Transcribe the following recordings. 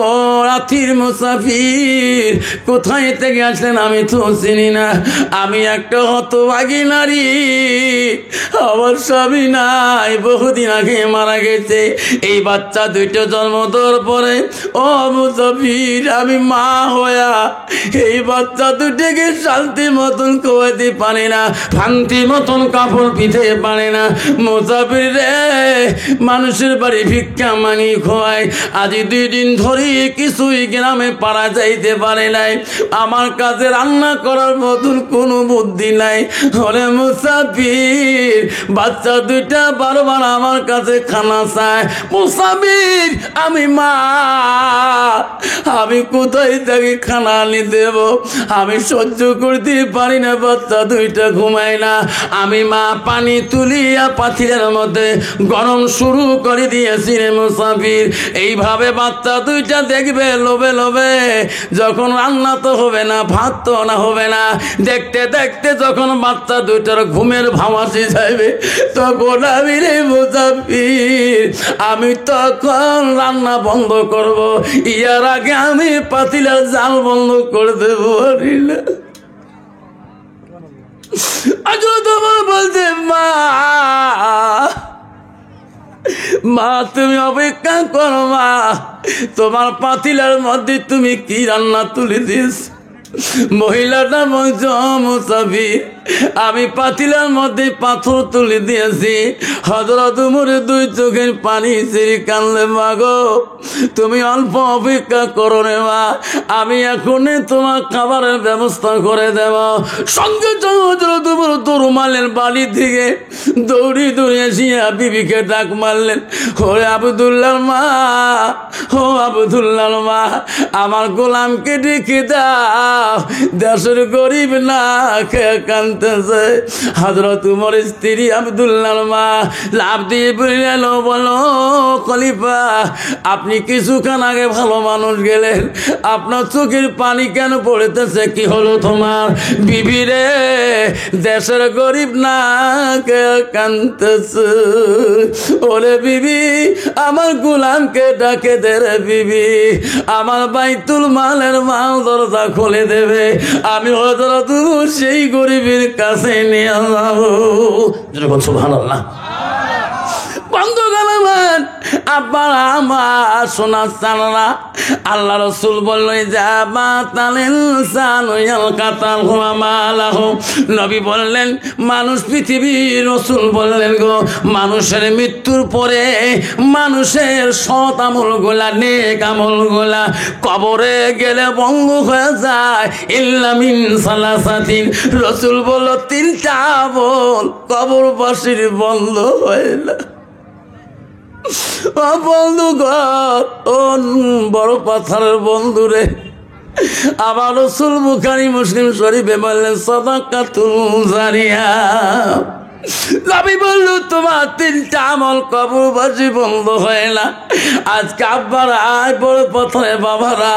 ও রাতির মুসাফির, কোথায় থেকে আসলেন আমি তো চিনি না, আমি একটা হতভাগী নারী, আমার স্বামী নাই, বহুদিন আগে মারা গেছে। এই বাচ্চা দুইটা জন্ম দেওয়ার পরে ও মুসাফির আমি মা হইয়া এই বাচ্চা দুটিকে শান্তি মতন খাওয়াতে পারে না, শান্তি মতন কাপড় পিতে পারে না। মুসাফির রে, মানুষের বাড়ি ভিক্ষা মাঙি খোয়ায়, আজ 2 দিন ধরে কিছুই গ্রামে পারা যাইতে পারে নাই, আমার কাছে রান্না করার মতন কোনো বুদ্ধি নাই। ওরে মুসাফির, বাচ্চা দুইটা বারবার আমার কাছে খানা চায়। মুসাফির আমি মা, আমি কোথায় থেকে খানা আনি দেব, আমি সহ্য করতে পারি না, বাচ্চা দুইটা ঘুমায় না। আমি মা পানি তুলিয়া পাতিলের মধ্যে গরম শুরু করে দিয়েছি রে মুসাফির। এইভাবে বাচ্চা দুইটা দেখবে লোভে লোভে, যখন রান্না তো হবে না, ভাত তো না হবে না, দেখতে দেখতে যখন বাচ্চা দুইটার ঘুমের ভামাসি যাইবে, তখন আমি রে মুসাফির আমি তখন রান্না বন্ধ করব, ইয়ার আগে আমি পাতিলের জাল বন্ধ করে দেবো। আজ তোমার বলতে মা, মা তুমি অপেক্ষা করো মা, তোমার পাতিলের মধ্যে তুমি কি রান্না তুলে দিস। মহিলাটা বলছ মুসাফির আমি পাতিলের মধ্যে পাথর তুলে দিয়েছি। হযরত উমরের 2 চোখের পানি ছেড়ে কানলে, মা গো তুমি অল্প অপেক্ষা করো রে মা, আমি এখনই তোমার খাবারের ব্যবস্থা করে দেব। সঙ্গে সঙ্গে হযরত উমর রুমালের বাড়ি থেকে দৌড়ি দৌড়ে এসিয়া বিবিকে ডাক মারলেন, ওরে আব্দুল্লাহর মা, ও আব্দুল্লাহর মা, আমার গোলামকে ডেকে দাও, দেশের গরিব না খেয়ে কানতেছে। হযরত উমরের স্ত্রী আব্দুল্লাহর মা লাফ দিয়ে বলল, বলো খলিফা, আপনি কিছুক্ষণ আগে ভালো মানুষ গেলেন, আপনার চোখের পানি কেন পড়তেছে, কি হলো তোমার? বিবি রে, দেশের গরিব না খেয়ে কানতেছে। ওরে বিবি, আমার গোলামকে ডাকে দে রে বিবি, আমার বাইতুল মালের মাল দরজা খুলে দেবে, আমি হযরত সেই গরিবের কাছে নিয়ে যাবো। যেরকম সুবহানাল্লাহ। বন্ধুগণ আবার আমার সোনা চানরা, আল্লাহ রসুল বললেন নবী বললেন মানুষ পৃথিবীর রসুল বললেন গো, মানুষের মৃত্যুর পরে মানুষের সৎ আমল গোলা, নেক আমল গোলা কবরে গেলে বন্ধ হয়ে যায়। ইল্লা মিন সালাসাতিন, রসুল বলল 3টা আমল কবরবাসীর বন্ধ হয় না। ও বন্ধু ঘর, ও বড় পাথারের বন্ধু রে, আমার রাসূল বুখারী মুসলিম শরীফে বললেন সাদাকাতুল জারিয়া। নবী বলল তোমার 3টা আমল কবরবাসী বন্ধ হয় না। আজকে আব্বারা আয় বড় পাথরে, বাবারা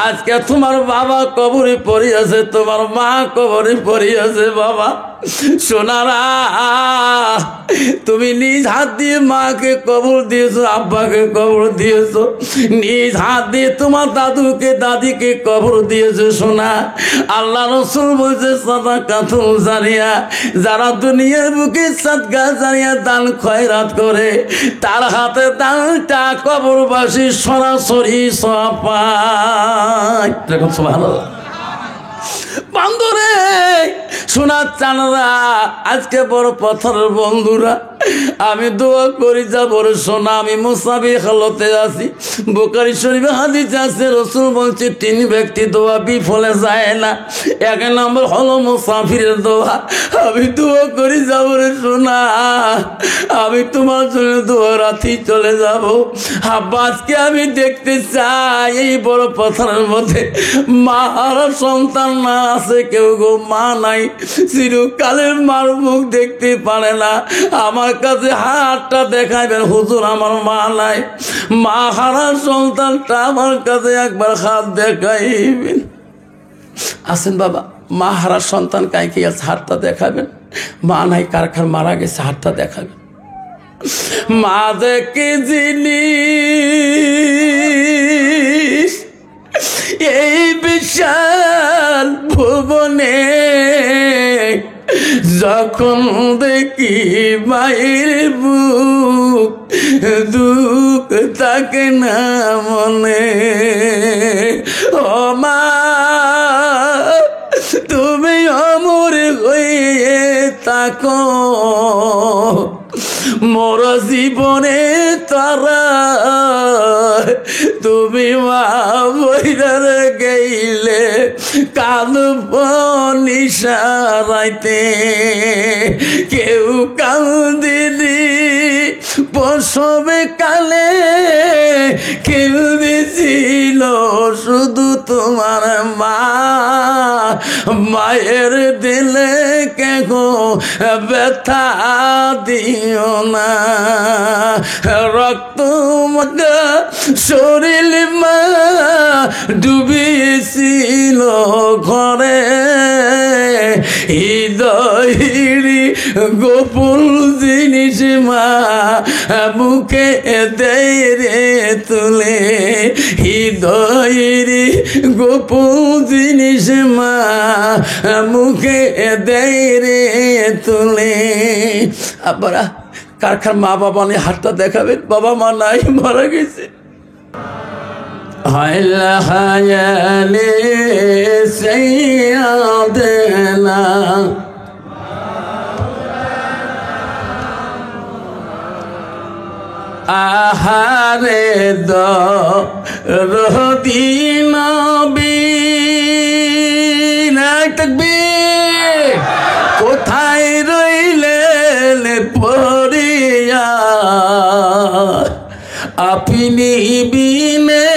আজকে তোমার বাবা কবরে পড়ে আছে, তোমার মা কবরে পড়ে আছে। বাবা সোনারা, তুমি নিজ হাত দিয়ে মাকে কবর দিয়েছো, আব্বাকে কবর দিয়েছো, নিজ হাত দিয়ে তোমার দাদুকে দাদিকে কবর দিয়েছো। সোনা, আল্লাহ রাসূল বলছে সাদাকাতুল জারিয়া, যারা দুনিয়ার বুকে সাদকা জারিয়া দান খয়রাত করে, তার হাতে দানটা কবরবাসী সরাসরি সওয়াব পায়। সুবহানাল্লাহ। বন্ধুরে শোনার চানরা, আজকে বড় পাথরের বন্ধুরা, আমি দোয়া করি যাবর সোনা, আমি মুসাফির হালতে আছি। বুখারী শরীফে হাদিস আছে, রাসূল বলছে 3 ব্যক্তি দোয়া বিফলে যায় না। 1 নম্বর হলো মুসাফিরের দোয়া। আমি দোয়া করি যাবর সোনা, আমি তোমার জন্য দোয়া রাতি চলে যাব। আব্বা আজকে আমি দেখতে চাই এই বড় পাথরের মধ্যে মা আর সন্তান না আছে কেউ গো, মা নাই, চিরকালের মার মুখ দেখতে পারে না, আমার কাছে হাতটা দেখাইবেন হুজুর, আমার মা নাই, মা হারা সন্তানটা আমার কাছে একবার হাত দেখাইবেন। আসেন বাবা, মা হারা সন্তান কাই কি আছে, হাতটা দেখাবেন। মা নাই কার কার মারা গেছে, হাতটা দেখাবেন। মা দেখে জিনি ভুবনে যখন দেখি মায়ের বুক দুঃখ থাকে না মনে। ও মা তুমি অমর হয়ে থাকো মোর জীবনে তারা তুমি মা বইরার গেইলে কাঁদব নিশারাইতে কেউ কান্দিনি প্রসবে কালে কেউ দিছিল শুধু তোমার মা। মায়ের দিলে কেহ ব্যথা দিও না রক্ত মাখা শরীর মা ডুবিয়েছিল ঘরে হৃদয়ের গোপন জিনিস মা বুকে দেয় রে তুলে হৃদয়ের গোপন জিনিস মা মুখে দেয় রে তুলে। আপনারা কার কার মা বাবা নিয়ে হাতটা দেখাবেন? বাবা মা নাই, মারা গেছে। হায়ালে সাইয়াদেনা আহারে দরদিন তাকবীর কোথায় রইলেন পড়িয়া আপনি বিনে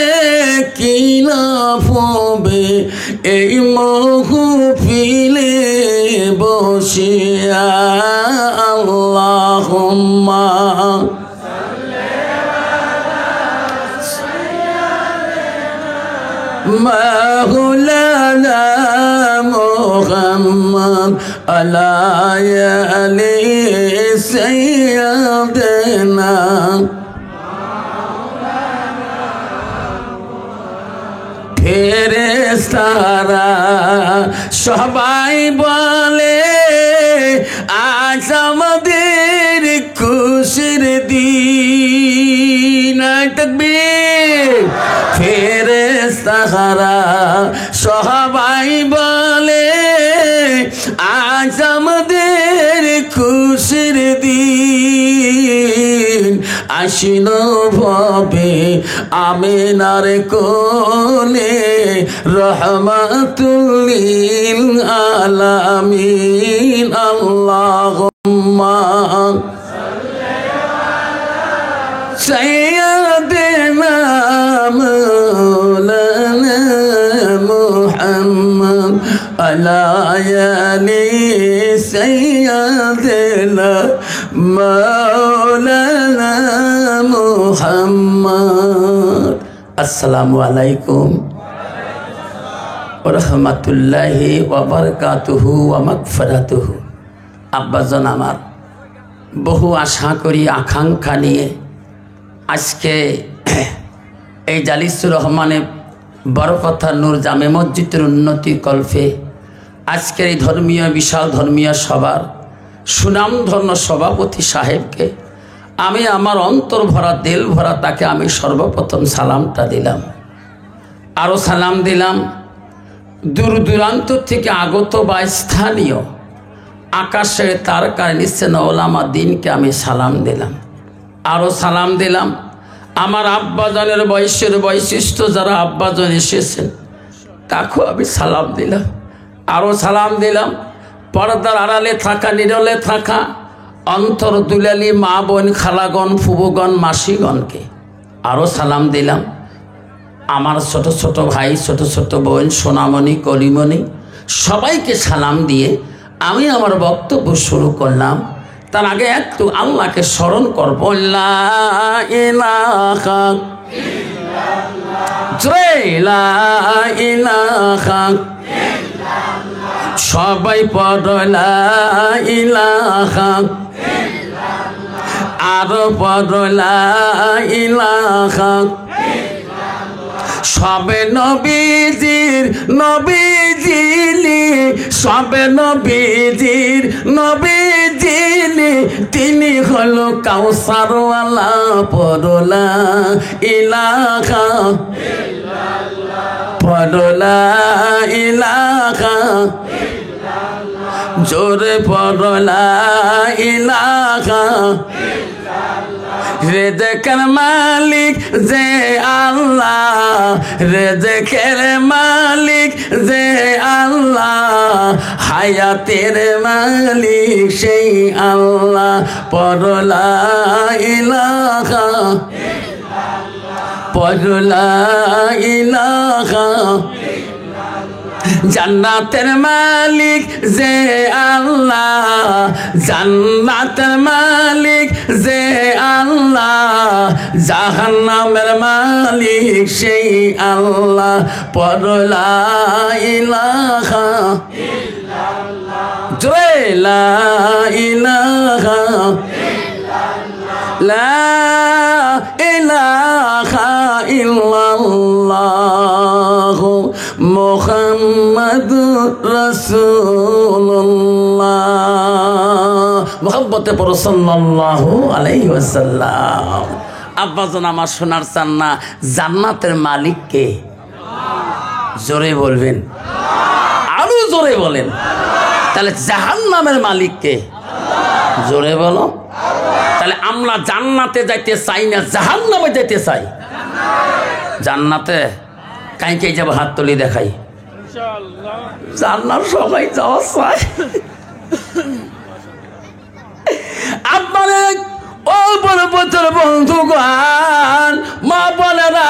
কি না হবে এই মাহফিলে বসিয়া। আল্লাহুম্মা মাওলানা মুহাম্মদ আলা আলি সাইয়্যিদিনা ফেরেশতারা সবাই বলে আজ আমাদের খুশির দিন। তাকবীর ফেরেশতারা সবাই বলে আজ আমাদের খুশির দিন। আশিন ভাবে আমিনার কোলে রহমাতুল আলামিন। আল্লাহুম্মা সাইয়্যিদিনা মাওলানা মুহাম্মদ আলা আলি সাইয়্যিদিনা মাওলানা মুহাম্মদ। আসসালামু আলাইকুম ওয়া রাহমাতুল্লাহি ওয়া বারাকাতুহু ওয়া মাগফিরাতুহু। আব্বাজান আমার বহু আশা করি আকাঙ্ক্ষা নিয়ে আজকে এই জালিসুর রহমানের বরকথা নূর জামে মসজিদের উন্নতি কল্পে আজকের এই ধর্মীয় বিশাল ধর্মীয় সভার সুনামধন্য সভাপতি সাহেবকে আমি আমার অন্তর ভরা দিল ভরা তাকে আমি সর্বপ্রথম সালামটা দিলাম। আরও সালাম দিলাম দূর দূরান্ত থেকে আগত বা স্থানীয় আকাশের তারকার নিশ্চেন ওলামা দিনকে আমি সালাম দিলাম। আরও সালাম দিলাম আমার আব্বাজানের বয়সের বৈশিষ্ট্য যারা আব্বাজান এসেছেন তাকেও আমি সালাম দিলাম। আরও সালাম দিলাম পর্দার আড়ালে থাকা নিরলে থাকা অন্তর দুলালি মা বোন খালাগণ ফুবগণ মাসিগণকে আরও সালাম দিলাম। আমার ছোট ছোট ভাই ছোট ছোট বোন সোনামণি কলিমণি সবাইকে সালাম দিয়ে আমি আমার বক্তব্য শুরু করলাম। তার আগে একটু আল্লাহকে স্মরণ করব। লা ইলাহা ইল্লাল্লাহ সবাই পড় লা ইলাহা আর পড় লা ইলাহা সবে নবীজির সবে নবীজির তিনি হলো কাউসারওয়ালা পড়লা ইলাহা পড়লা ইলাহা জোরে পড়লা ইলাহা রেজেকের মালিক যে আল্লাহ রেজেকের মালিক যে আল্লাহ হায়াতের মালিক সেই আল্লাহ পড়লা ইলাহা পড়লা ইলাহা জান্নাতের মালিক যে আল্লাহ জান্নাতের মালিক যে আল্লাহ জাহান্নামের মালিক সেই আল্লাহ পড়লা ইলাহা জোরে লা ইলাহা লা ইলাহা ইল্লাল্লাহ মুহাম্মাদুর রাসূলুল্লাহ মুহাব্বতে পড়ো সাল্লাল্লাহু আলাইহি ওয়াসাল্লাম। আব্বাজান আমার শোনার চান না জান্নাতের মালিক কে? জোরে বলবেন, আরো জোরে বলেন। তাহলে জাহান্নামের মালিক কে? জোরে বলো। তাহলে আমরা জান্নাতে যাইতে চাই না জাহান্নামে যাইতে চাই? জান্নাতে কাই কে যাব? হাত তুলি দেখাই। জান্নাত সবাই যাওয়া চাই। আপনারে ও বড় বছর বন্ধুগণ মা বোনেরা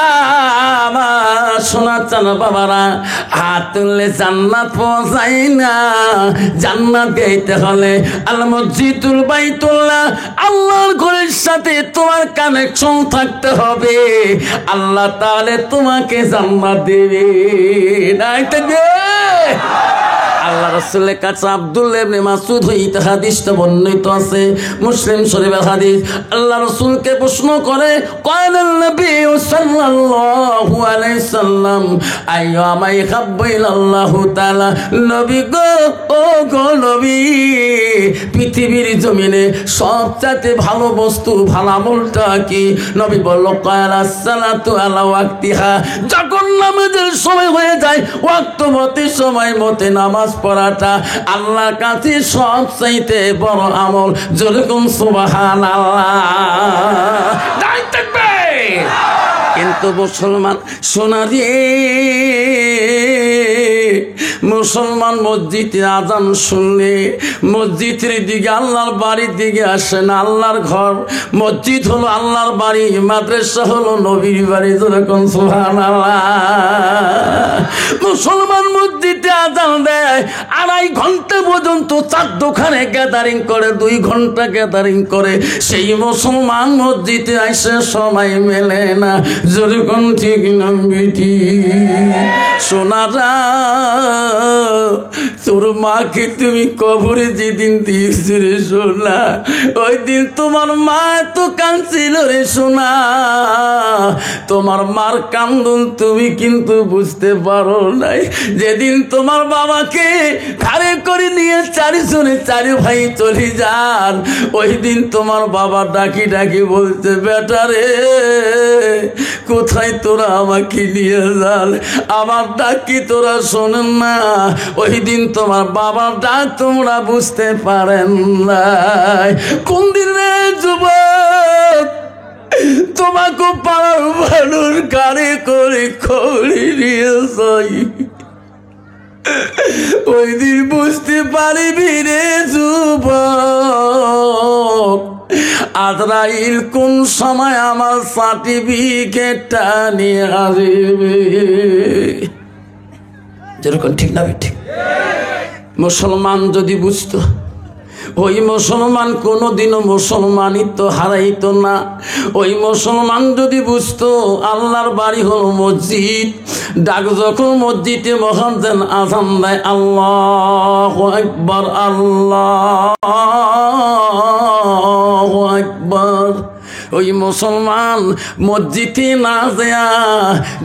আমার শোনার চান বাবারা, হাত তুললে জান্নাত পৌঁছাই না। জান্নাত গাইতে হলে আল মসজিদুল বাইতুল্লাহ আল্লাহর ঘরের সাথে তোমার কানেকশন থাকতে হবে। আল্লাহ তাআলা তোমাকে জান্নাত দেবে। নাই থাকবে আল্লাহ রাসূলের কাছে আব্দুল্লাহ ইবনে মাসউদ হইতে হাদিসটা বর্ণিত আছে, মুসলিম শরীফের হাদিস। আল্লাহ রাসূলকে প্রশ্ন করে কয়লান নবী সাল্লাল্লাহু আলাইহি সাল্লাম আইয়ামা ইহাব্বু ইলাল্লাহু তাআলা, নবী গো ও গো নবী পৃথিবীর জমিনে সবচেয়ে ভালো বস্তু ভালো আমলটা কি? নবী বলল কয়লা সালাতু আলা ওয়াক্তিহা, যখন নামাজের সময় হয়ে যায় ওয়াক্ত মতে সময় মতে নামাজ পড়াটা আল্লাহর কাছে সবচাইতে বড় আমল। যেরকম সুবহানাল্লাহ। তাই থাকবে। কিন্তু মুসলমান শোনা দিয়ে মুসলমান মসজিদে আজান শুনলে মসজিদের দিকে আল্লাহর বাড়ির দিকে আসে না। আল্লাহর ঘর মসজিদ হলো আল্লাহর বাড়ি, মাদ্রাসা হলো নবীর বাড়ি। যেরকম সুবহানাল্লাহ। মুসলমান মসজিদে আজান দেয় 2.5 ঘন্টা পর্যন্ত, 4 দোকানে গ্যাদারিং করে, 2 ঘন্টা গ্যাদারিং করে। সেই মুসলমান মসজিদে আসে সময় মেলে না। যেরকম ঠিক না বিটি সোনারা, তোর মাকে তুমি কবরে যেদিন দিয়েছি রে সোনা, ওই দিন তোমার মা তো কাঁদছিল রে সোনা। তোমার মার কান্দন তুমি কিন্তু বুঝতে পারো নাই। যেদিন তোমার বাবাকে ঘাড়ে করে নিয়ে 4 জনে 4 ভাই চলে যান, ওই দিন তোমার বাবা ডাকি ডাকি বলতে বেটা রে কোথায় তোরা আমাকে নিয়ে যান, আমার ডাক কি তোরা শোনেন না? ওই দিন তোমার বাবার ডাক তোমরা বুঝতে পারেন নাই। কোন দিন রে যুবক তোমাকে পাড়ার মানুষ গাড়ি করে খবরে নিয়ে যাই, ওই দিন বুঝতে পারবি রে যুবক আজরাইল কোন সময় আমার সার্টিফিকেটটা নিয়ে আসবে। যেরকম ঠিক না ঠিক? মুসলমান যদি বুঝতো, ওই মুসলমান কোনোদিনও মুসলমানিত্ব হারাইতো না। ওই মুসলমান যদি বুঝতো আল্লাহর বাড়ি হলো মসজিদ, ডাক যখন মসজিদে মুয়াজ্জিন আযান দেয় আল্লাহু আকবার আল্লাহু আকবার, ওই মুসলমান মসজিদে না যায়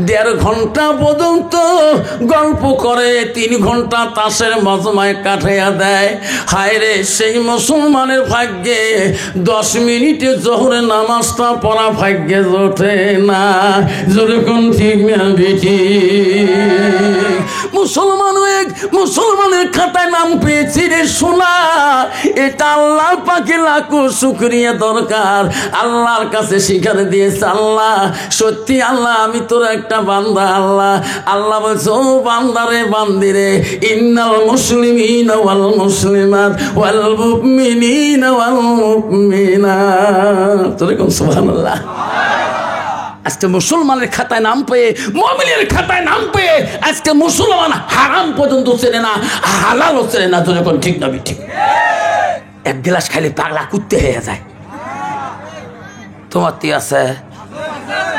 1.5 ঘন্টা পর্যন্ত গল্প করে, 3 ঘন্টা তাসের মজমায় কাটাইয়া দেয়। হায় রে, সেই মুসলমানের ভাগ্যে 10 মিনিটে জোহরের নামাজটা পড়া ভাগ্যে জোটে না। যেরকম ঠিক না বেটি, মুসলমানের খাতায় নাম পেয়েছি রে সোনা। এটা আল্লাহ পাকে লাখো শুকরিয়া দরকার। আল্লাহর কাছে স্বীকার দিয়েছে, আল্লাহ সত্যি আল্লাহ আমি তোর একটা বান্দা। আল্লাহ বলছে, ও বান্দারে বান্দিরে, ইন্নাল মুসলিমিনা ওয়াল মুসলিমাত ওয়াল মুমিনিনা ওয়াল মুমিনাত। যেরকম সুবহানাল্লাহ। আজকে মুসলমানের খাতায় নাম পেয়ে, মুমিনের খাতায় নাম পেয়ে আজকে মুসলমান হারাম পর্যন্ত চেনে না, হালালও চেনে না। যখন ঠিক না ঠিক, 1 গ্লাস খাইলে পাগলা কুত্তে হয়ে যায়। তোমার তি আছে,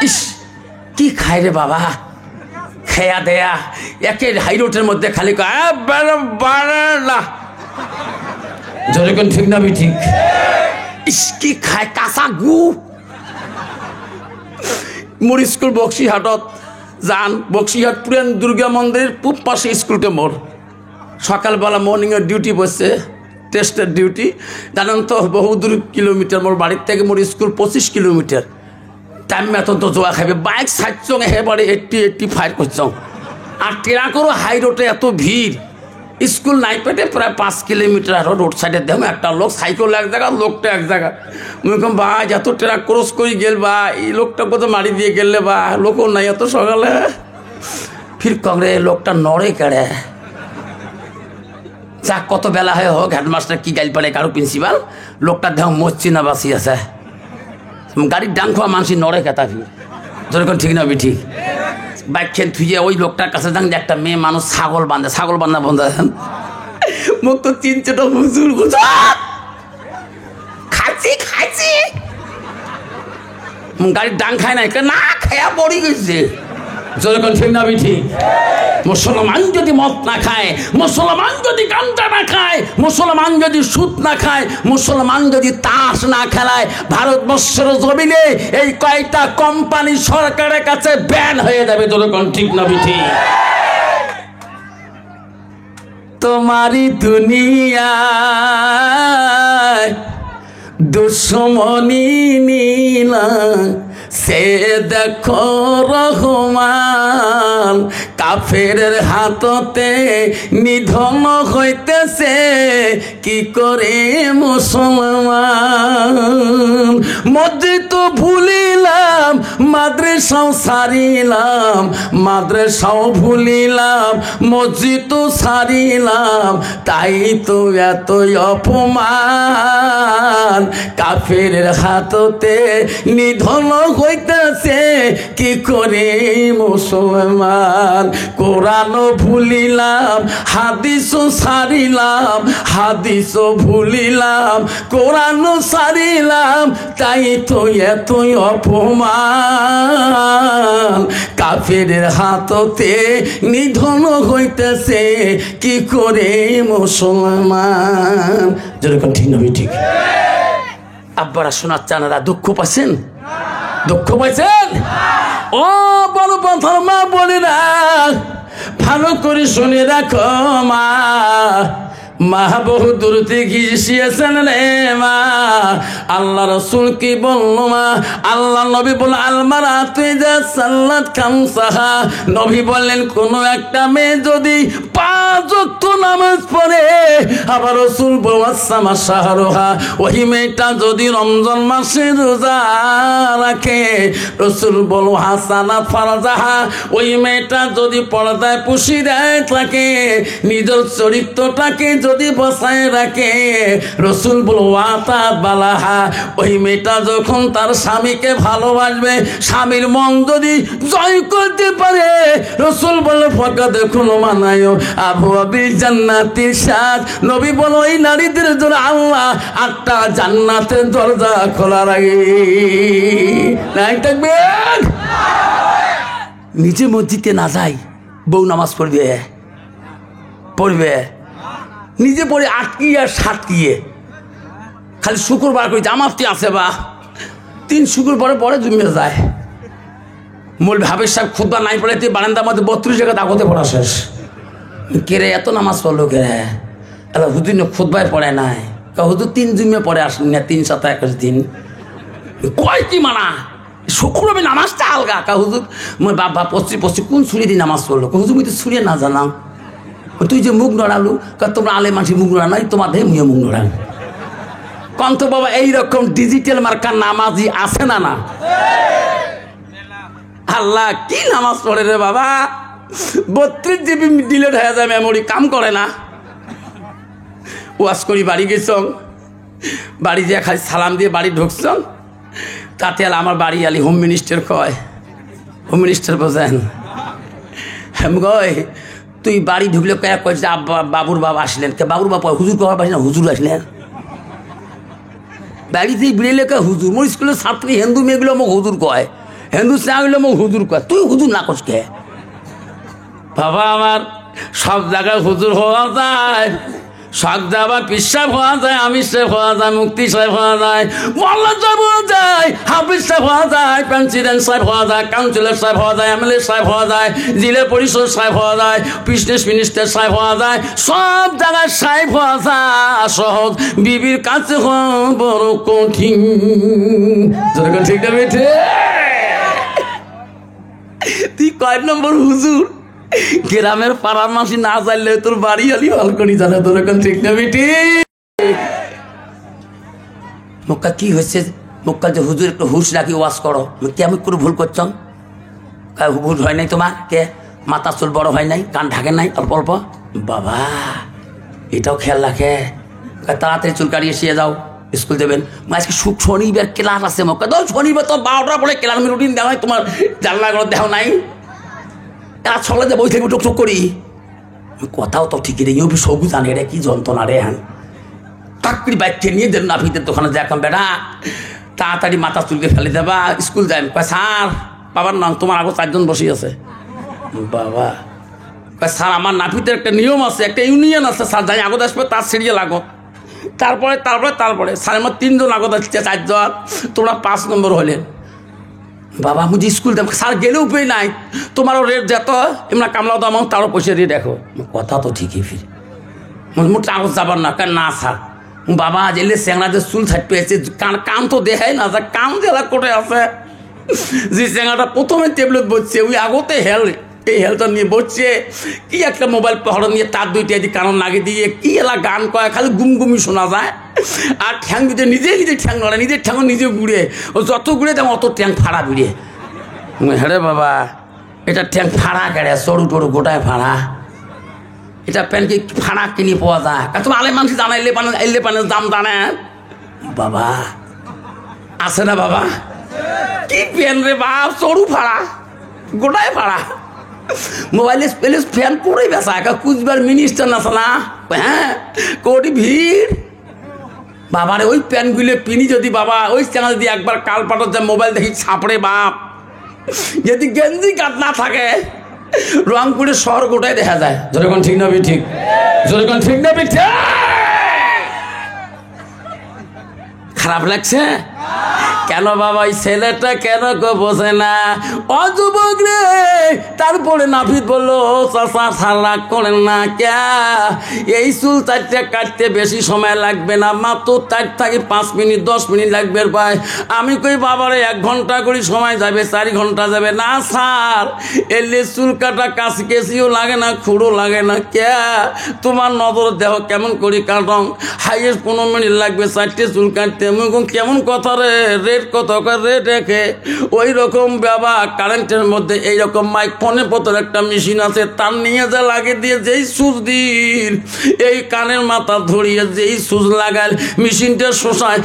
ইস কি খাই রে বাবা, খেয়া দেয়া একের হাইরোটের মধ্যে খালি যখন ঠিক না ঠিক, ইস কি খায় কাঁচা গু। মোর স্কুল বক্সিহাটত যান, বক্সিহাট পুরান দুর্গা মন্দিরের পূব পাশে স্কুলটা মোর। সকালবেলা মর্নিংয়ের ডিউটি বসছে, টেস্টের ডিউটি। জানেন তো বহু দূর কিলোমিটার, মোর বাড়ির থেকে মোর স্কুল 25 কিলোমিটার। টাইম মেতন তো জোয়া খাবে, বাইক ছাড়ছং এবারে 80-85 করছং। আর টেরা করো হাই রোডে এত ভিড়, স্কুল নাই পেটে প্রায় 5 কিলোমিটার। আর রোড সাইডে দেখো একটা লোক সাইকেল এক জায়গা, লোকটা এক জায়গা। মনে কম বা এত ট্রাক ক্রস করে গেল, বা এই লোকটা কত মারি দিয়ে গেলে, বা লোকও নাই এত সকালে। ফির কংরে লোকটা নড়ে কেড়ে যাক, কত বেলা হয় হোক, হেডমাস্টার কি গাইল পারে কারো প্রিন্সিপাল, লোকটা দেখো মরছি না বাসি আছে। গাড়ির ডাং খোয়া মানুষই নড়ে কেতা ফির। যখন ঠিক না ঠিক, বাইক খেয়ে থুয়ে ওই লোকটার কাছে যান যে একটা মেয়ে মানুষ ছাগল বান্ধা বন্ধা মুখ তো 3-4টা হুজুর খাইছি গাড়ির ডাং খায় না খায়া পড়ি গেছে। যখন ঠিক না ঠিক, মুসলমান যদি মদ না খায়, মুসলমান যদি গাঁজা না খায়, মুসলমান যদি সুদ না খায়, মুসলমান যদি তাস না খেলায়, ভারতবর্ষের জমিনে এই কয়টা কোম্পানি সরকারের কাছে ব্যান হয়ে যাবে। যখন ঠিক না ঠিক, তোমারই দুনিয়ায় দুশ্মনী নীলা সে দেখো রহমান, কাফেরের হাততে নিধন হইতেছে কি করে মুসলমান। মসজিদ তো ভুলিলাম, মাদ্রাসাও সারিলাম, মাদ্রাসাও ভুলিলাম, মসজিদ তো সারিলাম, তাই তো এতই অপমান। কাফেরের হাততে নিধন হইতেছে কি করে মুসলমান। কোরআনও ভুলিলাম, হাদিসও সারিলাম, হাদিসও ভুলিলাম, কোরআনও সারিলাম, তাই তো এতই অপমান। কাফেরের হাততে নিধন হইতেছে কি করে মুসলমান। যেরকম ঠিক না ঠিক, আব্বারা শোনার চানারা দুঃখ পাচ্ছেন, দুঃখ পাইছেন? ও বড় পাথর মা বলে না, ভালো করে শুনে রাখো মা, মা বহু দূর থেকে গিয়েছেন রে মা। আল্লাহ রসুল কি বললো মা, আল্লাহ নবী বলল আলমারা তুই যা সাল্লাত খামসাহা। নবী বললেন কোন একটা মেয়ে যদি 5 ওয়াক্ত নামাজ পড়ে, আবার রসুল বলসামা শাহরুহা, ওই মেয়েটা যদি রমজান মাসে রোজা রাখে, রসুল বল হাসানা ফারজাহা, ওই মেয়েটা যদি পর্দায় পুষি দেয় থাকে, নিজের চরিত্রটাকে যদি বসায় রাখে, রসুল বল ওয়াতা বালাহা, ওই মেয়েটা যখন তার স্বামীকে ভালোবাসবে, স্বামীর মন যদি জয় করতে পারে, রসুল বলে ফাঁকা দেখুন মানায় আবু আবি জান্নাতির সাথ। নবী বলো এই নারীদের জন্য আল্লাহ 8টা জান্নাতের দরজা খোলা রাখে। নাই থাকবেন, নিজে মসজিদে না যাই, বউ নামাজ পড়বে নিজে পড়ে 8 আর 7 খালি শুক্রবার করে জামাতে আছে বা 3 শুকুর পরে পরে জমে যায়। মূল হাফেজ সাহেব খুতবা নাই পড়ে তুই বারান্দার মধ্যে 32 জায়গা দাগতে পড়া শেষ। কে রে এত নামাজ পড়লো কে রে? তাহলে হুজুর খুতবায় পড়ে নাই। হুজুর 3 জুমে পরে আসলেন না, 3 7 21 দিন। কয় কি মানা শুক্র হবে নামাজটা আলগা। হুজুর মই বাবা পশ্চিম কোন ছুরি দিয়ে নামাজ পড়লো? হুজুর মুই তো ছুরিয়ে না জানাম। তুই যে মুখ নড়ালু, তোমরা আলে মানসি মুখ নড়া নাই, তোমার দেহে মুখ নড়ান। কন্ত বাবা এইরকম ডিজিটাল মার্কার নামাজি আছে না? না আল্লাহ কি নামাজ পড়ে রে বাবা, 32 GB ডিলেট হয়ে যায়, মেমোরি কাম করে না। ওয়াশ করি বাড়ি গেছ, বাড়ি যে খালি সালাম দিয়ে বাড়ি ঢুকছ, তাতে আল আমার বাড়ি আলি হোম মিনিস্টার কয়, হোম মিনিস্টার বোঝেন গয় তুই বাড়ি ঢুকলে কয়েক কয়েছে বাবুর বাবা আসলেন। কে বাবুর বাবা? হুজুর কবার পাইস না, হুজুর আসলেন বাড়িতে বিড়েলে কে হুজুর। মোর স্কুলের ছাত্রী হিন্দু মেয়েগুলো মোক হুজুর কয়, হিন্দু চাগুলো মোক হুজুর কয়, তুই হুজুর না কস কে? বাবা আমার সব জায়গায় হুজুর হওয়া যায়, সব জায়গায় পিসাব হওয়া যায়, আমির সাহেব হওয়া যায়, মুক্তি সাহেব হওয়া যায়, মোল্লা সাহেব হওয়া যায়, হাফিজ সাহেব হওয়া যায়, প্রেসিডেন্ট সাহেব হওয়া যায়, কাউন্সিলর সাহেব হওয়া যায়, এমএলএ সাহেব হওয়া যায়, জেলা পরিষদ সাহেব হওয়া যায়, বিজনেস মিনিস্টার সাহেব হওয়া যায়, সব জায়গায় সাহেব হওয়া যায় সহজ, বিবির কাছে হওয়া বড় কঠিন। ঠিক না বেঠে? তুই কয় নম্বর হুজুর? গ্রামের পাড়ার মাসি না জানলে তোর বাড়ি আলি হল করি জানে তোর এখন। ঠিক না বেটি? মক্কা কি হয়েছে? মক্কা যে হুজুর একটু হুশ রাখি ওয়াজ করো, কেমন করে ভুল করছন? ভুল হয় নাই তোমার? কে মাথা চুল বড় হয় নাই, কান ঢাকে নাই অল্প অল্প? বাবা এটাও খেয়াল রাখে। তাড়াতাড়ি চুল কাটিয়ে শুয়ে যাও, স্কুল দেবেন। আজকে শনিবার ক্লাস আছে মক্কা, তো শনিবার তো 12টার পরে ক্লাস রুটিন দেওয়া হয়, তোমার জানলা করে দেওয়া নাই। এরা ছলে যে বই থেকে টুকটুক করি, কথাও তো ঠিকই রে, সবু জানে রে কি যন্ত্রণা রে। হ্যাঁ চাকরি বাইককে নিয়ে দেন নাপিতের দোকানে দেখলাম, বেটা তাড়াতাড়ি মাথা চুলকে ফেলে দেবা, স্কুল যাই। স্যার বাবার নাম তোমার আগে 4 জন বসে আছে। বাবা স্যার আমার নাপিতের একটা নিয়ম আছে, একটা ইউনিয়ন আছে, স্যার যাই আগত আসবে তার সিরিয়াল আগত, তারপরে তারপরে তারপরে স্যার আমার 3 জন আগত আসছে, 4 জন, তোমরা 5 নম্বর হলেন। বাবা মুঝে স্কুল দেব। স্যার গেলে উপায় নাই, তোমারও রেট যেত এমনা কামলা দাম তারও পয়সা দিয়ে দেখো। কথা তো ঠিকই ফির মোট আগত যাবার না, কেন না স্যার বাবা জেলে স্যাংরাদের চুল ছাড়তে আছে, কান তো দেখাই না, কান জেলা কোটে আছে। যে স্যাংরাটা প্রথমে টেবলেট বসছে ওই আগতে এই হেলটা নিয়ে বসছে, কি একটা মোবাইল পাহাড় নিয়ে তার 2টা দিয়ে কারণ লাগিয়ে দিয়ে কি এলা গান কয়, খালি গুমগুমি শোনা যায়। আর ঠ্যাং দিতে নিজে ঠ্যাং নড়ে, নিজের ঠ্যাং নিজে ঘুরে, ও যত ঘুরে তেমন অত ঠ্যাং ফাড়া ভিড়ে। হ্যাঁ বাবা এটা ঠ্যাং ফাড়া কেড়ে, সরু টরু গোটায় ফাড়া, এটা প্যান কি ফাড়া কিনে পাওয়া যায়? তোমার আলে মানুষ জানা এলে পানের দাম জানে বাবা আছে না? বাবা কি প্যান রে বাপ, সরু ফাড়া গোটায় ফাড়া, মোবাইলে প্যালেস ফ্যান করে বেসা, কুচবিহার মিনিস্টার না না, হ্যাঁ কোটি ভিড়। বাবারে ওই প্যানগুলো পিনি যদি বাবা ওই চ্যানেল দিয়ে একবার কাল পাঠার যায়, মোবাইল দেখি ছাপড়ে বাপ, যদি গেঞ্জি কাট না থাকে রংপুরের শহর গোটায় দেখা যায়। যেরকম ঠিক না ঠিক, যেরকম ঠিক না ঠিক। খারাপ লাগছে কেন বাবা? এই ছেলেটা কেন বোঝে না? অযুবক রে। তারপরে নাপিত বললো, চাচা ছাড়া করেন না ক্যা, এই চুল 4টা কাটতে বেশি সময় লাগবে না, মাত্র 4 থেকে 5 মিনিট 10 মিনিট লাগবে ভাই। আমি কই বাবারে 1 ঘন্টা করে সময় যাবে, 4 ঘন্টা যাবে না স্যার, এলে চুল কাটা কাজ কেসিও লাগে না, খুঁড়ো লাগে না ক্যা, তোমার নজর দেহ কেমন করি কাটং, হাইয়েস্ট 15 মিনিট লাগবে 4টে চুল কাটতে। কেমন কথা রে, রেট কত? রেট রেখে ওই রকম বাবা কারেন্টের মধ্যে এইরকম মাইক ফোনের পতর একটা মেশিন আছে, তার নিয়ে যা লাগিয়ে দিয়ে যেই সুচ দিন এই কানের মাথা ধরিয়ে যেই সুচ লাগাল মেশিনটা শোষায়,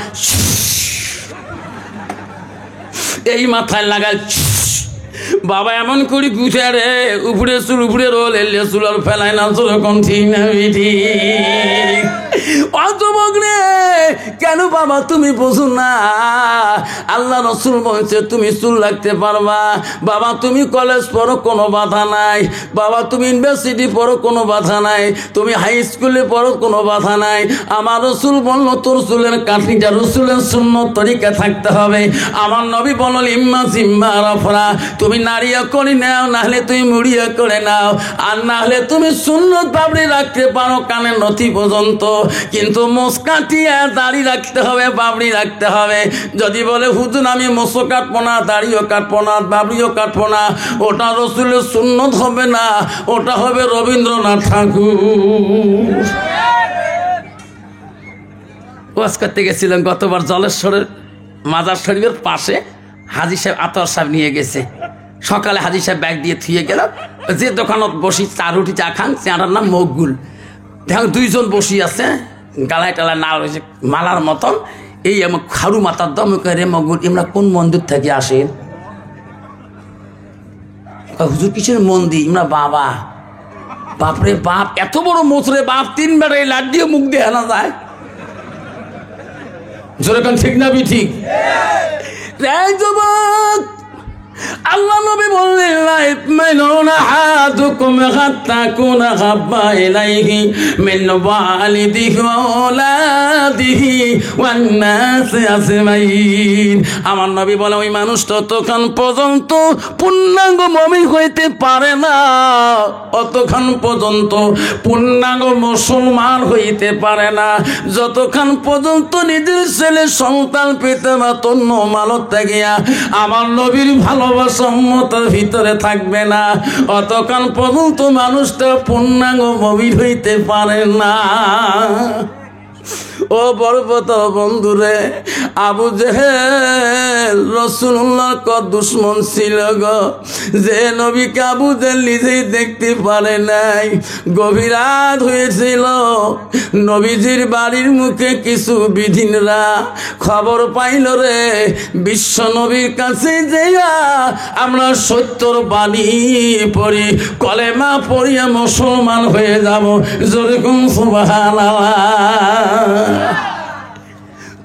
এই মাথায় লাগাল বাবা এমন করি গুছে রে উপরে চুল উপরে রোল এলে চুল আর ফেলায় না যেরকম ঠিক না বিধি অযুবক রে কেন বাবা তুমি বোঝো না আল্লাহ রসুল বলছে তুমি চুল রাখতে পারবা বাবা তুমি কলেজ পড়ো কোনো বাধা নাই বাবা তুমি ইউনিভার্সিটি পড়ো কোনো বাধা নাই তুমি হাই স্কুলে পড়ো কোনো বাধা নাই আমার রসুল বললো তোর চুলের কাঠিটা রসুলের সুন্নত তরিকা থাকতে হবে আমার নবী বলল ইম্মা জিম্মা রাফরা তুমি নাড়িয়া করে নাও নাহলে তুমি মুড়িয়া করে নাও আর নাহলে তুমি সুন্নত পাবড়ি রাখতে পারো কানের নথি পর্যন্ত কিন্তু মোষ কাটিয়া দাড়ি রাখতে হবে পাবড়ি রাখতে হবে যদি বলে হুজুর আমি মোষও কাটবো না দাড়িও কাটবো না পাবড়িও কাটবো না ওটা রসুলের সুন্নত হবে না ওটা হবে রবীন্দ্রনাথ ঠাকুর ওয়াজ করতে গেছিলাম গতবার জলেশ্বরের মাজার শরীফের পাশে হাজী সাহেব আতর সাহেব নিয়ে গেছে সকালে হাজী সাহেব ব্যাগ দিয়ে থুয়ে গেল যে দোকানত বসি চা রুটি চা খান চাটার নাম মকগুল দেখুন দুইজন বসি আছে গালায় টালায় নাল হয়েছে মালার মতন এই আমার খারু মাতার দম রে মকগুল আমরা কোন মন্দির থেকে আসেন হুজুর কিসের মন্দির আমরা বাবা বাপরে বাপ এত বড় মোচরে বাপ তিনবার এই লাড্ডিও মুখ দিয়ে আনা যায় যেরকম ঠিক না বি ঠিক যুবক আল্লাহ নবী বললেন লা ইতমাইনুনা হাদুকুম হাত্তা কুনা হাব্বা ইলাইহি মিন ওয়ালিদিহি ওয়া আওলাদিহি ওয়ান নাস আজমাইন আমার নবী বলে ওই মানুষ ততক্ষণ পর্যন্ত পূর্ণাঙ্গ মুমিন হইতে পারে না অতক্ষণ পর্যন্ত পূর্ণাঙ্গ মুসলমান হইতে পারে না যতক্ষণ পর্যন্ত নিজের ছেলে সন্তান পেতে না তন্ন মালত থাকিয়া আমার নবীর ভালোবাসা উম্মতের ভিতরে থাকবে না অতক্ষণ পর্যন্ত মানুষটা পূর্ণাঙ্গ মুমিন হইতে পারে না ও বরবত বন্ধুরে আবু জেহেল রাসূলুল্লাহ ক দুশমন ছিল গো যে নবীকে আবু জেহেল নিজেই দেখতে পারে নাই গভীর রাত হয়েছিল নবীজির বাড়ির মুখে কিছু বিধিনরা খবর পাইল রে বিশ্ব নবীর কাছে যাইয়া আমরা সত্যর বাণী পড়ি কলেমা পড়িয়া মুসলমান হয়ে যাব যেরকম সুবহানাল্লাহ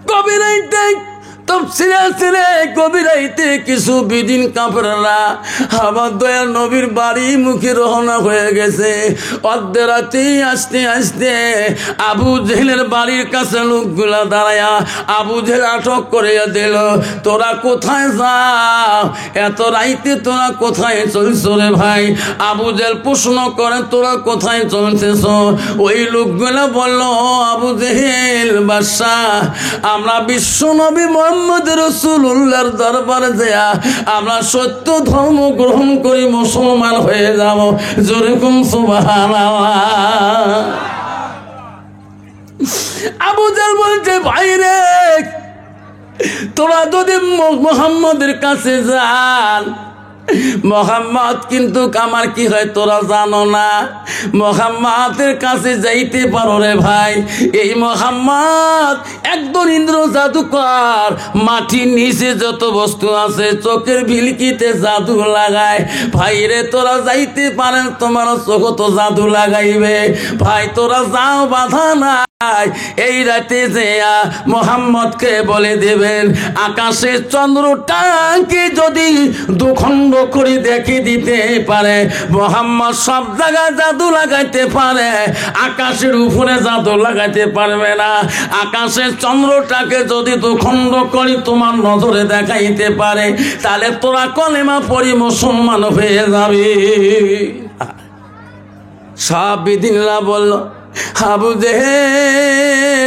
কবিরাইতে তফসিরে কবিরাইতে কিছু বিদিন কাপড়রা আমার দয়াল নবীর বাড়ি মুখে রওনা হয়ে গেছে অর্ধরাতে আসতে আসতে আবু জেহেলের বাড়ির কাছে লোকগুলা দাঁড়ায়া আবু জেহেল আটক করে দিল তোরা কোথায় যাও এত রাইতে তোরা কোথায় চলছ রে ভাই আবু জেহেল প্রশ্ন করে তোরা কোথায় চলতেছ ওই লোকগুলা বলল আবু জেহেল বাদশাহ আমরা বিশ্ব নবী মুহাম্মদ রাসূলুল্লাহর দরবারে যায়া আমরা সত্য ধর্ম গ্রহণ করি মুসলমান হয়ে যাব যেরকম সুবহানাল্লাহ আবু জাহল বলছে ভাই রে তোরা যদি মুহাম্মদের কাছে যান মোহাম্মদ কিন্তু আমার কি হয় তোরা জানো না মোহাম্মদের কাছে যাইতে পারো রে ভাই এই মোহাম্মদ একদম ইন্দ্র জাদুকর মাটির নিচে যত বস্তু আছে চোখের ভিলকিতে জাদু লাগায় ভাই রে তোরা যাইতে পারেন তোমার চোখ তো জাদু লাগাইবে ভাই তোরা যাও বাধা না এই রাতে যেয়া মোহাম্মদকে বলে দেবেন আকাশের চন্দ্রটাকে যদি দুখণ্ড করে দেখে দিতে পারে মোহাম্মদ সব জায়গায় জাদু লাগাইতে পারে আকাশের উপরে জাদু লাগাইতে পারবে না আকাশের চন্দ্রটাকে যদি দুখণ্ড করে তোমার নজরে দেখাইতে পারে তাহলে তোরা কলেমা পড়ি মুসলমান হয়ে যাবে সব বিধিনরা বলল আবু জেহেল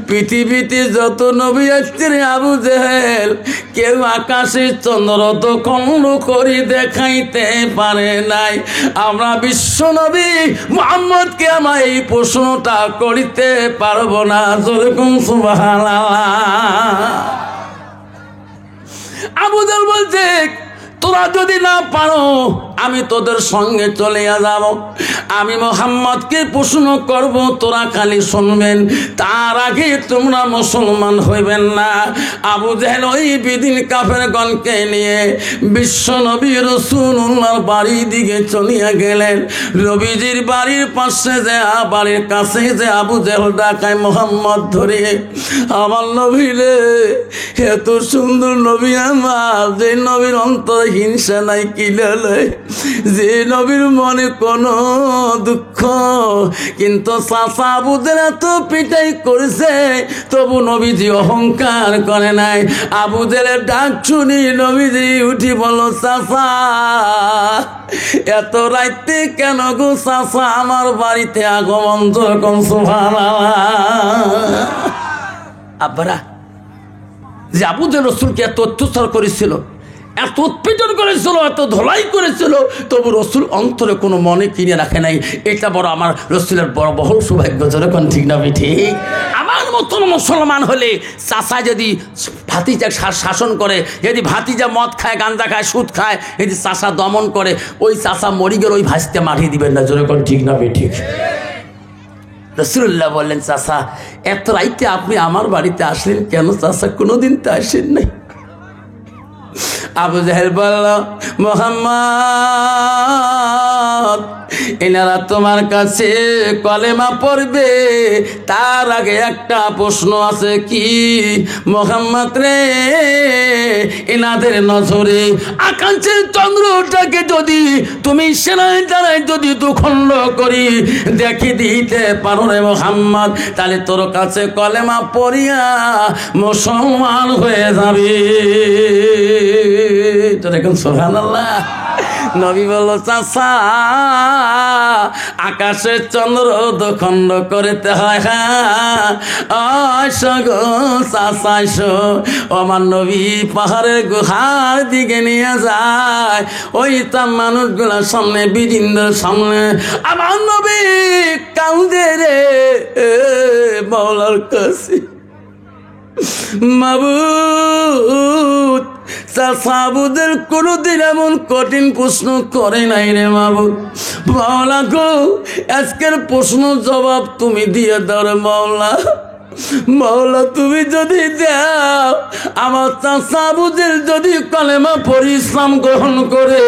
পৃথিবীতে যত নবী আসছে আবু জেহেল কেউ আকাশে চন্দ্র তো খণ্ড করে দেখাইতে পারে নাই আমরা বিশ্ব নবী মুহাম্মদকে আমরা এই প্রশ্নটা করিতে পারবো না যেরকম সুবহানাল্লাহ আবু জেহেল বলছে তোরা যদি না পারো আমি তোদের সঙ্গে চলে যাব। আমি মুহাম্মদকে প্রশ্ন করব, তোরা খালি শুনবেন, তার আগে তোমরা মুসলমান হইবেন না। আবু জেহেল ওই বিদিন কাফেরগণকে নিয়ে বিশ্ব নবী রাসূলুল্লাহর বাড়ির দিকে চলিয়া গেলেন। নবীজির বাড়ির পাশে যে বাড়ির কাছে যে আবু জেহেল ডাকায় মুহাম্মদ ধরে, আমার নবী রে, এত সুন্দর নবী আমার, যে নবীর অন্তরে হিংসা নাই, কিলা নাই, যে নবীর মনে কোনো দুঃখ, কিন্তু চাচা আবু জেহেল এত পিটাই করেছে তবু নবীজি অহংকার করে নাই। আবু জেহেলের ডাক শুনি নবীজি উঠি বলো, চাচা এত রাইতে কেন গো চাচা আমার বাড়িতে আগমন? যখন সুবহানাল্লাহ। আব্বারা, যে আবু জেহেল রাসূলকে এত অত্যাচার করেছিল, এত উৎপীড়ন করেছিল, এত ধোলাই করেছিল, তবু রসুল অন্তরে কোনো মনে কিনে রাখে নাই। এটা বড় আমার রসুলের বড় বহল সৌভাগ্য। যেরকম ঠিক না ঠিক? আমার মতন মুসলমান হলে চাচা যদি ভাতিজা শাসন করে, যদি ভাতিজা মদ খায়, গাঁজা খায়, সুদ খায়, যদি চাচা দমন করে, ওই চাচা মরি গেলে ওই ভাসতে মারিয়ে দিবেন না। যেরকম ঠিক না ঠিক? রাসূলুল্লাহ বললেন, চাচা এত রাইতে আপনি আমার বাড়িতে আসলেন কেন? চাচা কোনোদিন তো আসেন নাই। আবু জেহেল বলল, মুহাম্মদ এনারা তোমার কাছে কলেমা পড়বে, তার আগে একটা প্রশ্ন আছে। কি? মুহাম্মদ রে, এনাদের নজরে আকাশের চন্দ্রটাকে যদি তুমি সেনায় দ্বারায় যদি দুখণ্ড করি দেখে দিতে পারো রে মুহাম্মদ, তাহলে তোর কাছে কলেমা পড়িয়া মুসলমান হয়ে যাবে। দেখুন সুবহানাল্লাহ। নবী বলল, চাচা আকাশের চন্দ্র দুখণ্ড করতে হয়। চাচা আমার নবী পাহাড়ের গুহার দিকে নিয়ে যায়, ওই তার মানুষগুলার সামনে, বিরিন্দের সামনে আমার নবী কাঁদে রে মাওলার কাছে, মাবুদ চাচা আবুদের কোনোদিন এমন কঠিন প্রশ্ন করে নাই রে মাবুদ। মাওলা গো, আজকের প্রশ্ন জবাব তুমি দিয়ে দাও রে মাওলা। মাওলা তুমি যদি দাও, আমার চাচা আবুদের যদি কলেমা পড়ে ইসলাম গ্রহণ করে,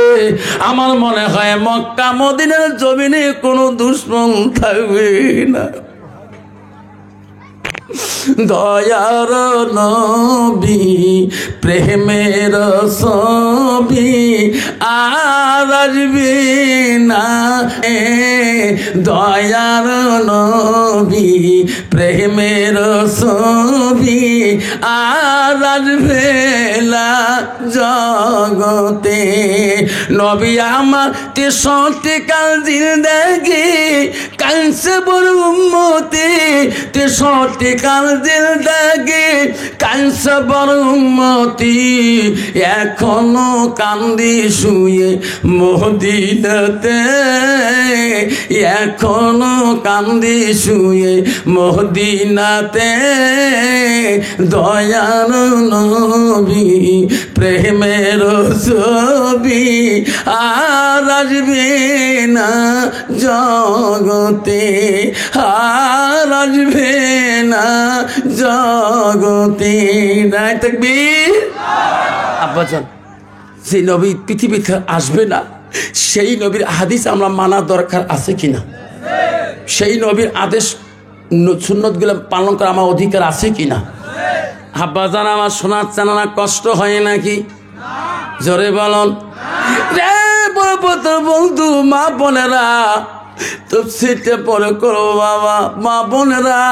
আমার মনে হয় মক্কা মদিনার জমিনে কোনো দুশমন থাকবে না। দয়ার নবী প্রেমের ছবি আর আসবে না, দয়ার নবী প্রেমের ছবি আর আসবে না জগতে। নবী আমার 63 কাল জিন্দেগি কাঁদছে বড় উম্মতে, 63 কাল জিন্দেগি কাঁদছে বড় উম্মতি, এখনো কান্দি শুয়ে মদিনাতে, এখনো কান্দি শুয়ে মদিনাতে। দয়ার নবী প্রেমের ছবি আর আসবে না জগতে, আর আসবে না জগতে। নাই তাকবীর। আব্বাজান, যে নবী পৃথিবীতে আসবে না, সেই নবীর হাদিস আমরা মানা দরকার আছে কিনা? সেই নবীর আদেশ সুন্নতগুলো পালন করা আমার অধিকার আছে কিনা? আব্বাজান, আমার শোনার জানা কষ্ট হয় নাকি? জোরে বলুন রে বড় বন্ধু, মা বোনেরা, তফসিরটা পরে করো বাবা। মা বোনেরা,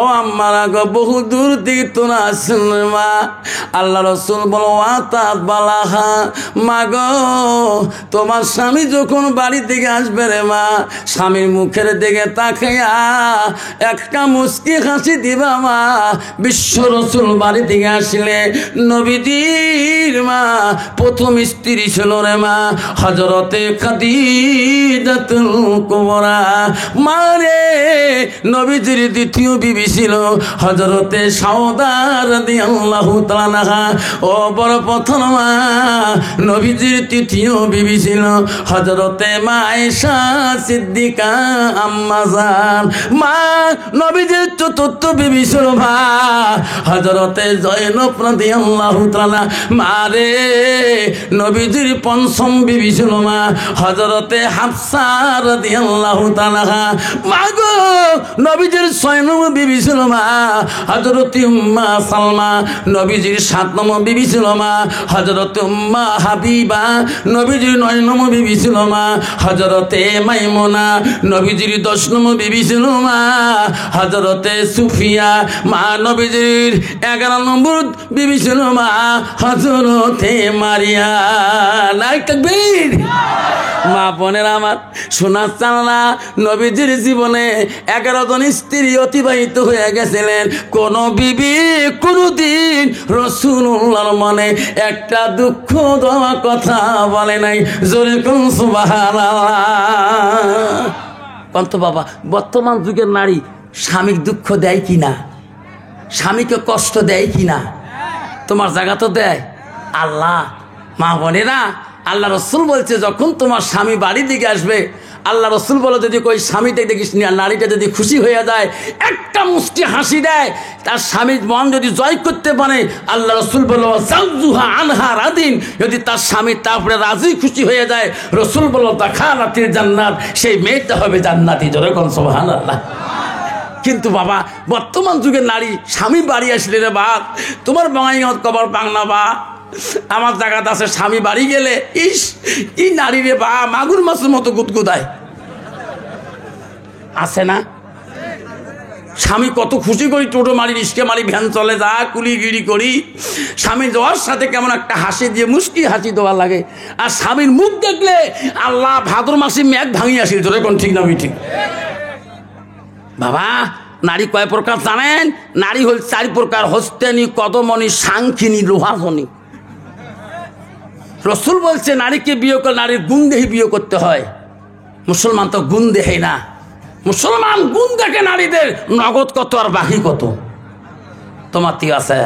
ও আম্মারা গো, বহু দূর থেকে তোরা আসেন মা। আল্লাহ রসুল বলো, আতাত বালাহা, মা গো তোমার স্বামী যখন বাড়ি থেকে আসবে রে মা, স্বামীর মুখের দিকে তাকাইয়া একটা মুস্কি হাসি দিবা মা। বিশ্ব রসুল বাড়ি থেকে আসলে নবীজির মা প্রথম স্ত্রী ছিল রে মা হযরতে খাদিজাতুল পরা মারে নবীজির দ্বিতীয় বিবি ছিল হযরতে সাউদা রাদিয়াল্লাহু তাআলা আনহা। ও বড় প্রথম মা নবীজির তৃতীয় বিবি ছিল হযরতে মা আয়েশা সিদ্দিকা আম্মা জান। মা নবীজির চতুর্থ বিবি ছিল মা হযরতে জয়নব রাদিয়াল্লাহু তাআলা। মারে নবীজির পঞ্চম বিবি ছিল মা হযরতে হাফসা রাদিয়াল্লাহু তাআলা। মা গো নবীজির 6 নম্বর বিবি ছিল মা হযরতে উম্মা সালমা। নবীজির 7 নম্বর বিবি ছিল মা হযরতে উম্মা হাবিবা। নবীজির 9 নম্বর বিবি ছিল মা হযরতে মাইমুনা। নবীজির 10 নম্বর বিবি ছিল মা হযরতে সুফিয়া। মা নবীজির 11 নম্বর বিবি ছিল মা হযরতে মারিয়া। নাই তাকবীর। মা বোনের আমার শোনা চালনা নবীজির জীবনে 11 জন স্ত্রী অতিবাহিত হয়ে গেছিলেন। কোন বিবি কোনদিন রাসূলুল্লাহর মনে একটা দুঃখ দেওয়া কথা বলে নাই। জোরে কোন সুবহানাল্লাহ। কন্ত বাবা বর্তমান যুগের নারী স্বামীর দুঃখ দেয় কিনা, স্বামীকে কষ্ট দেয় কিনা? তোমার জায়গা তো দেয় আল্লাহ। মা বোনেরা আল্লাহ রসুল বলছে যখন তোমার স্বামী বাড়ির দিকে আসবে, আল্লাহ রসুল বলো যদি কই স্বামীটা দেখিস নারীটা যদি খুশি হয়ে যায়, একটা মুষ্টি হাসি দেয়, তার স্বামীর মন যদি জয় করতে পারে, আল্লাহ রসুল বলো জাউজুহা আনহা রাদিন, যদি তার স্বামী তারপরে রাজি খুশি হয়ে যায়, রসুল বলো দাখালাতিল জান্নাত, সেই মেয়েটা হবে জান্নাতি। জোরে কোন সুবহানাল্লাহ। কিন্তু বাবা বর্তমান যুগের নারী স্বামী বাড়ি আসলে রে বাপ তোমার বাঙাইত কবর পাংনা বা আমার জায়গাতে আছে, স্বামী বাড়ি গেলে ইস কি নারী রে বা মাগুর মাছের মতো গুদগুদায় আছে না? স্বামী কত খুশি করি, টোটো মারি রিস্কে মারি ভ্যান চলে যা কুলিগিরি করি, স্বামী যাওয়ার সাথে কেমন একটা হাসি দিয়ে মুস্কি হাসি দেওয়া লাগে। আর স্বামীর মুখ দেখলে আল্লাহ ভাদ্র মাসে মেঘ ভাঙি আসি। তোর কোন ঠিক না ঠিক? বাবা নারী কয় প্রকার জানেন? নারী হল 4 প্রকার, হস্তেনী, কদমণি, সাংখিনী, লোহাজনী। রসুল বলছে নারীকে বিয়ে করে নারীর গুণ দেখে বিয়ে করতে হয়। মুসলমান তো গুণ দেখে না, মুসলমান গুণ দেখে নারীদের নগদ কত আর বাকি কত। তোমার ঠিক আছে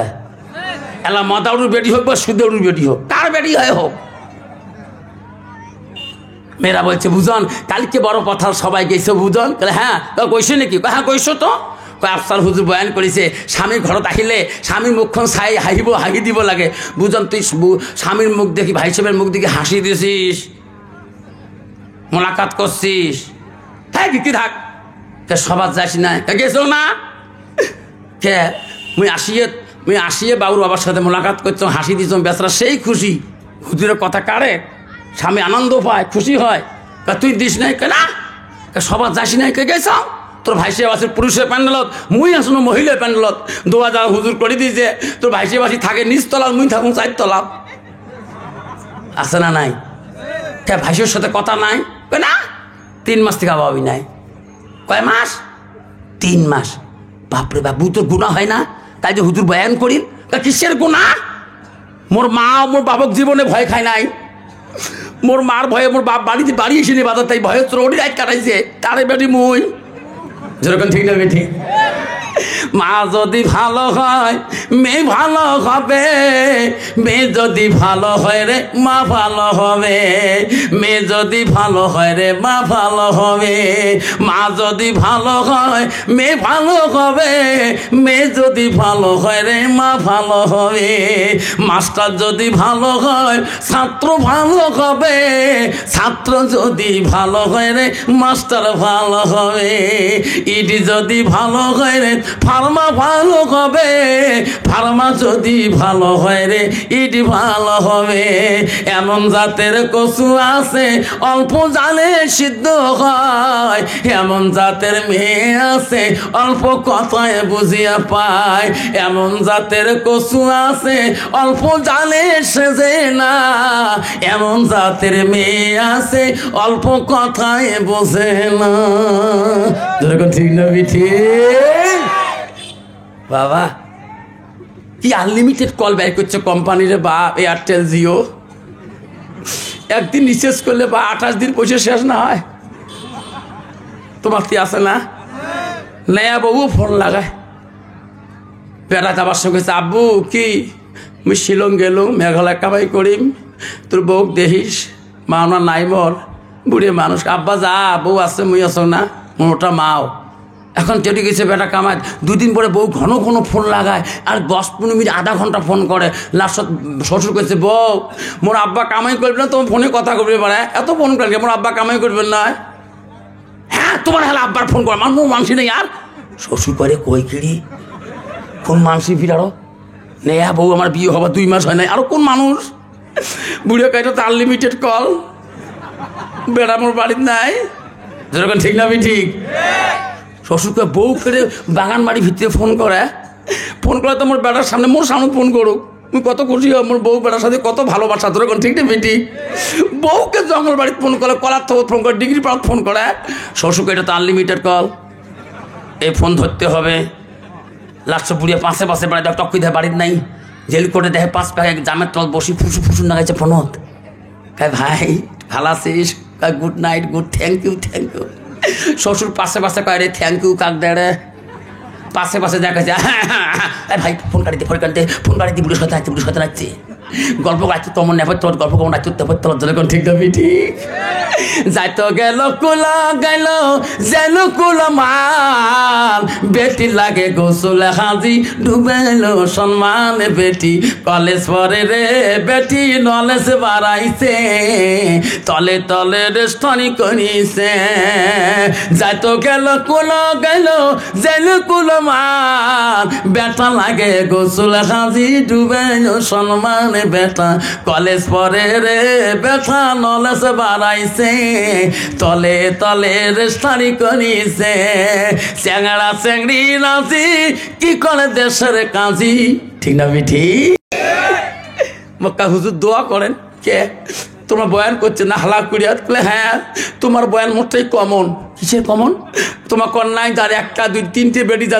এলা মদাউর বেটি হোক বা সুদেউর বেটি হোক, কার বেটি হয় হোক। মেয়েরা বলছে বুঝন কালকে বড় কথা সবাই গেছে বুঝন। হ্যাঁ কইছো নাকি? হ্যাঁ কইছো তো। আফসার হুজুর বয়ান করেছে স্বামীর ঘৰত আহিলে স্বামীর মুখখন চাই হাঁহি দিব লাগে। বুঝন তুই স্বামীর মুখ দেখি ভাই সাহেবের মুখ দেখি হাসি দিছিস, মোলাকাত করছিস, হ্যাঁ কি থাক সবার যাস না গেছো না কে মুই আসিয়ে বাবুর বাবার সাথে মোলাকাত করছো, হাসি দিছ, বেচারা সেই খুশি। হুজুরের কথা কারে স্বামী আনন্দ পায়, খুশি হয়। তুই দিস নাই কে না সবার যাস নাই কে গেছ? তোর ভাই সাহেব আছে পুরুষের প্যান্ডেলত, মুই আসুন মহিলার প্যান্ডেলত, 2000 হুজুর করে দিয়েছে। তোর ভাই সাহেব আসি থাকে নিচতলা, মুই থাকুন 4 তলা। আছে না নাই? কে ভাইসের সাথে কথা নাই না? 3 মাস থেকে ভাবি নাই। কয় মাস? 3 মাস। বাপরে বাবু তোর গুণা হয় না? তাই যে হুজুর বয়ান করি কিসের গুণা? মোর মা মোর বাবক জীবনে ভয় খায় নাই, মোর মার ভয়ে মোর বাপ বাড়ি এসে বাজার, তাই ভয়ে চোরি রাত কাটাইছে। তারে বেটি মুই যেরকম ঠিক না বেটি? মা যদি ভালো হয় মেয়ে ভালো হবে, মেয়ে যদি ভালো হয় রে মা ভালো হবে, মেয়ে যদি ভালো হয় রে মা ভালো হবে, মা যদি ভালো হয় মেয়ে ভালো হবে, মেয়ে যদি ভালো হয় রে মা ভালো হবে, মাস্টার যদি ভালো হয় ছাত্র ভালো হবে, ছাত্র যদি ভালো হয় রে মাস্টার ভালো হবে, ইডি যদি ভালো হয় রে ফার্মা ভালো হবে, ফার্মা যদি ভালো হয় রে ইডি ভালো হবে। এমন জাতের কচু আছে অল্প জালে সিদ্ধ হয়, এমন জাতের মেয়ে আছে অল্প কথায় বুঝিয়া পায়, এমন জাতের কচু আছে অল্প জালে সেজে না, এমন জাতের মেয়ে আছে অল্প কথায় বোঝে না। যেরকম ঠিক না ঠিক? বাবা কি আনলিমিটেড কল ব্যয় করছে কোম্পানির বা এয়ারটেল জিও, একদিন রিচার্জ করলে বা 28 দিন পয়সা শেষ না হয়। তোমার কি আছে না? নেয়া বউ ফোন লাগায়, বেড়া যাবার সঙ্গে আব্বু কি মুই শিলং গেলুম, মেঘালয় কামাই করিম, তোর বউ দেখিস, মা ওনার নাই মর, বুড়ি মানুষ। আব্বা যা, বউ আছে মুই আছো না, মোটা মাও। এখন চলে গেছে বেটা কামায়, দুদিন পরে বউ ঘন ঘন ফোন লাগায়, আর 10-15 মিনিট আধা ঘন্টা ফোন করে। লাস্ট শ্বশুর কইছে, বউ মোর আব্বা কামাই করবে না, তোমার ফোনে কথা করবে পারে, এত ফোন করে মোর আব্বা কামাই করবেন না? হ্যাঁ তোমার হেলা আব্বার ফোন করে, আমার মোর মানসি নেই। আর শ্বশুর করে কই কিড়ি কোন মানসি ফিরারো নেয়া বউ, আমার বিয়ে হবার 2 মাস হয় নাই, আরো কোন মানুষ? বুড়িয়া কাইটা তো আনলিমিটেড কল, বেড়া মোর বাড়ির নাই, যেরকম ঠিক না? আমি ঠিক। শ্বশুরকে বউ ফেরে বাগান বাড়ি ভিতরে ফোন করে তো মোর বেটার সামনে, মোর সামনে ফোন করুক, তুমি কত খুশি হয়, মোর বউ বেটার সাথে কত ভালোবাসা, যেরকম ঠিক না বেটি? বউকে জঙ্গল বাড়িতে ফোন করে, কলার থেকে ফোন করে, ডিগ্রি পাড়াত ফোন করে, শ্বশুরকে এটা তো আনলিমিটেড কল, এই ফোন ধরতে হবে। লাস্ট বুড়িয়া পাশে বেড়ায়, টক্কি দেয় বাড়ির নাই, জেল করে দেখে 5 প্যাক জামের তল বসি ফুসু ফুসু লাগাইছে ফোনত। ভাই ভালো আছিস? Good night, good, thank you. শ্বশুর পাশে কয় রে থ্যাংক ইউ কাক দেয় রে, পাশে দেখাচ্ছে ভাই ফোন কাটিতে বুড়ির সাথে লাগছে, গল্প গাইতে তোমার নেপথ্য, গল্প কমন রাখতে নেপথ্য, যেরকম ঠিক না ঠিক? যাইতো গেল কুলা গাইল যেন কুলা মান, বেটি লাগে গোসল হাজি ডুবেল সম্মান, বেটি কলেজ পরে রে বেটি নলেজ বাড়াইছে, তলে তলে রেস্টনি করিছে। যাইতো গেল কুলা গাইল যেন কুলা মান, বেটা লাগে গোসল হাজি ডুবেল সম্মান, বেটা কলেজ পরে রে বেটা নলেজ বাড়াইছে, তলে তলে রেস্টারি করিছে। চ্যাংড়া চ্যাংড়ি নাচি কি করে দেশের কাজী, ঠিক না বিঠি? মক্কা হুজুর দোয়া করেন, কে তোমরা বয়ান করছে না হালা করিয়া? হ্যাঁ তোমার বয়ান মোটেই কমন। কিসের কমন? তোমার কন্যায় যার 1, 2, 3টে বেটি, যা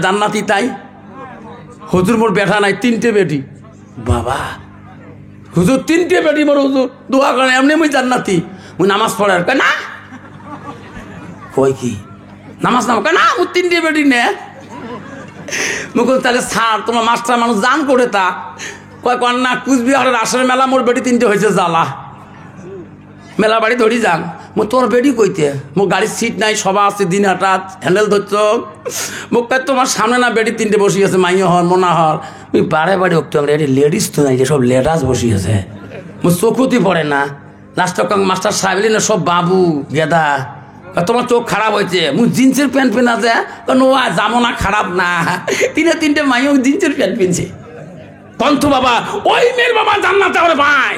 জান্নাতি তাই। হুজুর মোর বেটা নাই, 3টে বেটি। বাবা হুজুর 3টে বেটি মোর, হুজুর দোয়া করেন এমনি মুই জান্নাতি, মুই নামাজ পড়ার না কই কি নামাজ না না, মুই 3টে বেটি নে। মুকুল তাহলে স্যার তোমার মাস্টার মানুষ জান করে তা কয় কন্যা কুচবিহারের আসলে মেলা মোর বেটি 3টে হয়েছে, জ্বালা মেলা বাড়ি ধরি যান। মো তোর বেটি কইতে, মোর গাড়ির সিট নাই, সবা আছে, দিন হঠাৎ হ্যান্ডেল ধরছ। মোক কয় তোমার সামনে না বেটি 3টে বসি আছে, মাইয়া হর মোনা হর। মুই বারে উঠতে এটি লেডিস তো নাই, সব লেডাস বসি আছে, মোর চোখতি পড়ে না। লাস্ট মাস্টার সাহেব না সব বাবু গেদা, তোমার চোখ খারাপ হয়েছে, মুই জিন্সের প্যান্ট পেনা আছে, যাবো না খারাপ না। 3টে মাইয়া জিন্সের প্যান্ট পিনছে। কন্ত বাবা ওই মেয়ের বাবা জান্নাতে হবে ভাই,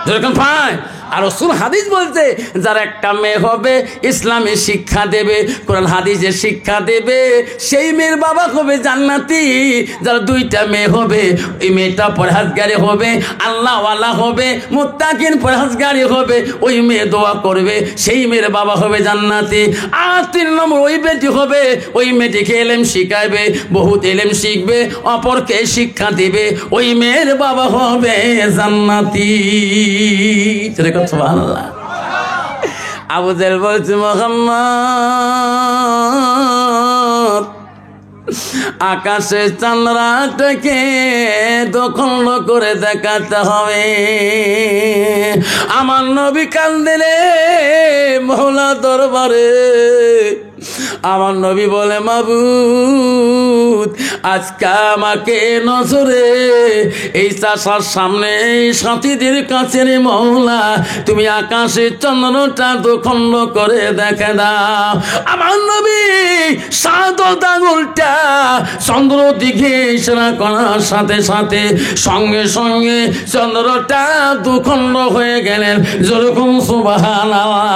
যেরকম ভাই। আর রাসূল হাদিস বলছে, যার একটা মেয়ে হবে ইসলামী শিক্ষা দেবে, কোরআন হাদিসের শিক্ষা দেবে, সেই মেয়ের বাবা হবে জান্নাতি। যার 2টা মেয়ে হবে, ওই মেয়েটা পরহেজগারি হবে, আল্লাহওয়ালা হবে, মুত্তাকিন পরহেজগারি হবে, ওই মেয়ে দোয়া করবে, সেই মেয়ের বাবা হবে জান্নাতি। আর 3 নম্বর ওই বেটি হবে, ওই মেয়েটিকে এলেম শিখাইবে, বহুত এলেম শিখবে, অপরকে শিক্ষা দিবে, ওই মেয়ের বাবা হবে জান্নাতি। সুবহানাল্লাহ। আবু জাহেল বলছে, মুহাম্মদ আকাশে চাঁদরাটাকে দখল করে দেখাতে হবে। আমার নবী কান্দেলে মওলা দরবারে, আমার নবী বলে, মাবুদ আজকে আমাকে নজরে এই চাষার সামনে এই সাথীদের কাছে রে মওলা, তুমি আকাশে চন্দ্রটা দখল করে দেখে দাও। আমার নবী সাদত আঙুলটা চন্দ্র দিকে ইশারা করার সাথে সাথে সঙ্গে সঙ্গে চন্দ্রটা দুখণ্ড হয়ে গেলেন, যেরকম সুবহানাল্লাহ।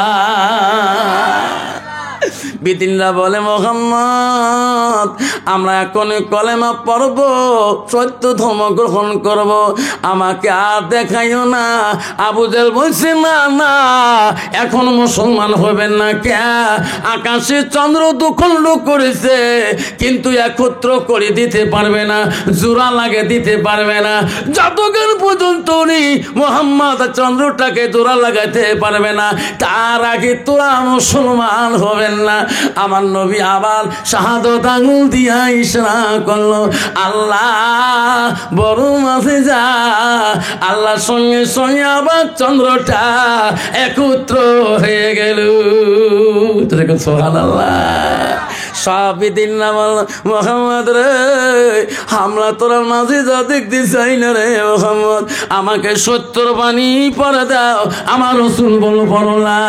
বিদিনরা বলে মুহাম্মদ আমরা এখন কলেমা পড়ব, সত্য ধর্ম গ্রহণ করব, আমাকে আর দেখাইও না। আবু জেহেল বলছে না না, এখন মুসলমান হবেন না। কে? আকাশে চন্দ্র দুখণ্ড করেছে কিন্তু একত্র করে দিতে পারবে না, জোড়া লাগে দিতে পারবে না। যতক্ষণ পর্যন্ত উনি মুহাম্মদ চন্দ্রটাকে জোড়া লাগাইতে পারবে না, তার আগে তোরা মুসলমান হবেন না। আমার নবী আবার শাহাদত আঙুল দিয়া ইশারা করলো, আল্লাহ বড় মাঝে যা। আল্লাহর সঙ্গে সঙ্গে আবার চন্দ্রটা একত্র হয়ে গেল। সুবহানাল্লাহ। সব দিন মোহাম্মদ রে, আমরা তোরা মাঝে যা দেখতে চাই না রে মোহাম্মদ, আমাকে 70 বাণী পড়ে দাও। আমার রাসূল বলো পড়ো লা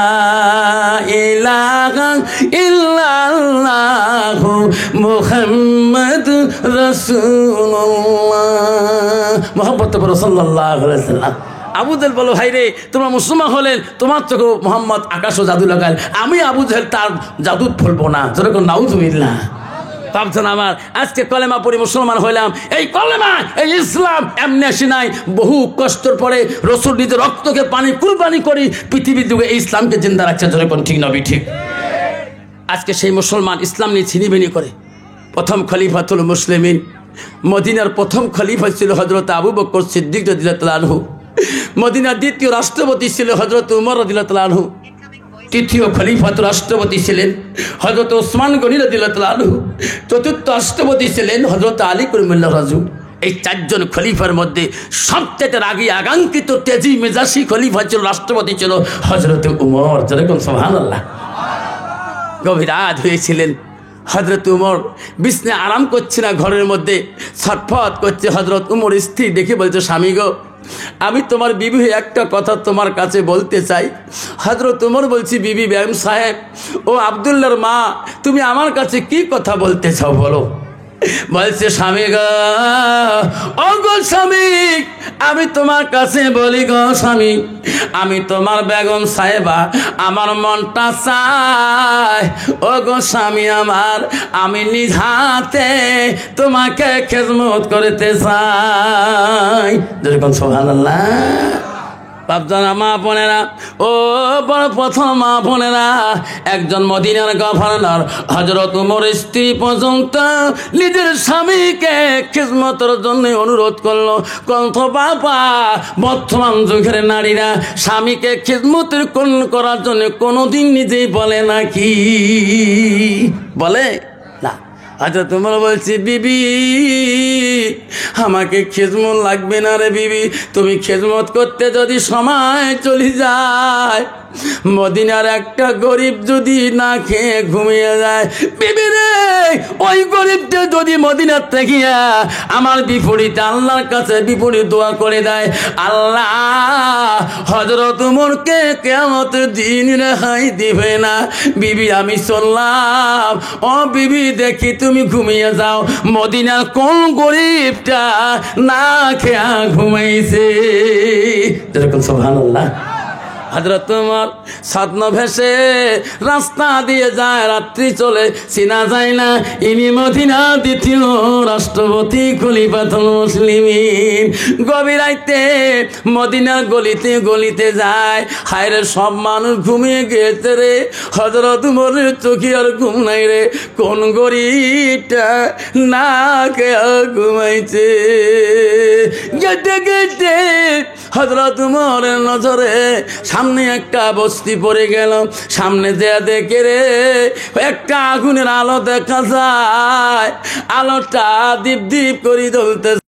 ইলাহা ইল্লাল্লাহু মুহাম্মাদ রাসূলুল্লাহ। মুহাম্মদ সাল্লাল্লাহু আলাইহি ওয়াসাল্লাম। আবু জেহেল বলো, ভাই রে তোমরা মুসলমান হলেন, তোমার চোখে মোহাম্মদ আকাশও জাদু লাগাল, আমি আবু জেহেল তার জাদু ফলবো না। যেরকম নাউজুবিল্লাহ। ভাবছেন আমার আজকে কলেমা পড়ে মুসলমান হইলাম, এই কলেমা এই ইসলাম এমনি আসি নাই, বহু কষ্টের পরে রাসূল নিজের রক্তকে পানি কুরবানি করি পৃথিবীর যুগে এই ইসলামকে জিন্দা রাখছে। যেরকম ঠিক নবী ঠিক। আজকে সেই মুসলমান ইসলাম নিয়ে ছিনিবিনি করে। প্রথম খলিফাতুল মুসলিমিন, মদিনার প্রথম খলিফা ছিল হযরত আবু বকর সিদ্দিক রাদিয়াল্লাহু আনহু। মদিনার দ্বিতীয় রাষ্ট্রপতি ছিল হযরত উমর রাদিয়াল্লাহু আনহু। তৃতীয় খলিফাতুর রাষ্ট্রপতি ছিলেন হযরত ওসমান গনি রাদিয়াল্লাহু আনহু। চতুর্থ রাষ্ট্রপতি ছিলেন হযরত আলী করিমুল্লাহ রাজু। এই 4 জন খলিফার মধ্যে সবচেয়ে আগে আকাঙ্ক্ষিত তেজি মেজাজি খলিফা ছিল, রাষ্ট্রপতি ছিল হযরত উমর। যেরকম সুবহানাল্লাহ। গভীর রাত হয়েছিলেন, হযরত উমর বিছানায় আরাম করছে না, ঘরের মধ্যে ছটফট করছে। হযরত উমর স্ত্রী দেখে বলছে, স্বামী গো, আমি তোমার বিবি একটা কথা তোমার কাছে বলতে চাই। হযরত উমর বলছি, বিবি বেগম সাহেব, ও আব্দুল্লাহর মা, তুমি আমার কাছে কি কথা বলতে চাও বলো। বলছে, স্বামী গো, ও গো স্বামী, আমি তোমার কাছে বলি গো স্বামী, আমি তোমার বেগম সাহেবা, আমার মনটা চায় ও গো স্বামী আমার, আমি নিজ হাতে তোমাকে খেদমত করতে চাই। যেরকম সুবহানাল্লাহ। বাপজানা মা বোনেরা, ও বড় প্রথম মা বোনেরা, একজন মদিনার গভর্নর হযরত উমর স্ত্রী পর্যন্ত নিজের স্বামীকে খিদমতের জন্য অনুরোধ করলো। কণ্ঠ বাবা, বর্তমান যুগের নারীরা স্বামীকে খিদমতের করার জন্য কোনোদিন নিজেই বলে নাকি? বলে না। আচ্ছা, তোমরা বলছি, বিবি আমাকে খেদমত লাগবে না রে বিবি, তুমি খেদমত করতে যদি সময় চলে যায়, মদিনার একটা গরিব যদি না খেয়ে ঘুমিয়ে যায়, বিবি রে ওই গরিবটা যদি মদিনার থেকে আমার বিপরীতে আল্লাহর কাছে বিপরীত দোয়া করে দেয়, আল্লাহ হযরত উমরকে কিয়ামতের দিন রেহাই দিবে না। বিবি আমি চললাম। ও বিবি দেখি তুমি ঘুমিয়ে যাও, মদিনার কোন গরিবটা না খেয়া ঘুমাইছে। যেরকম সুবহানাল্লাহ। হযরত উমর স্বপ্ন ভেসে রাস্তা দিয়ে যায়, রাত্রি চলে চিনা যায় না, ইনি মদিনার দ্বিতীয় রাষ্ট্রপতি খলিফাতুল মুসলিমিন। গভীর রাতে মদিনার গলিতে গলিতে যায়, হায়রে সব মানুষ ঘুমিয়ে গেছে রে, হযরত উমরের চোখে আর ঘুম নাই রে, কোন গরিবটা না খেয়ে ঘুমাইছে। গেটে গেটে হযরত উমরের নজরে সামনে একটা বস্তি পড়ে গেল। সামনে যে দেখে রে একটা আগুনের আলো দেখা যায়, আলোটা দীপ দীপ করে জ্বলতেছে।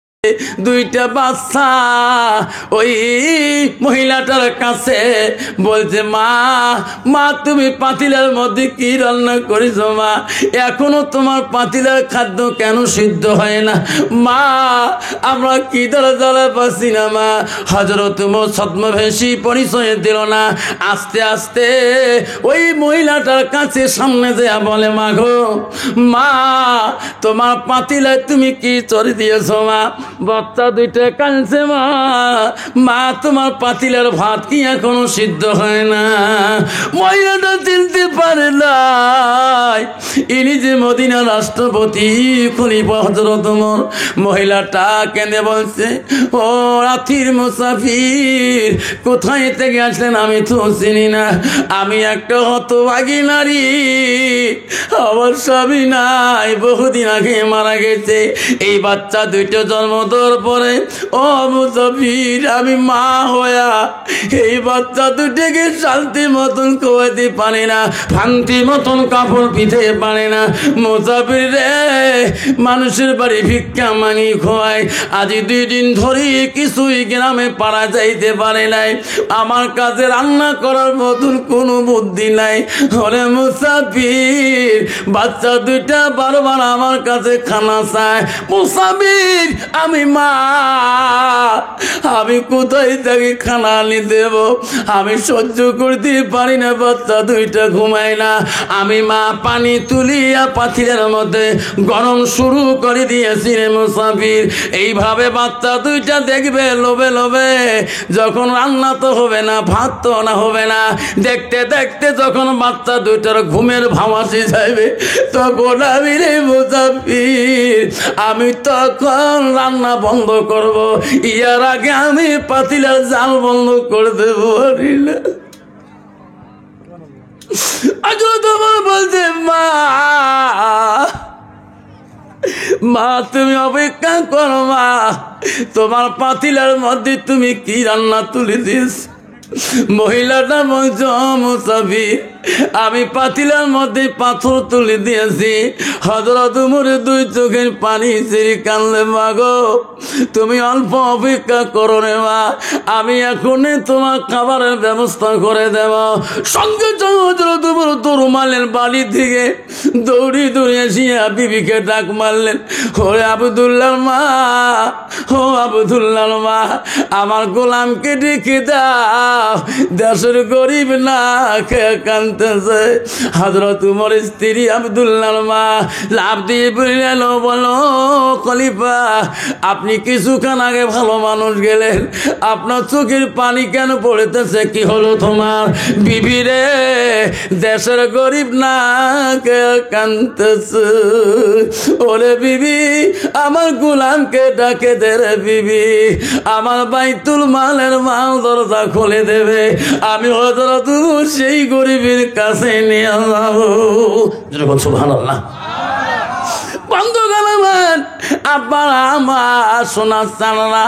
দুইটা বাচ্চা ওই মহিলাটার কাছে বলছে, মা মা তুমি পাতিলের মধ্যে কি রান্না করেছো মা, এখনো তোমার পাতিলের খাদ্য কেন সিদ্ধ হয় না মা, আমরা কি ধরে জ্বালা পাচ্ছি না মা। হযরত উমর ছদ্মবেশী পরিচয় দিল না, আস্তে আস্তে ওই মহিলাটার কাছে সামনে যেয়া বলে, মা গো মা, তোমার পাতিলে তুমি কি চড়ে দিয়েছো মা। বাচ্চা দুইটা কাঁদছে, মা মা তোমার পাতিলের ভাত কি এখনো সিদ্ধ হয় না? মহিলাটা চিনতে পারে নাই ইনি যে মদিনা রাষ্ট্রপতি খলিফা হযরত ওমর। মহিলাটা কেঁদে বলছে, ও রাতির মুসাফির, কোথায় থেকে আসলেন আমি তো চিনি না, আমি একটা হতভাগী নারী, আমার স্বামী নাই, বহুদিন আগে মারা গেছে। এই বাচ্চা দুইটা জন্ম দেওয়ার পরে ও মুসাফির আমি মা হইয়া এই বাচ্চা দুটিকে শান্তি মতন খাওয়াতে পারে না, শান্তি মতন কাপড় পিতে পারে না। মুসাফির রে, মানুষের বাড়ি ভিক্ষা মাঙি খোয়ায়, আজ 2 দিন ধরে কিছুই গ্রামে পাড়া যাইতে পারে নাই, আমার কাছে রান্না করার মতন কোনো বুদ্ধি নাই। ওরে মুসাফির, বাচ্চা দুইটা বারবার আমার কাছে খানা চায়। মুসাফির আমি মা, আমি কোথায় থেকে খানা আনি দেব? আমি সহ্য করতে পারি না, বাচ্চা দুইটা ঘুমায় না। আমি মা পানি তুলিয়া পাতিলের মধ্যে গরম শুরু করে দিয়েছি রে মুসাফির। এইভাবে বাচ্চা দুইটা দেখবে লোভে লোভে, যখন রান্না তো হবে না, ভাত তো না হবে না, দেখতে দেখতে যখন বাচ্চা দুইটার ঘুমের ভাওয়াসি যাইবে, তখন আমি রে মুসাফির আমি তখন রান্না বন্ধ করব, ইয়ার আগে আমি পাতিলের জাল বন্ধ করে দেবো। আজ তোমার বলছে মা, মা তুমি অপেক্ষা করো মা, তোমার পাতিলের মধ্যে তুমি কি রান্না তুলে দিয়েছ? মহিলাটা বলছে, মুসাফির আমি পাতিলের মধ্যে পাথর তুলে দিয়েছি। হযরত ওমরের 2 চোখের পানি ছেড়ে কানলে, মা গো তুমি অল্প অপেক্ষা করো রে মা, আমি এখনই তোমার খাবারের ব্যবস্থা করে দেব। সঙ্গে সঙ্গে হযরত ওমর তো রুমালের বাড়ি থেকে দৌড়ি দৌড়ে এসে বিবিকে ডাক মারলেন, ওরে আব্দুল্লাহর মা, ও আব্দুল্লাহর মা, আমার গোলামকে ডেকে দাও, দেশের গরিব না খেয়ে কাঁদতেছে। হযরত ওমরের স্ত্রী আব্দুল্লাহর মা লাফ দিয়ে বললেন, বলো খলিফা, আপনি কিছুক্ষণ আগে ভালো মানুষ গেলেন, আপনার চোখের পানি কেন পড়তেছে? কি হলো তোমার? বিবি রে, দেশের গরিব না খেয়ে কাঁদতেছে। ওরে বিবি, আমার গোলামকে ডাকে দে রে বিবি, আমার বাইতুল মালের মাল দরজা খুলে দেবে, আমি হযরত ওমর সেই গরিবের কাছে নিয়ে যাবো। যেরকম সুবহানাল্লাহ। বন্ধুগণ আমার, আব্বা আমার সোনা চানরা,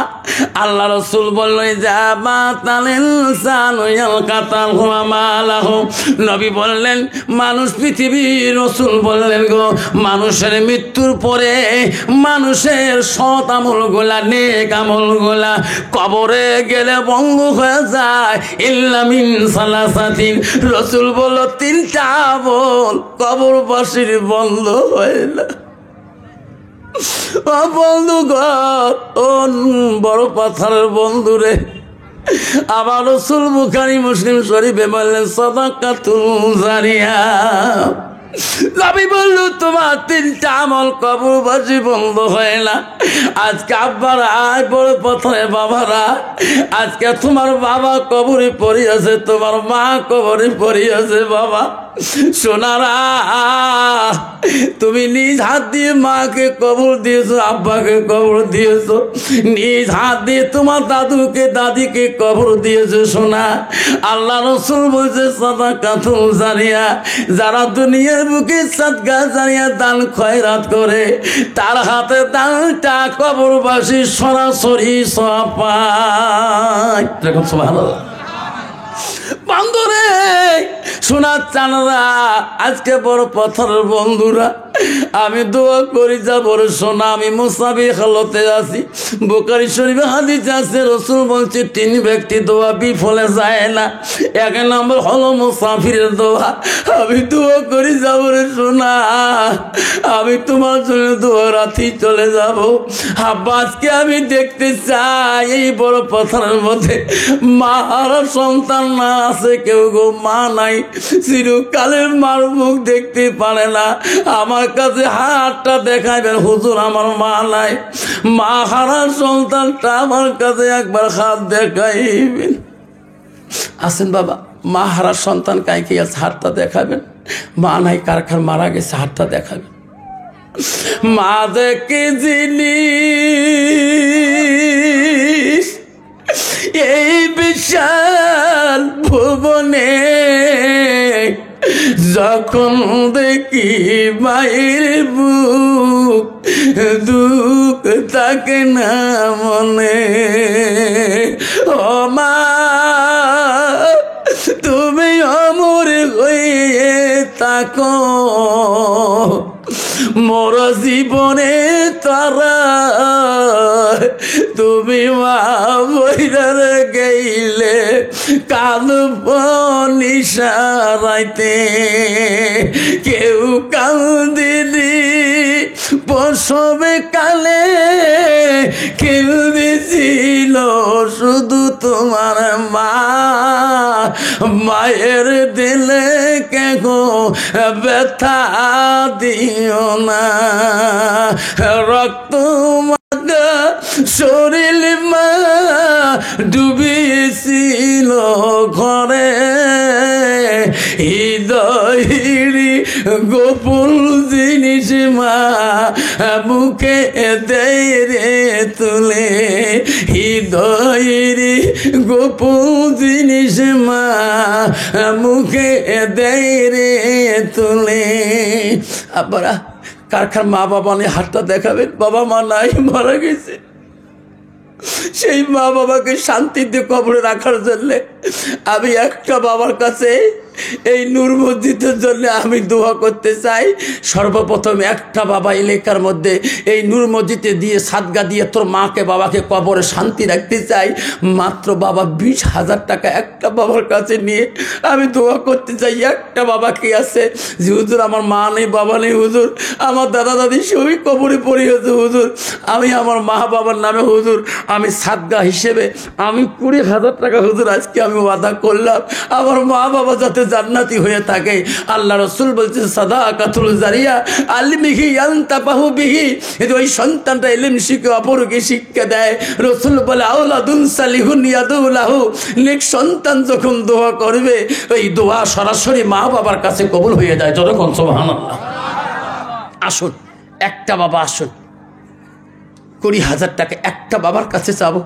আল্লাহ রসুল বললেন যাবা তালেন সানুয়াল কাতাল হুয়া মালাহু। নবী বললেন মানুষ পৃথিবীর, রসুল বললেন গো মানুষের মৃত্যুর পরে মানুষের সৎ আমলগুলা, নেক আমলগুলা কবরে গেলে বন্ধ হয়ে যায়, ইল্লা মিন সালাসাতিন। রসুল বলল 3টা আমল কবরবাসীর বন্ধ হয় না। ও বন্ধু ঘর, ও বড় পাথরের বন্ধুরে, আবার রাসূল বুখারী মুসলিম শরীফে বললেন সাদাকাতুল জারিয়া। নবী বলল তোমার 3টা আমল কবরবাসী বন্ধ হয় না। আজকে আব্বারা বড় পথে, বাবারা আজকে তোমার বাবা কবরে পড়ে আছে, তোমার মা কবরে পড়ে আছে। বাবা সোনারা, তুমি নিজ হাত দিয়ে মাকে কবর দিয়েছো, আব্বাকে কবর দিয়েছো, নিজ হাত দিয়ে তোমার দাদুকে দাদিকে কবর দিয়েছো। সোনা, আল্লাহ রসুল বলছে সাদাকাতুল জারিয়া, যারা দুনিয়ার বুকে সাদকা জারিয়া দান খয়রাত করে, তার হাতে দানটা কবরবাসী সরাসরি সওয়াব পায়। সুবহানাল্লাহ। বন্ধুরে, শোনার চানরা, আজকে বড় পথরের বন্ধুরা, আমি দোয়া করি যাব রে সোনা, আমি মুসাফির হালতে আছি। বুখারী শরীফে হাদিস আছে, রাসূল বলছে 3 ব্যক্তি দোয়া বিফলে যায় না। 1 নম্বর হলো মুসাফিরের দোয়া। আমি দোয়া করি যাব রে সোনা, আমি তোমার জন্য দোয়া রাতি চলে যাব। আব্বা আজকে আমি দেখতে চাই এই বড় পথরের মধ্যে মা আর সন্তান না আছে, কেউ গো মা নাই, চিরকালের মার মুখ দেখতে পারে না। আমার কাছে হাতটা দেখাইবেন, হুজুর আমার মা নাই, মা হারা সন্তানটা আমার কাছে একবার হাত দেখাইবেন। আসেন বাবা, মা হারা সন্তান কাইকে আছে, হাতটা দেখাবেন। মা নাই, কার কার মারা গেছে হাতটা দেখাবেন। মা দেখে জিনিস এই বিশাল ভুবনে, যখন দেখি মায়ের বুক দুঃখ থাকে না মনে। ও মা, তুমি অমর হয়ে থাকো, মোর জীবনে তারা তুমি মা বইরার গেইলে কাঁদব নিশারাইতে। কেউ কান্দিনি প্রসবে কালে, কেউ দিছিল শুধু তোমার মা। মায়ের দিলে কেন ব্যথা দিও না, রক্ত মাখা শরীর মা ডুবিয়েছিল ঘরে। হৃদয়ের গোপন জিনিস মা বুকে দেয় রে তুলে, হৃদয়ের গোপন জিনিস মা মুখে দেয় রে তুলে। আপনারা কার কার মা বাবা নিয়ে হাতটা দেখাবেন। বাবা মা নাই, মারা গেছে। সেই মা বাবাকে শান্তিতে কবরে রাখার জন্য আমি একটা বাবার কাছে এই নূর মসজিদের জন্য আমি দোয়া করতে চাই। সর্বপ্রথম একটা বাবা এলাকার মধ্যে এই নূর মসজিদে দিয়ে সাদগা দিয়ে তোর মাকে বাবাকে কবরে শান্তি রাখতে চাই। মাত্র বাবা 20,000 টাকা একটা বাবার কাছে নিয়ে আমি দোয়া করতে চাই। একটা বাবা কি আছে যে হুজুর আমার মা নেই, বাবা নেই, হুজুর আমার দাদা দাদি সবই কবরে পড়িয়েছে, হুজুর আমি আমার মা বাবার নামে হুজুর আমি সাদগা হিসেবে আমি 20,000 টাকা হুজুর আজকে আমি ওয়াদা করলাম, আমার মা বাবা যাতে জান্নাতি হয়ে থাকে। আল্লাহ রাসূল বলছেন সাদাকাতুল জারিয়া আলমিহি ইয়ানতাবাহু বিহি, ওই সন্তানটা ইলম শিখে অপরকে শিক্ষা দেয়। রাসূল বলে আওলাদুন সালিহুন ইয়াদুলাহু, নেক সন্তান যখন দোয়া করবে ওই দোয়া সরাসরি মা বাবার কাছে কবুল হয়ে যায়। যখন সুবহানাল্লাহ। আসুন একটা বাবা, আসুন 20,000 টাকা একটা বাবার কাছে চাবো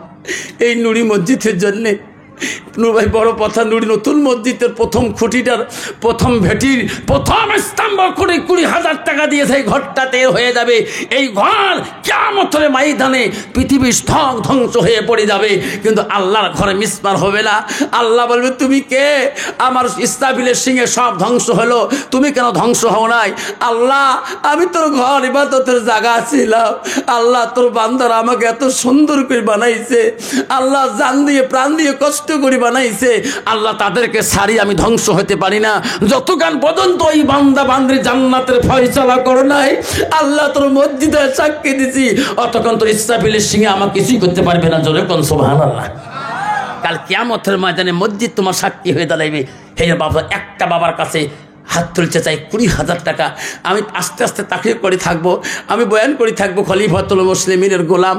এই নুরি মসজিদের জন্যে। নূর ভাই বড় কথা, নুরি নতুন মসজিদের প্রথম খুঁটিটার প্রথম ভেটির প্রথম স্তম্ভ করে 20,000 টাকা দিয়েছে। এই ঘরটাতে হয়ে যাবে, এই ঘর কিয়ামতের ময়দানে পৃথিবী ধ্বংস হয়ে পড়ে যাবে, কিন্তু আল্লাহর ঘরে মিসমার হবে না। আল্লাহ বলবে তুমি কে? আমার ইসরাফিলের সিংহে সব ধ্বংস হলো, তুমি কেন ধ্বংস হও নাই? আল্লাহ আমি তোর ঘর ইবাদতের জায়গা ছিলাম, আল্লাহ তোর বান্দারা আমাকে এত সুন্দর করে বানাইছে, আল্লাহ জান দিয়ে প্রাণ দিয়ে কষ্ট করে বানাইছে, আল্লাহ তাদেরকে সারি আমি ধ্বংস হতে পারি না যতক্ষণ পর্যন্ত ওই বান্দা বান্দির জান্নাতের ফয়সালা করো নাই। আল্লাহ তোর মসজিদে সাক্ষী দিছি, অতক্ষণ তোর ইসরাফিলের সিংহে আমাকে কিছুই করতে পারবে না। জোরে কোন সুবহানাল্লাহ। কাল কিয়ামতের ময়দানে মসজিদ তোমার সাক্ষী হয়ে দাঁড়াইবে। হে বাবা, একটা বাবার কাছে হাত তুলতে চাই 20,000 টাকা। আমি আস্তে আস্তে তাকিয়ে করে থাকবো, আমি বয়ান করে থাকবো খলিফাতুল মুসলিমিনের গোলাম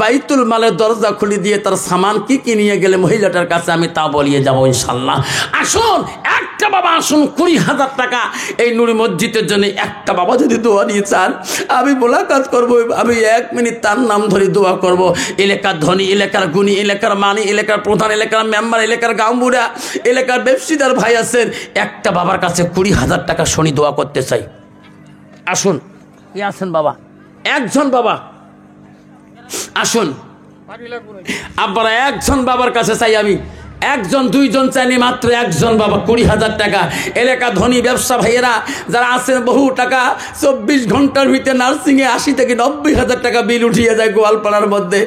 বাইতুল মালের দরজা খুলে দিয়ে তার সামান কি কি নিয়ে গেলে মহিলাটার কাছে আমি তা বলিয়ে যাবো ইনশাল্লাহ। আসুন একটা বাবা, আসুন 20,000 টাকা এই নুরি মসজিদের জন্য একটা বাবা যদি দোয়া নিয়ে চান আমি মোলাকাত করবো, আমি 1 মিনিট তার নাম ধরে দোয়া করব। এলাকার ধনী, এলাকার গুণী, এলাকার মানি, এলাকার প্রধান, এলাকার মেম্বার, এলাকার গাঁওবুড়া, এলাকার ব্যবসায়ীদার ভাই আছেন, একটা বাবার কাছে 20,000 টাকা শনি দোয়া করতে চাই। আসুন কি আছেন বাবা, একজন বাবা আসুন। আপনারা একজন বাবার কাছে চাই আমি, একজন দুইজন চাইনি, মাত্র একজন বাবা 20,000 টাকা। এলাকা ধনী ব্যবসা ভাইয়েরা যারা আছেন বহু টাকা, 24 ঘন্টার ভিতরে নার্সিংয়ে 80 থেকে 90,000 টাকা বিল উঠিয়ে যায় গোয়ালপাড়ার মধ্যে।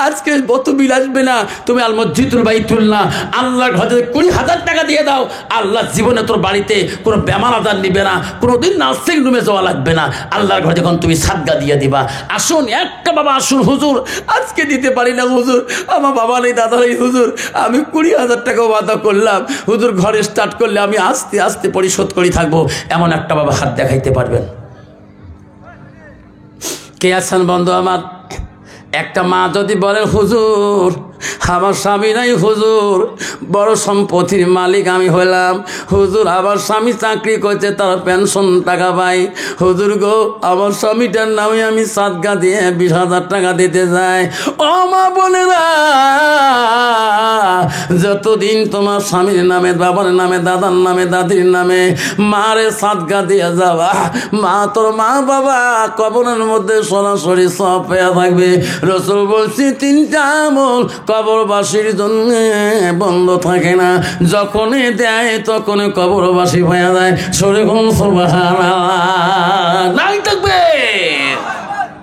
আজকে কত বিল আসবে না, তুমি আল মসজিদুল বাইতুল না আল্লাহর ঘরে 20,000 টাকা দিয়ে দাও, আল্লাহ জীবনে তোর বাড়িতে কোনো বেমার আজার নিবে না, কোনোদিন নার্সিং রুমে যাওয়া লাগবে না, আল্লাহর ঘরে যখন তুমি সাদগা দিয়ে দিবা। আসুন একটা বাবা, আসুন হুজুর আজকে দিতে পারি না হুজুর, আমার বাবা নেই দাদা নেই হুজুর, আমি 20,000 টাকা ওয়াদা করলাম হুজুর ঘরে স্টার্ট করলে আমি আস্তে আস্তে পরিশোধ করে থাকবো, এমন একটা বাবা হাত দেখাইতে পারবেন? কে আছেন বন্ধু আমার? একটা মা যদি বলে হুজুর আমার স্বামী নাই, হুজুর বড় সম্পত্তির মালিক আমি হইলাম, হুজুর আমার স্বামী চাকরি করছে, তার পেনশন টাকা পাই, হুজুর গো আমার স্বামীটার নামে আমি সাদকা দিয়ে 20,000 টাকা দিতে যাই। ও মা বোনেরা, যতদিন তোমার স্বামীর নামে, বাবার নামে, দাদার নামে, দাদির নামে মারে সাদকা দিয়ে যাবা, মা তোর মা বাবা কবরের মধ্যে সরাসরি সব পেয়ে থাকবে। রাসূল বলছি 3টা আমল কবরবাসীর জন্য বন্ধ থাকে না, যখনই দেয় তখন কবরবাসী হয়ে যায়। সরে কোন সুবহানাল্লাহ নাই থাকবে।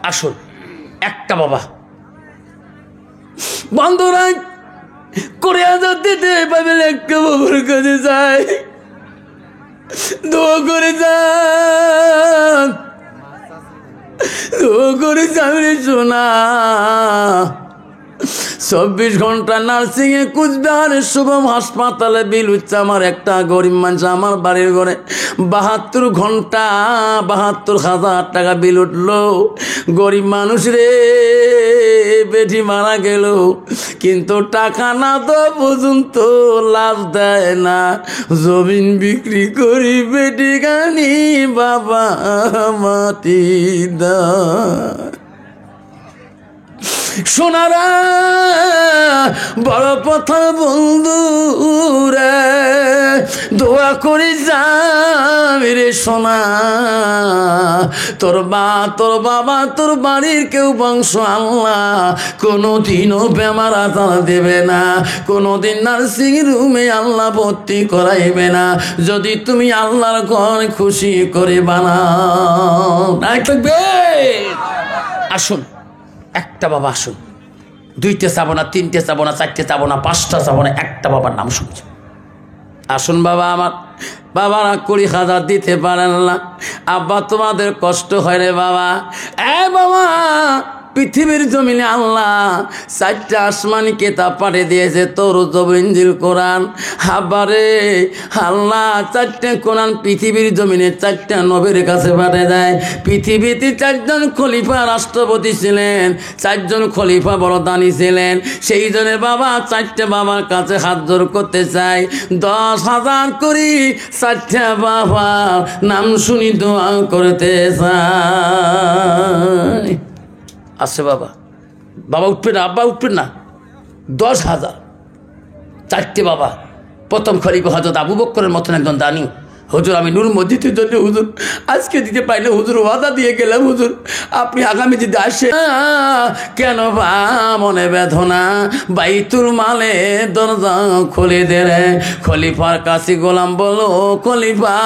আসুন একটা বাবা বন্ধুরা করে হাজার দিতে পারবেন, একটা বাবার কাছে যায়, দোয়া করে যান, দোয়া করে যাবেন। শোনা 24 ঘন্টা নার্সিংয়ে কুচবিহারের শুভম হাসপাতালে বিল হচ্ছে আমার একটা গরিব মানুষ, আমার বাড়ির ঘরে 72 ঘন্টা 72,000 টাকা বিল উঠলো। গরিব মানুষ রে, বেটি মারা গেল কিন্তু টাকা না দেওয়া পর্যন্ত লাশ দেয় না। জমিন বিক্রি করি বেটি গানি বাবা মাটি দেয়। সোনারা বড় কথা বন্ধুরে, দোয়া করে যাবি রে সোনা, তোর মা তোর বাবা তোর বাড়ির কেউ বংশ আল্লাহ কোনোদিনও বেমার আজার দেবে না, কোনোদিন নার্সিং রুমে আল্লাহ ভর্তি করাইবে না, যদি তুমি আল্লাহর ঘর খুশি করে বানাও। আসুন একটা বাবা, আসুন 2টে চাবো না, 3টে চাবো না, 4টে চাবো না, 5টা চাবো না, একটা বাবার নাম শুনছি। আসুন বাবা আমার, বাবারা 20,000 দিতে পারেন না, আব্বা তোমাদের কষ্ট হয় রে বাবা। বাবা পৃথিবীর জমিনে আল্লাহ 4টা আসমানি কেতাব পাঠিয়ে দিয়েছে, তৌরাত, ইনজিল, কোরআন। আবারে আল্লাহ 4টে কোরআন পৃথিবীর জমিনে 4টা নবীর কাছে পাঠিয়ে দেয়। পৃথিবীতে 4জন খলিফা রাষ্ট্রপতি ছিলেন, 4জন খলিফা বড় দানি ছিলেন। সেই জন্য বাবা 4টে বাবার কাছে হাত জোর করতে চাই, 10,000 করি 4টা বাবার নাম শুনি দোয়া করতে চাই। আছে বাবা, বাবা উঠবে না, আব্বা উঠবেন না। 10,000 4টে বাবা। প্রথম খলিফা হযরত আবু বকরের মতন একজন দানি, হুজুর আমি নূর মসজিদের জন্য হুজুর আজকে দিতে পারি না, হুজুর ওয়াদা দিয়ে গেলাম, হুজুর আপনি আগামী যদি আসে। কেন বা মনে বেদনা, বাইতুল মালে দরজা খুলে দে রে। খলিফার কাছে গোলাম বলো, খলিফা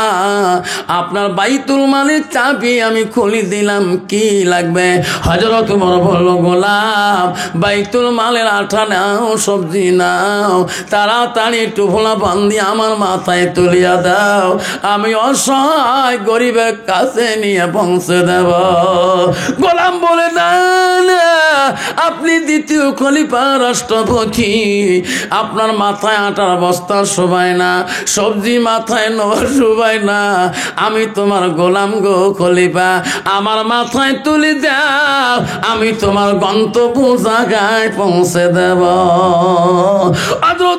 আপনার বাইতুল মালের চাবি আমি খুলে দিলাম, কি লাগবে? হযরত ওমর বলল, গোলাম বাইতুল মালের আটা নাও, সবজি নাও, তাড়াতাড়ি টুফলা বান্ধি আমার মাথায় তুলিয়া দাও, আমি অসহায় গরিবের কাছে নিয়ে পৌঁছে দেব। গোলাম বলে, না না, আপনি দ্বিতীয় খলিফা রাষ্ট্রপতি, আপনার মাথায় আটার বস্তা শোভায় না, সবজি মাথায় নেওয়া শোভায় না, আমি তোমার গোলাম গো খলিফা, আমার মাথায় তুলে দাও, আমি তোমার গন্তব্য জায়গায় পৌঁছে দেব।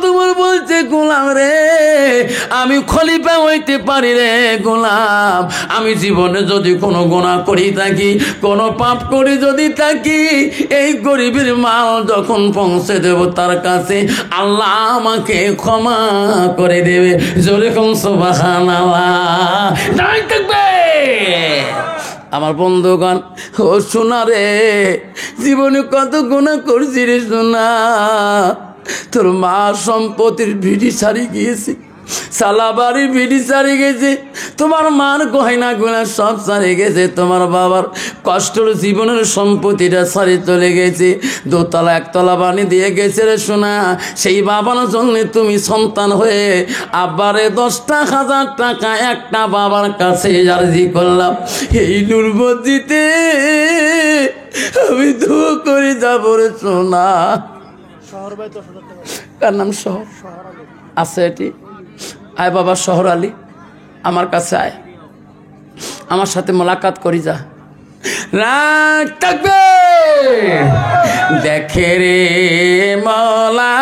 তোমার বলছে, গোলাম রে আমি খলিফা হইতে পারি রে গোলাম, আমি জীবনে যদি কোনো গুনাহ করি থাকি, কোনো পাপ করি যদি থাকি, এই গরিবের মাল যখন পৌঁছে দেব তার কাছে, আল্লাহ আমাকে ক্ষমা করে দেবে। জোরে কোন সুবহানাল্লাহ। নাই থাকবে আমার বন্ধুগণ। ও সোনা রে, জীবনে কত গুনাহ করছি রে সোনা, তোর মা সম্পত্তির ভিড়ি ছাড়ি গিয়েছে, সালাবাড়ি ভিড়ি ছাড়ি গেছে, তোমার মার গয়না গুলা সব ছাড়ি গেছে, তোমার বাবার কষ্টের জীবনের সম্পত্তিটা ছাড়ি চলে গেছে, 2তলা 1তলা বানি দিয়ে গেছে রে সোনা। সেই বাবার জন্য তুমি সন্তান হয়ে আব্বারে 10,000 টাকা একটা বাবার কাছে আরজি করলাম, এই নূর মসজিদে আমি দোয়া করে যাবো রে সোনা। কার নাম? শহর আছে এটি। আয় বাবা শহর আলী, আমার কাছে আয়, আমার সাথে মোলাকাত করি যা। রাগ থাকবে। দেখে রে মওলা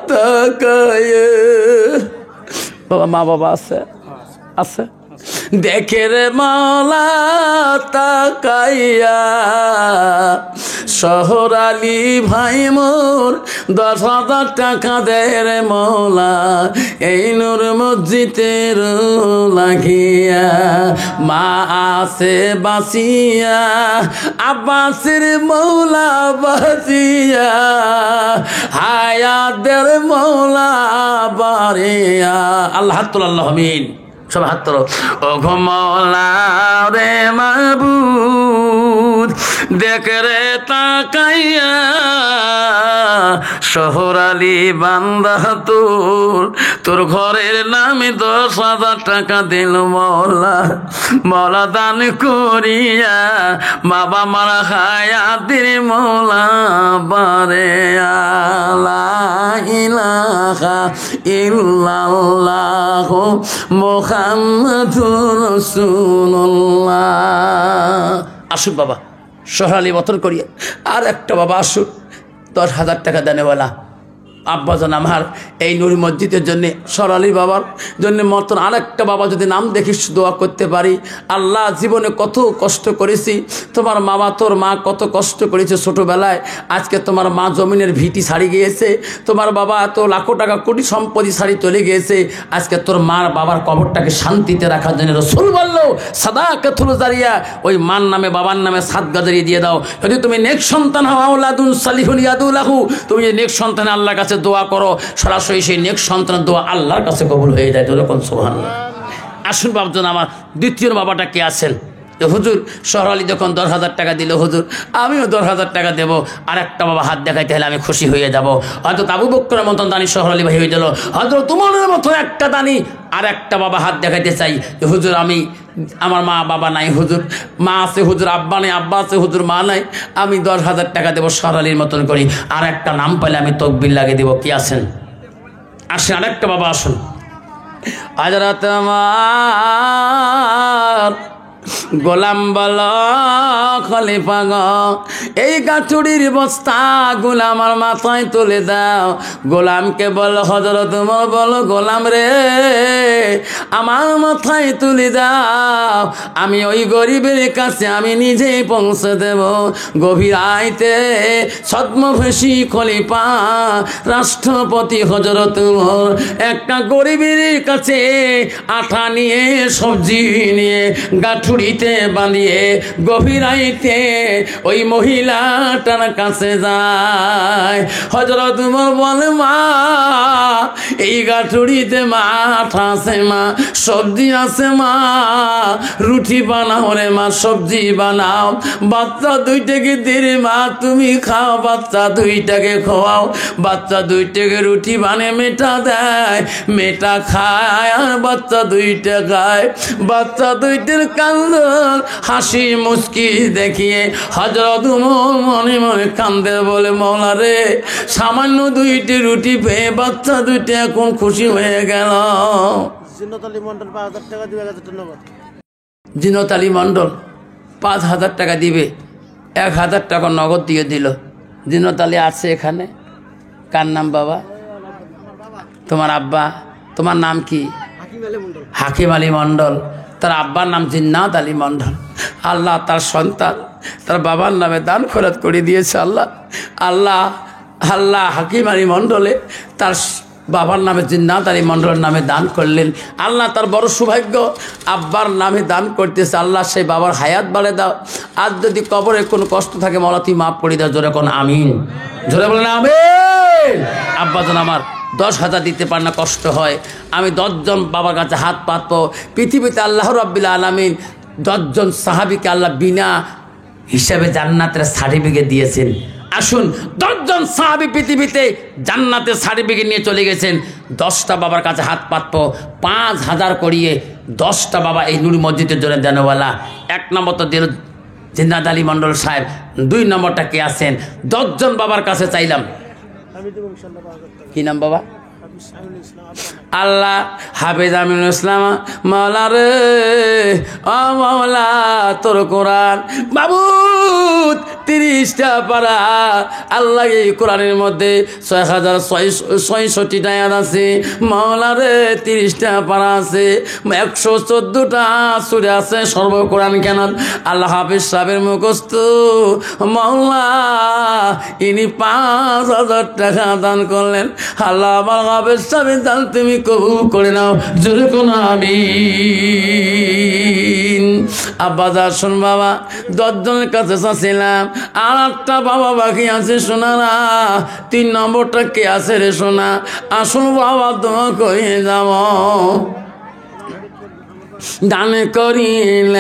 তাকায়ে, বাবা মা বাবা আছে আছে, দেখে রে মওলা তাকাইয়া শহর আলী ভাই মোর 10,000 টাকা দে রে মওলা এই নূর মসজিদের লাগিয়া। মা আছে বাসিয়া আব্বাসের মওলা বাসিয়া হায়াতের মওলা বারিয়া। আল্লাহ হাত তোলো, আল্লাহ আমিন, সব হাত তোলো। ও গো মওলা রে মাবুদ দেখে রে তাকাইয়া শহর আলী বান্দা তোর ঘরের নামে 10,000 টাকা দিল মওলা, মওলা দান করিয়া বাবা মারা হায়াতের মওলা বারে। লা ইলাহা ইল্লাল্লাহ মুহাম্মাদুর রাসূলুল্লাহ। আসুক বাবা সহালি বতন করিয়া। আর একটা বাবা আসুক 10,000 টাকা দেনেওয়ালা আব্বাজান আমার এই নূর মসজিদের জন্যে সরালি বাবার জন্য মতন আরেকটা বাবা যদি নাম দেখিস দোয়া করতে পারি। আল্লাহ জীবনে কত কষ্ট করেছি, তোমার বাবা তোর মা কত কষ্ট করেছে ছোটোবেলায়, আজকে তোমার মা জমিনের ভিটি ছাড়ি গিয়েছে, তোমার বাবা এত লাখো টাকা কোটি সম্পত্তি ছাড়ি চলে গিয়েছে, আজকে তোর মার বাবার কবরটাকে শান্তিতে রাখার জন্য রাসূল বলল সাদাকাতুল জারিয়া, ওই মার নামে বাবার নামে সাদকা জারিয়া দিয়ে দাও। যদি তুমি নেক সন্তান হও আওলাদুন সালিহুন ইয়াদুলাহু, তুমি যে নেক সন্তান আল্লাহর কাছে দোয়া করো সরাসরি সেই নেক সন্তানের দোয়া আল্লাহর কাছে কবুল হয়ে যায়। যখন সুবহানাল্লাহ। আসুন বাবজন আমার দ্বিতীয় বাবাটা কে আছেন? হুজুর শহরালি যখন 10,000 টাকা দিল, হুজুর আমিও 10,000 টাকা দেবো, আর একটা বাবা হাত দেখাইতে হলে আমি খুশি হয়ে যাব। হয়তো আবু বকরের মতন দানি শহরালি ভাই হয়ে গেল, হয়তো তোমার মতো একটা দানি আর একটা বাবা হাত দেখাইতে চাই হুজুর আমি আমার মা বাবা নাই, হুজুর মা আছে, হুজুর আব্বা নাই, আব্বা আছে, হুজুর মা নাই, আমি 10,000 টাকা দেবো শহরালির মতন করি, আর একটা নাম পাইলে আমি তকবির লাগিয়ে দেবো। কি আছেন? আসেন আরেকটা বাবা আসুন। হযরত আমার গোলাম বল খলিফা গ এই গাছুড়ির বস্তা গোলাম আমার মাথায় তুলে দাও। গোলামকে বল হযরত ওমর বল গোলাম রে আমার মাথায় তুলে দাও, আমি ওই গরিবের কাছে আমি নিজেই পৌঁছে দেব। গভীর আইতে ছদ্মবেশী খলিফা রাষ্ট্রপতি হযরত ওমর একটা গরিবের কাছে আঠা নিয়ে সবজি নিয়ে গাঠুড়িতে বাঁধিয়ে গভীর আইতে ওই মহিলাটার কাছে যায়। হযরত ওমর বলে মা এই গাঠুড়িতে মা আঠা আছে, মা সবজি আছে, মা রুটি বানাও রে মা, সবজি বানাও, বাচ্চা দুইটাকে দিরে মা তুমি খাও, বাচ্চা দুইটাকে খাওয়াও। বাচ্চা দুইটাকে রুটি বানিয়ে মেটা দেয়, মেটা খায় আর বাচ্চা দুইটা খায়। বাচ্চা দুইটার কান্দন হাসি মুস্কি দেখিয়ে হযরত ওমর মনে মনে কান্দে, বলে মওলা রে সামান্য দুইটি রুটি পেয়ে বাচ্চা দুইটা এখন খুশি হয়ে গেল। জিন্নত আলী মন্ডল 5,000 টাকা দিবে। ধন্যবাদ। জিন্নত আলী মন্ডল 5,000 টাকা দিবে, 1,000 টাকা নগদ দিয়ে দিল। জিন্নত আলী আছে এখানে? কার নাম বাবা? তোমার আব্বা? তোমার নাম কি? হাকিম আলী মন্ডল। তার আব্বার নাম জিন্নাত আলী মন্ডল। আল্লাহ তার সন্তান তার বাবার নামে দান খরচ করে দিয়েছে। আল্লাহ আল্লাহ আল্লাহ হাকিম আলী মন্ডলে তার বাবার নামে জিন্নাত আলী মন্ডলের নামে দান করলেন। আল্লাহ তার বড় সৌভাগ্য, আব্বার নামে দান করতেছে। আল্লাহ সেই বাবার হায়াত বাড়ে দাও। আর যদি কবরে কোনো কষ্ট থাকে মওলা তুই মাফ করে দাও। জোরে কোন আমিন, জোরে বলেন আমিন। আব্বাজন আমার 10,000 দিতে পার না, কষ্ট হয়। আমি 10 জন বাবার কাছে হাত পাতবো। পৃথিবীতে আল্লাহ রাব্বিল আলামিন 10 জন সাহাবীকে আল্লাহ বিনা হিসাবে জান্নাতের সার্টিফিকেট দিয়েছেন। আসুন 10 জন সাহাবী পৃথিবীতে জান্নাতের সার্টিফিকেট নিয়ে চলে গেছেন। 10টা বাবার কাছে হাত পাতবো, 5,000 করিয়ে 10টা বাবা এই নূর মসজিদের জন্য দেনওয়ালা। 1 নম্বর তো দিল জিন্নাত আলী মন্ডল সাহেব, 2 নম্বরটা কে আছেন? 10 জন বাবার কাছে চাইলাম। আমি দেব ইনশাআল্লাহ 5,000 টাকা। কি নাম বাবা? আল্লাহ হাফেজ আমিনুল ইসলাম মাওলা রে ও মাওলা তোর কোরআন বাবু 30টা পারা আল্লাহ এই কোরআনের মধ্যে 6066টা আয়াত আছে মাওলা রে 30টা পারা আছে 114টা সূরা আছে সর্ব কোরআন কেন আল্লাহ হাফেজ সাহেবের মুখস্থ মাওলা ইনি 5000 টাকা দান করলেন আল্লাহ আমার হাফেজ সাহেবের দান তুমি কবুল করে নাও জোরে কোন আমিন। আব্বা যা শোন বাবা 10 জনের কাছে চাচ্ছিলাম আর 8টা বাবা বাকি আছে সোনারা 3 নম্বরটা কে আছে রে সোনা আসল বাবা দোয়া করে যাব দান করিলেন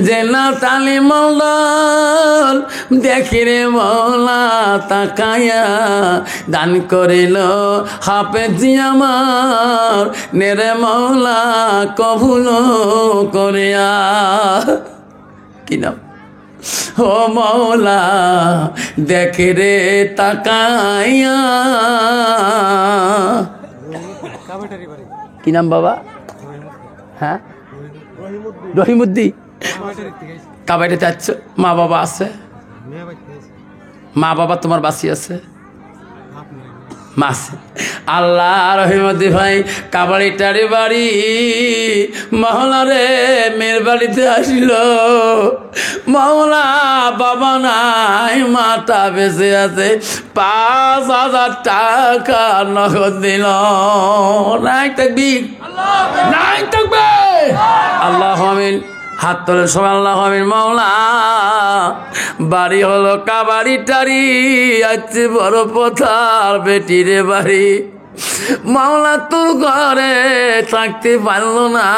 যে না তালি মঙ্গল দেখি রে মৌলা তাকায়া দান করিল হাফেজি আমার নেরে মৌলা কবুল করিয়া কি নাম ও মৌলা দেখে রে তাকায়া কি নাম বাবা হ্যাঁ রহিমুদ্দি কাবাইতে যাচ্ছ মা বাবা আছে মা বাবা তোমার বাসি আছে মাস আল্লাহ রহিমুদ্দি ভাই কাবাড়িটারি বাড়ি মহলা রে মেয়ের বাড়িতে আসিল মহলা বাবা নাই মাটা বেঁচে আছে 5000 টাকা নগদ দিল নাই থাকবি নাই থাকবে আল্লাহ আমিন হাত তোলে সবাই আল্লাহ আমিন মাওলা বাড়ি হলো কাবাড়িটারি আছে বড় পথার বেটিরে বাড়ি মাওলা তোর ঘরে থাকতে পারলো না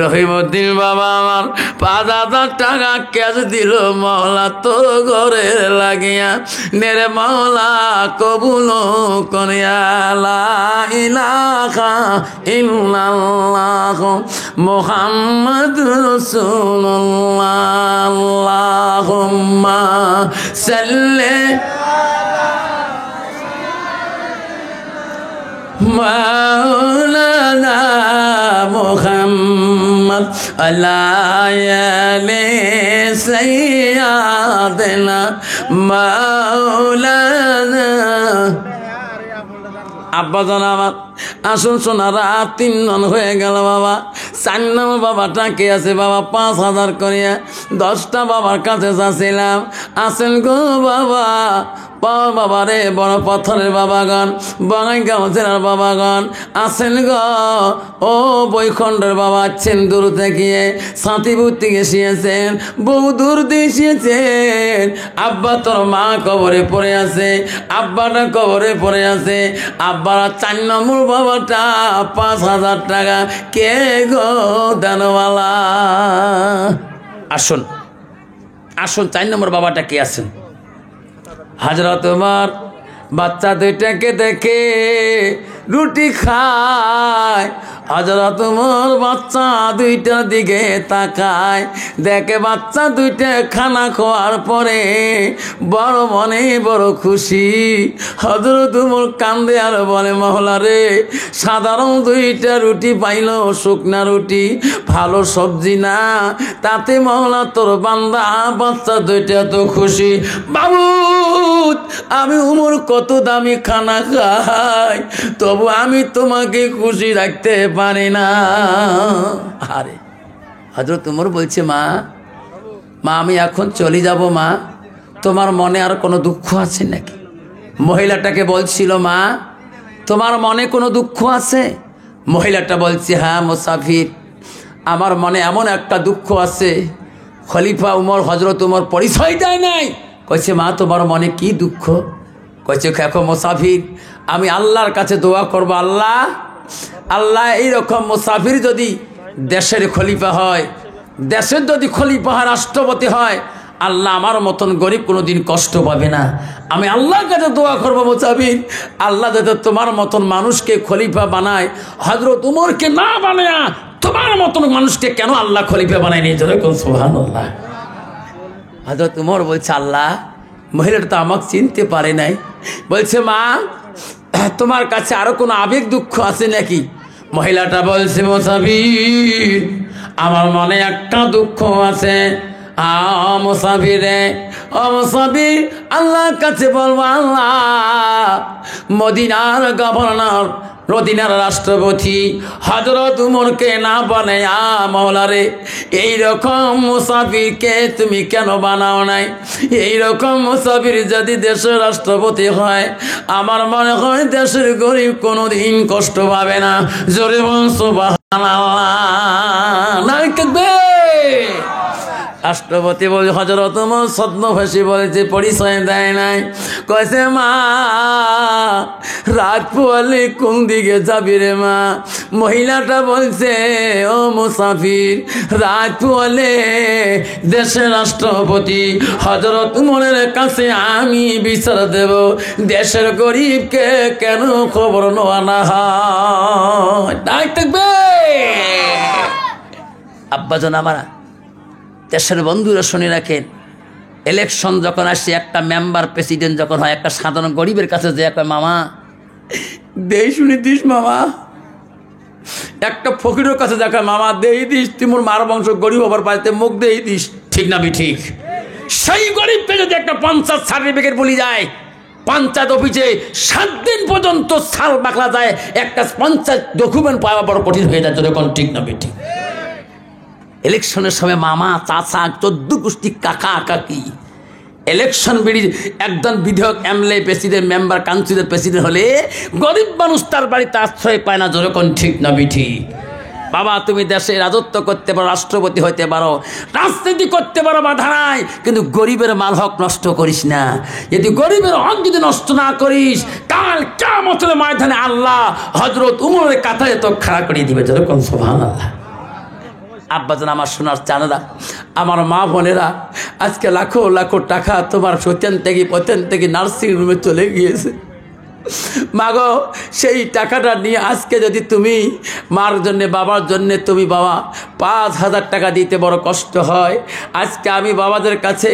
রহিমউদ্দিন বাবা আমার 5000 টাকা ক্যাশ দিল মাওলা তোর ঘরে লাগিয়া নেরে মাওলা কবুল করিয়া লা ইলাহা ইল্লাল্লাহ মুহাম্মাদুর রাসূলুল্লাহ আল্লাহুম্মা সাল্লি মাওলানা মুহাম্মদ আলাইহি সাইয়্যিদানা মাওলানা আব্বা জান আমার আসুন সোনারা 3 জন হয়ে গেল বাবা 4 নম্বর বাবাটা কে আছে বাবা 5000 করিয়া 10টা বাবার কাছে যাচ্ছিলাম আসেন গো বাবা বাবা রে বড় পাথরের বাবাগণ বঙ্গাইগাঁও জেলার বাবাগণ আসেন গ ও বৈখণ্ডের বাবা আছেন দূর থেকে সাঁতিপুর থেকে এসেছেন বহু দূর দিয়ে এসেছেন আব্বা তোর মা কবরে পড়ে আছে আব্বাটা কবরে পড়ে আছে আব্বারা 4 নম্বর বাবাটা 5000 টাকা কে গো দানওয়ালা আসুন আসুন 4 নম্বর বাবাটা কে আছেন হযরত ওমর বাচ্চা দুইটাকে দেখে রুটি খায় হযরত ওমর বাচ্চা দুইটার দিকে তাকায় দেখে বাচ্চা দুইটা খানা খাওয়ার পরে বড় মনে বড় খুশি হযরত ওমর কান্দে আর বলে মহলা রে সাধারণ 2টা রুটি পাইল শুকনা রুটি ভালো সবজি না তাতে মহলা তোর বান্দা বাচ্চা দুইটা তো খুশি বাবু আমি ওমর কত দামি খানা খাই তবু আমি তোমাকে খুশি রাখতে পারি না আরে হযরত ওমর বলছে মা আমি এখন চলে যাব মা তোমার মনে আর কোনো দুঃখ আছে নাকি মহিলাটাকে বলছিল মা তোমার মনে কোনো দুঃখ আছে মহিলাটা বলছে হ্যাঁ মুসাফির আমার মনে এমন একটা দুঃখ আছে খলিফা উমর হযরত ওমর পরিচয় দেয় নাই কইছে মা তোমার মনে কি দুঃখ কইছে দেখো মুসাফির আমি আল্লাহর কাছে দোয়া করব আল্লাহ এইরকম মুসাফির যদি দেশের খলিফা হয় দেশের যদি খলিফা হয় রাষ্ট্রপতি হয় আল্লাহ আমার মতন গরিব কোনোদিন কষ্ট পাবে না আমি আল্লাহর কাছে দোয়া করব মুসাফির আল্লাহ যাতে তোমার মতন মানুষকে খলিফা বানায় হযরত উমরকে না বানায় তোমার মতন মানুষকে কেন আল্লাহ খলিফা বানায় নিয়ে চলে কোন সুবহানাল্লাহ হযরত উমর বলছে আল্লাহ মহিলাটা তো আমাকে চিনতে পারে নাই বলছে মা তোমার কাছে আরো কোনো আবেগ দুঃখ আছে নাকি? মহিলাটা বলছে, মুসাফির, আমার মনে একটা দুঃখ আছে। মুসাফিরে, ও মুসাফির, আল্লাহর কাছে বলবো, আল্লাহ, মদিনার গভর্নর, মদিনার রাষ্ট্রপতি হযরত উমরকে না বানায়া মাওলারে এইরকম মুসাফিরকে তুমি কেন বানাও নাই? এইরকম মুসাফির যদি দেশের রাষ্ট্রপতি হয়, আমার মনে হয় দেশের গরিব কোনোদিন কষ্ট পাবে না। জোরে বল সুবহানাল্লাহ। নাই থাকবে। রাষ্ট্রপতি বলে, হযরত ওমর ছদ্মবেশী বলেছে, পরিচয় দেয় নাই। কয়েছে, মা, রাত পোয়ালে কোন দিকে যাবি রে মা? মহিলাটা বলছে, ও মুসাফির, রাত পোয়ালে দেশের রাষ্ট্রপতি হযরত উমরের কাছে আমি বিচার দেব, দেশের গরিবকে কেন খবর নেওয়া না হয়? ডাক থাকবে। আব্বাজান আমারা, দেশের বন্ধুরা শুনে রাখেন, ইলেকশন যখন আসছে, একটা মেম্বার প্রেসিডেন্ট যখন হয়, একটা সাধারণ গরিবের কাছে যে কয়, মামা দেই শুনে দিস মামা। একটা ফকিরের কাছে দেখা, মামা দেই দিস, তিমুর মার বংশ গরিব হবার পাইতে মুখ দেই দিস। ঠিক না ঠিক? সেই গরিবকে যদি একটা পঞ্চায়েত সার্টিফিকেট বলি যায়, পঞ্চায়েত অফিসে 7 দিন পর্যন্ত সাল বাকলা যায়, একটা পঞ্চায়েত ডকুমেন্ট পাওয়া বড় কঠিন হয়ে যায়। যখন ঠিক না ঠিক? ইলেকশনের সময় মামা, চাচা, 14 গোষ্ঠী, কাকা, কাকি, ইলেকশন বেড়ি একজন বিধায়ক, এমএলএ, প্রেসিডেন্ট, মেম্বার, কাউন্সিলের প্রেসিডেন্ট হলে গরিব মানুষ তার বাড়িতে আশ্রয় পায় না। যেরকম ঠিক না ঠিক? বাবা, তুমি দেশে রাজত্ব করতে পারো, রাষ্ট্রপতি হইতে পারো, রাজনীতি করতে পারো, বাধা নাই, কিন্তু গরিবের মাল হক নষ্ট করিস না। যদি গরিবের হক যদি নষ্ট না করিস, কাল কিয়ামতের ময়দানে আল্লাহ হযরত উমরের কাতারে তো খাড়া করে দিবে। যেরকম সুবহানাল্লাহ। আব্বাজান আমার সোনার চাঁদা, আমার মা বোনেরা, আজকে লাখো লাখো টাকা তোমার সত্যেন থেকে নার্সিং রুমে চলে গিয়েছে। মাগো, সেই টাকাটা নিয়ে আজকে যদি তুমি মার জন্যে, বাবার জন্যে, তুমি বাবা 5,000 টাকা দিতে বড় কষ্ট হয়। আজকে আমি বাবাদের কাছে,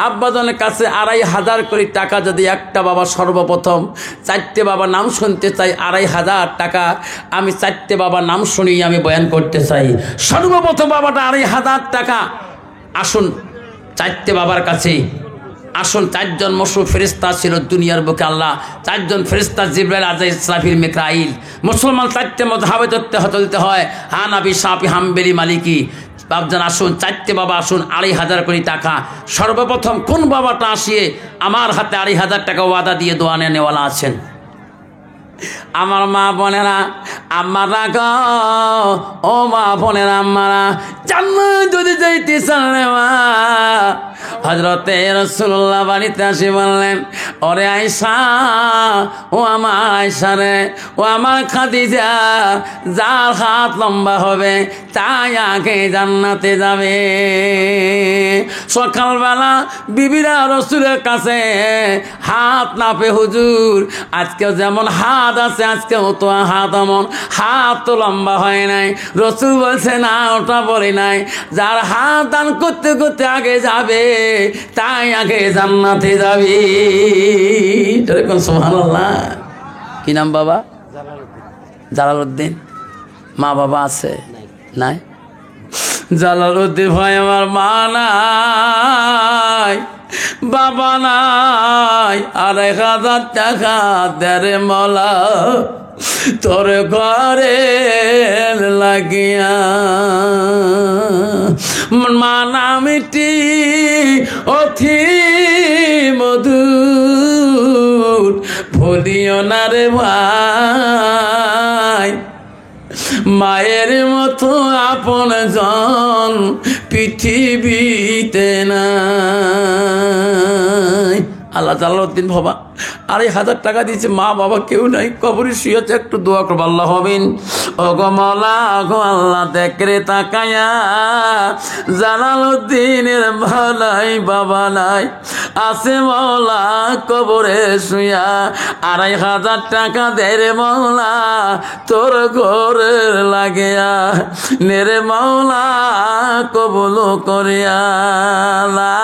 আব্বাজনের কাছে 2,500 করে টাকা যদি একটা বাবা সর্বপ্রথম 4টে বাবা নাম শুনতে চাই, 2,500 টাকা আমি 4টে বাবা নাম শুনিয়ে আমি বয়ান করতে চাই। সর্বপ্রথম বাবাটা 2,500 টাকা। আসুন 4টে বাবার কাছে আসুন। 4 জন মশরুফ ফেরেশতা ছিল দুনিয়ার বুকে। আল্লাহ 4 জন ফেরেশতা, জিবরাইল, আজরাইল, ইসরাফিল, মিকাইল। মুসলমান 4টে মাযহাবে চলতে হয়, হানাফি, শাফি, হাম্বলি, মালিকি। বাবজান আসুন, 4টে বাবা আসুন, 2,500 করে টাকা। সর্বপ্রথম কোন বাবাটা আসিয়ে আমার হাতে 2,500 টাকা ওয়াদা দিয়ে দোয়া নেওয়ালা আছেন? আমার মা বোনেরা, আমারা গো, ও মা বোনেরা, আমারা জান্নাত যদি যাইতে চান রে মা, হযরতে রাসূলুল্লাহ বাড়িতে আসি বললেন, ওরে আয়েশা, ও আমার আয়েশা রে, ও আমার খাদিজা, যার হাত লম্বা হবে তাই আগে জান্নাতে যাবে। সকালবেলা বিবিরা রাসূলের কাছে হাত নাপে, হুজুর আজকেও যেমন হাত আছে, আজকেও তো হাত এমন, হাত তো লম্বা হয় নাই। রাসূল বলছে, না, ওটা বলি নাই, যার হাত দান করতে করতে আগে যাবে তাই আগে জান্নাতে যাবে। সুবহানাল্লাহ। কি নাম বাবা? জালালউদ্দিন। মা বাবা আছে? নাই। জালালউদ্দিন ভাই, আমার মা নাই, বাবা নাই, 2,500 টাকা দেরে মলা তোর ঘরে লাগিয়া। মানা মিটি অথি মধুর, ভুলিও না রে ভাই, মায়ের মতো আপন জন পৃথিবীতে নাই। আল্লাহ জালালউদ্দিন বাবা 2,500 টাকা দিয়েছে, মা বাবা কেউ নাই, কবরে শুয়েছে। একটু দোয়া করবো, আল্লাহ হবেন। ও গো মওলা, গো আল্লাহ, দেখরে তাকায়া জালালউদ্দিনের ভালাই বাবা নাই, আছে মওলা কবরে শুয়া। 2,500 টাকা দে রে মওলা তোর ঘরের লাগিয়া, নেরে মওলা কবুল করিয়া। লা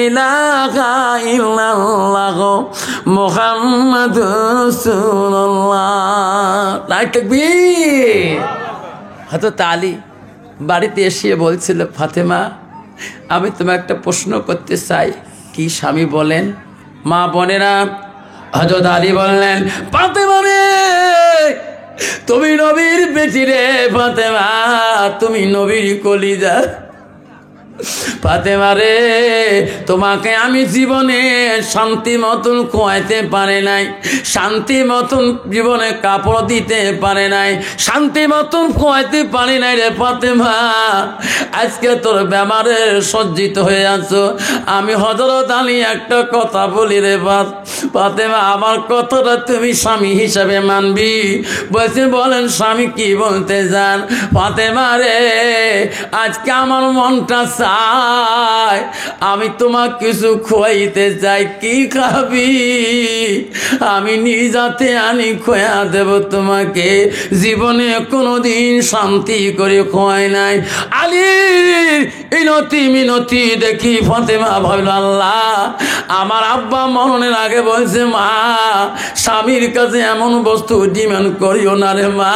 ইলাহা ইল্লাল্লাহ মুহাম্মাদুর রাসূলুল্লাহ। নাইট তাকবীর। হযরত আলী বাড়িতে এসে বলছিল, ফাতেমা আমি তোমাকে একটা প্রশ্ন করতে চাই। কি স্বামী বলেন? মা বোনেরা, হযরত আলী বললেন, ফাতেমা রে তুমি নবীর বেটি রে ফাতেমা, তুমি নবীর কলিজা। ফাতেমা রে তোমাকে আমি জীবনে শান্তি মতন খোয়াইতে পারে নাই, শান্তি মতন জীবনে কাপড় দিতে পারে নাই, শান্তি মতন খোয়াইতে পারে নাই রে ফাতেমা। আজকে তোর বেমারে সজ্জিত হয়ে আছো। আমি হযরত আলী একটা কথা বলি রে ফাতেমা, আমার কথাটা তুমি স্বামী হিসাবে মানবি? বলছে, বলেন স্বামী কি বলতে চান? ফাতেমা রে আজকে আমার মনটা চাই আমি তোমাকে কিছু খোয়াইতে চাই। কি খাবি? আমি নিজ হাতে আনি খোয়া দেব তোমাকে। জীবনে কোনোদিন শান্তি করে খোয়াই নাই। আলীর ইনতি মিনতি দেখি ফাতেমা ভাবল, আল্লাহ আমার আব্বা মরণের আগে বলছে, মা স্বামীর কাছে এমন বস্তু ডিমান্ড করিও না রে মা,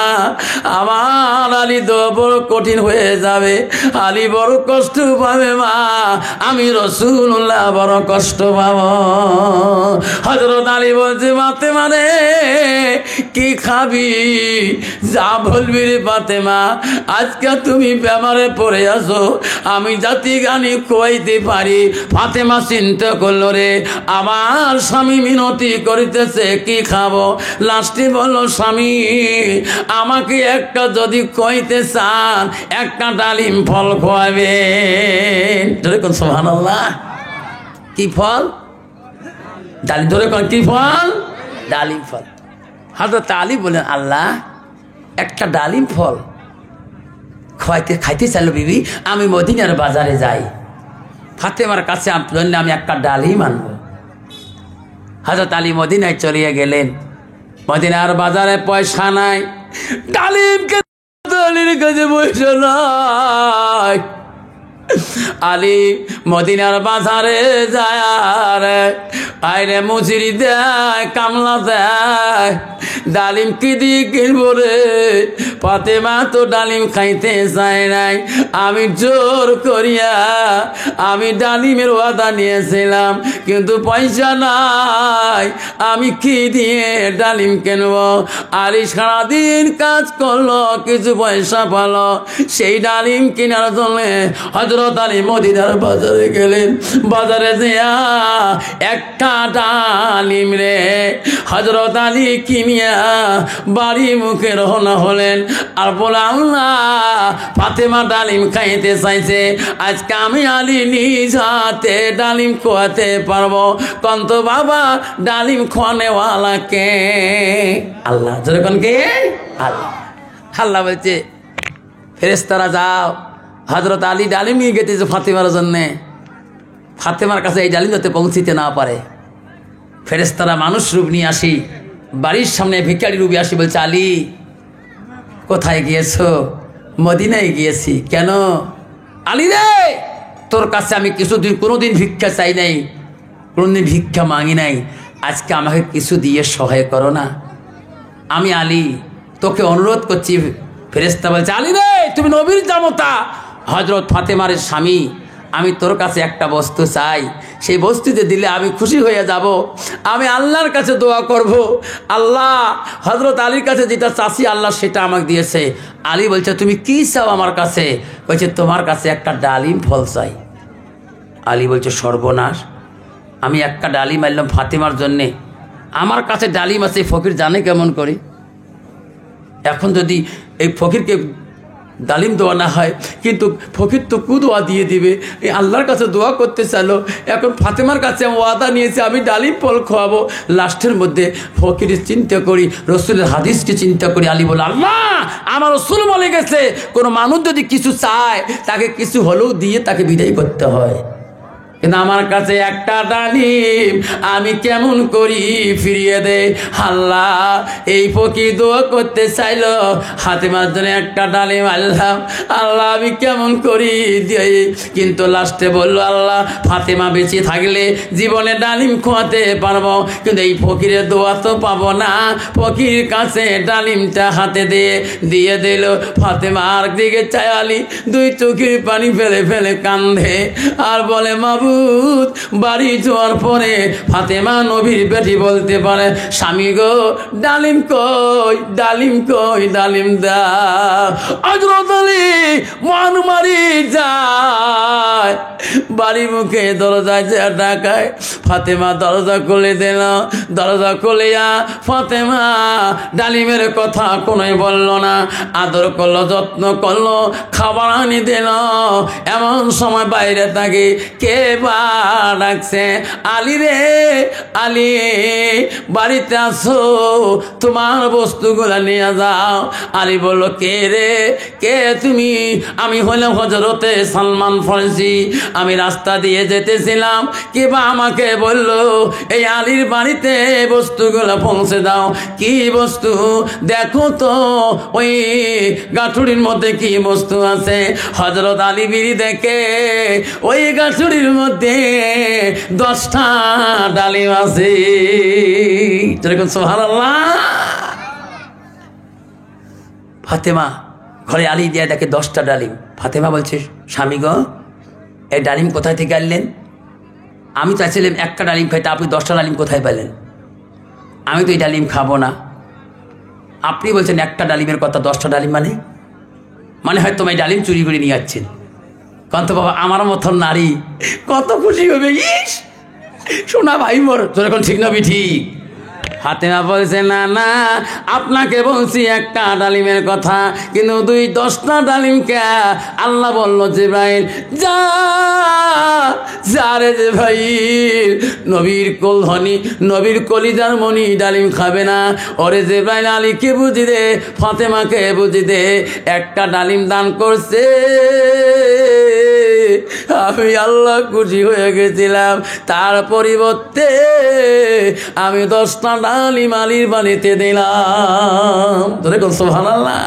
আমার আলী তো বড় কঠিন হয়ে যাবে, আলী বড় কষ্ট পাবে মা, আমি রাসূলুল্লাহ বড় কষ্ট পাব। হযরত আলী বলছে, ফাতেমা রে কি খাবি? যা বলবি রে ফাতেমা। আজকে তুমি বেমারে পড়ে আসো, আমি জাতি গানি খোয়াইতে পারি। ফাতেমা চিন্তা করলো, রে আমার স্বামী মিনতি করিতেছে কি খাবো। লাস্টে বলল, স্বামী আমাকে একটা যদি খোয়াইতে চান একটা ডালিম ফল খোয়াবে। ধরে কোন সুবহানাল্লাহ। কি ফল? ডালিম। ধরে কোন কি ফল? ডালিম ফল। হযরত আলী বলেন, আল্লাহ একটা ডালিম ফল খাইতে চাইল বিবি, আমি মদিনার বাজারে যাই, ফাতেমার কাছে আমি একটা ডালিম আনবো। হযরত আলী মদিনায় চলিয়ে গেলেন। মদিনার বাজারে পয়সা নাই, ডালিমকে আলীর কাছে পয়সা নাই। আলী মদিনার বাজারে যায়, আইরে মজুরি দেয়, কামলা দেয়, ডালিম কি দিয়ে কিনবো রে? ফাতেমা তো ডালিম খাইতে চায় নাই। আমি জোর করিয়া আমি ডালিমের ওয়াদা নিয়েছিলাম, কিন্তু পয়সা নাই, আমি কি দিয়ে ডালিম কিনবো? আলী সারাদিন কাজ করলো, কিছু পয়সা পালো, সেই ডালিম কেনার জন্য হযরত আলী মদিনার বাজারে গেলেন। বাজারে যেয়া একটা ডালিম রে হযরত আলী কিনিয়া বাড়ি মুখে রওনা হলেন। আর বলে, আল্লাহ ফাতেমা ডালিম খাইতে চাইছে, আজকে আমি আলী নিজ হাতে ডালিম খোয়াতে পারবো। কন্ত বাবা ডালিম খোয়ানেওয়ালা কে? আল্লাহ। যেরকম কে? আল্লাহ। আল্লাহ বলছে, ফেরেশতারা যাও, হযরত আলী ডালিম নিয়ে গেছে ফাতেমার জন্যে। ফাতেমার কাছে এই ডালিম যাতে পৌঁছিতে না পারে, ফেরেশতারা মানুষ রূপ নিয়ে আসি, বাড়ির সামনে ভিখারি রূপে আসি, বলছে, আলী কোথায় গিয়েছো? মদিনায় গিয়েছি। কেন? আলী রে তোর কাছে আমি কোনোদিন ভিক্ষা চাই নাই, কোনোদিন ভিক্ষা মাঙি নাই, আজকে আমাকে কিছু দিয়ে সহায় করো না। আমি আলী তোকে অনুরোধ করছি। ফেরেশতা বলছে, আলী রে তুমি নবীর জামতা, হযরত ফাতেমার স্বামী, আমি তোর কাছে একটা বস্তু চাই, সেই বস্তুতে দিলে আমি খুশি হয়ে যাব, আমি আল্লাহর কাছে দোয়া করব। আল্লাহ হযরত আলীর কাছে যেটা চাচ্ছি আল্লাহ সেটা আমাকে দিয়েছে। আলী বলছে, তুমি কি চাও আমার কাছে? বলছে, তোমার কাছে একটা ডালিম ফল চাই। আলী বলছে, সর্বনাশ, আমি একটা ডালিম আনলাম ফাতেমার জন্যে, আমার কাছে ডালিম আছে, ফকির জানে কেমন করে? এখন যদি এই ফকিরকে ডালিম দোয়া না হয়, কিন্তু ফকির তো কুদোয়া দিয়ে দিবে। এই আল্লাহর কাছে দোয়া করতে চাইলো, এখন ফাতেমার কাছে ওয়াদা নিয়েছে আমি ডালিম ফল খাওয়াবো। লাস্টের মধ্যে ফকিরের চিন্তা করি, রসুলের হাদিসকে চিন্তা করি। আলী বলে, আল্লাহ আমার রসুল বলে গেছে, কোনো মানুষ যদি কিছু চায় তাকে কিছু হলেও দিয়ে তাকে বিদায় করতে হয়। কিন্তু আমার কাছে একটা ডালিম আমি কেমন করি ফিরিয়ে দে। আল্লাহ এই ফকির দোয়া করতে চাইল ফাতেমার জন্য একটা ডালিম। আল্লাহ আমি কেমন করি দিই, কিন্তু লাস্টে বলল আল্লাহ ফাতেমা বেঁচে থাকলে জীবনে ডালিম খোয়াতে পারবো, কিন্তু এই ফকিরের দোয়া তো পাবো না। ফকির কাছে ডালিমটা হাতে দিয়ে দিল। ফাতেমার দিকে চায়ালি দুই চোখের পানি ফেলে ফেলে কান্দে আর বলে মাবুদ। বাড়ি যাওয়ার পরে ফাতেমা নবীর বেটি বলতে পারে স্বামী গো ডালিম কই, ডালিম কই, ডালিম দাও। হযরত আলী মান মারি যায় বাড়ি মুখে দরজায় যা ডাকায়। ফাতেমা দরজা খুলে দিল। দরজা খুলিয়া ফাতেমা ডালিমের কথা কোনোই বলল না, আদর করলো, যত্ন করলো, খাবার আনি দিল। এমন সময় বাইরে থাকে কে বা ডাকছে, আলী রে আলী বাড়িতে আসো, তোমার বস্তুগুলা নিয়ে যাও। আলী বলল কে রে, কে তুমি? আমি হলাম হযরতে সালমান ফারসি। আমি রাস্তা দিয়ে যেতেছিলাম, কে বা আমাকে বলল এই আলীর বাড়িতে বস্তুগুলা পৌঁছে দাও। কি বস্তু? দেখো তো ওই গাঠুরির মধ্যে কি বস্তু আছে। হযরত আলী বিড়ি দেখে ওই গাঠুরির মধ্যে 10টা ডালিম আছে। যেরকম সুবহানাল্লাহ। ফাতেমা ঘরে আলী দিয়ে দেখে 10টা ডালিম। ফাতেমা বলছে স্বামী গো এই ডালিম কোথায় থেকে আনলেন? আমি চাইছিলাম একটা ডালিম খাইতে, আপনি 10টা ডালিম কোথায় পেলেন? আমি তো এই ডালিম খাবো না। আপনি বলছেন একটা ডালিমের কথা, 10টা ডালিম মানে হয়তো এই ডালিম চুরি করে নিয়ে যাচ্ছেন। কারণ তো বাবা আমার মতন নারী কত খুশি হবে। ইস শোনা ভাই মোর, তোর এখন ঠিক না ঠিক? ফাতেমা বলছে না না, আপনাকে বলছি একটা ডালিমের কথা, কিন্তু 10টা ডালিম কে? আল্লাহ বলল জিবরাইল যা যা রে জিবরাইল, নবীর কোলধনি নবীর কলিজার মনি ডালিম খাবে না। ওরে জিবরাইল আলীকে বুঝি দে, ফাতেমাকে বুঝি দে, একটা ডালিম দান করছে। আমি আল্লাহ খুশি হয়ে গেছিলাম, তার পরিবর্তে আমি 10টা ডালিম আলীর বাড়িতে দিলাম। ধরে কোন সুবহানাল্লাহ।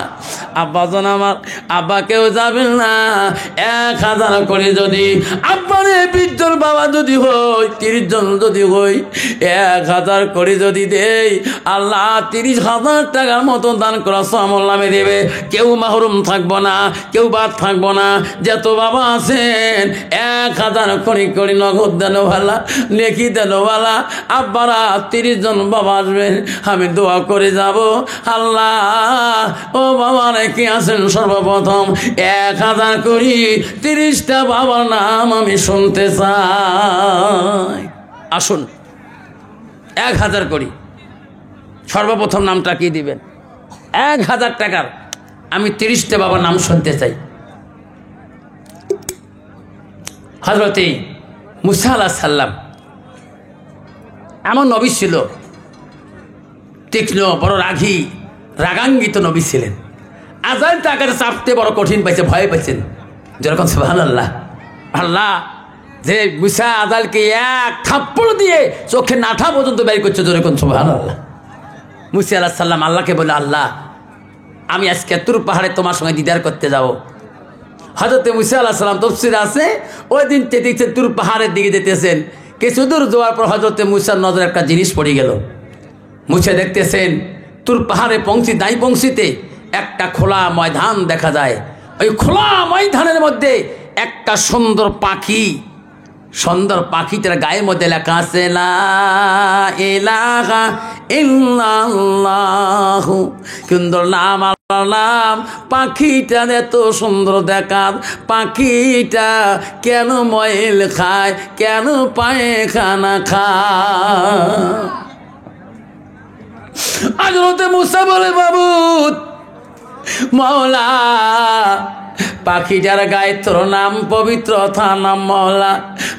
আব্বাজন আমার, আব্বাকেও যাবেন না, 1000 করে যদি আব্বারে 20 জন বাবা যদি হই, 30 জন যদি হই, 1000 করে যদি দেই, আল্লাহ 30,000 টাকার মতো দান করা আমল নামে দেবে। কেউ মাহরুম থাকবো না, কেউ বাদ থাকবো না। যত বাবা আছেন 1000 করে নগদ দেনওয়ালা, নেকি দেনওয়ালা আব্বারা 30 জন বাবা আসবেন। আমি দোয়া করে যাব, আল্লাহ ও বাবা রেখে আসেন সর্বপ্রথম 1000 করি 30টা বাবার নাম আমি শুনতে চাই। আসুন 1000 করি সর্বপ্রথম নামটা কি দিবেন? 1000 টাকার আমি 30টা বাবার নাম শুনতে চাই। হযরতে মুসা আলাইহিস সালাম এমন নবী ছিল, তীক্ষ্ণ, বড় রাগী, রাগান্বিত নবী ছিলেন। আজাল তাকে চাপতে বড় কঠিন পাইছে, ভয় পাইছেন। যেরকম সুবহানাল্লাহ। আল্লাহ যে মুসা আজালকে 1 থাপ্পড় দিয়ে চোখে নাঠা পর্যন্ত বের করছে। যেরকম সুবহানাল্লাহ। মুসা আলাইহিস সালাম আল্লাহকে বলে আল্লাহ আমি আজকে তুর পাহাড়ে তোমার সঙ্গে দিদার করতে যাব। হযরতে মুসা আলাইহিস সালাম তাফসীরে আছে ওই দিন দেখছেন তুর পাহাড়ের দিকে যেতেছেন। কিছু দূর যাওয়ার পর হযরতে মুসার নজরে একটা জিনিস পড়ে গেল। মুসা দেখতেছেন তুর পাহাড়ে পৌঁছিতে একটা খোলা ময়দান দেখা যায়। ওই খোলা ময়দানের মধ্যে একটা সুন্দর পাখিটার গায়ের মধ্যে লেখা আছে লা ইলাহা ইল্লাল্লাহু। সুন্দর নাম, আল্লাহর নাম। পাখিটা এত সুন্দর দেখার, পাখিটা কেন ময়ল খায়, কেন পায়খানা খায়? হযরতে মুসা বলে মাবুদ মাওলা পাখিটার গায়ে তোর নাম পবিত্র, তার নাম মওলা।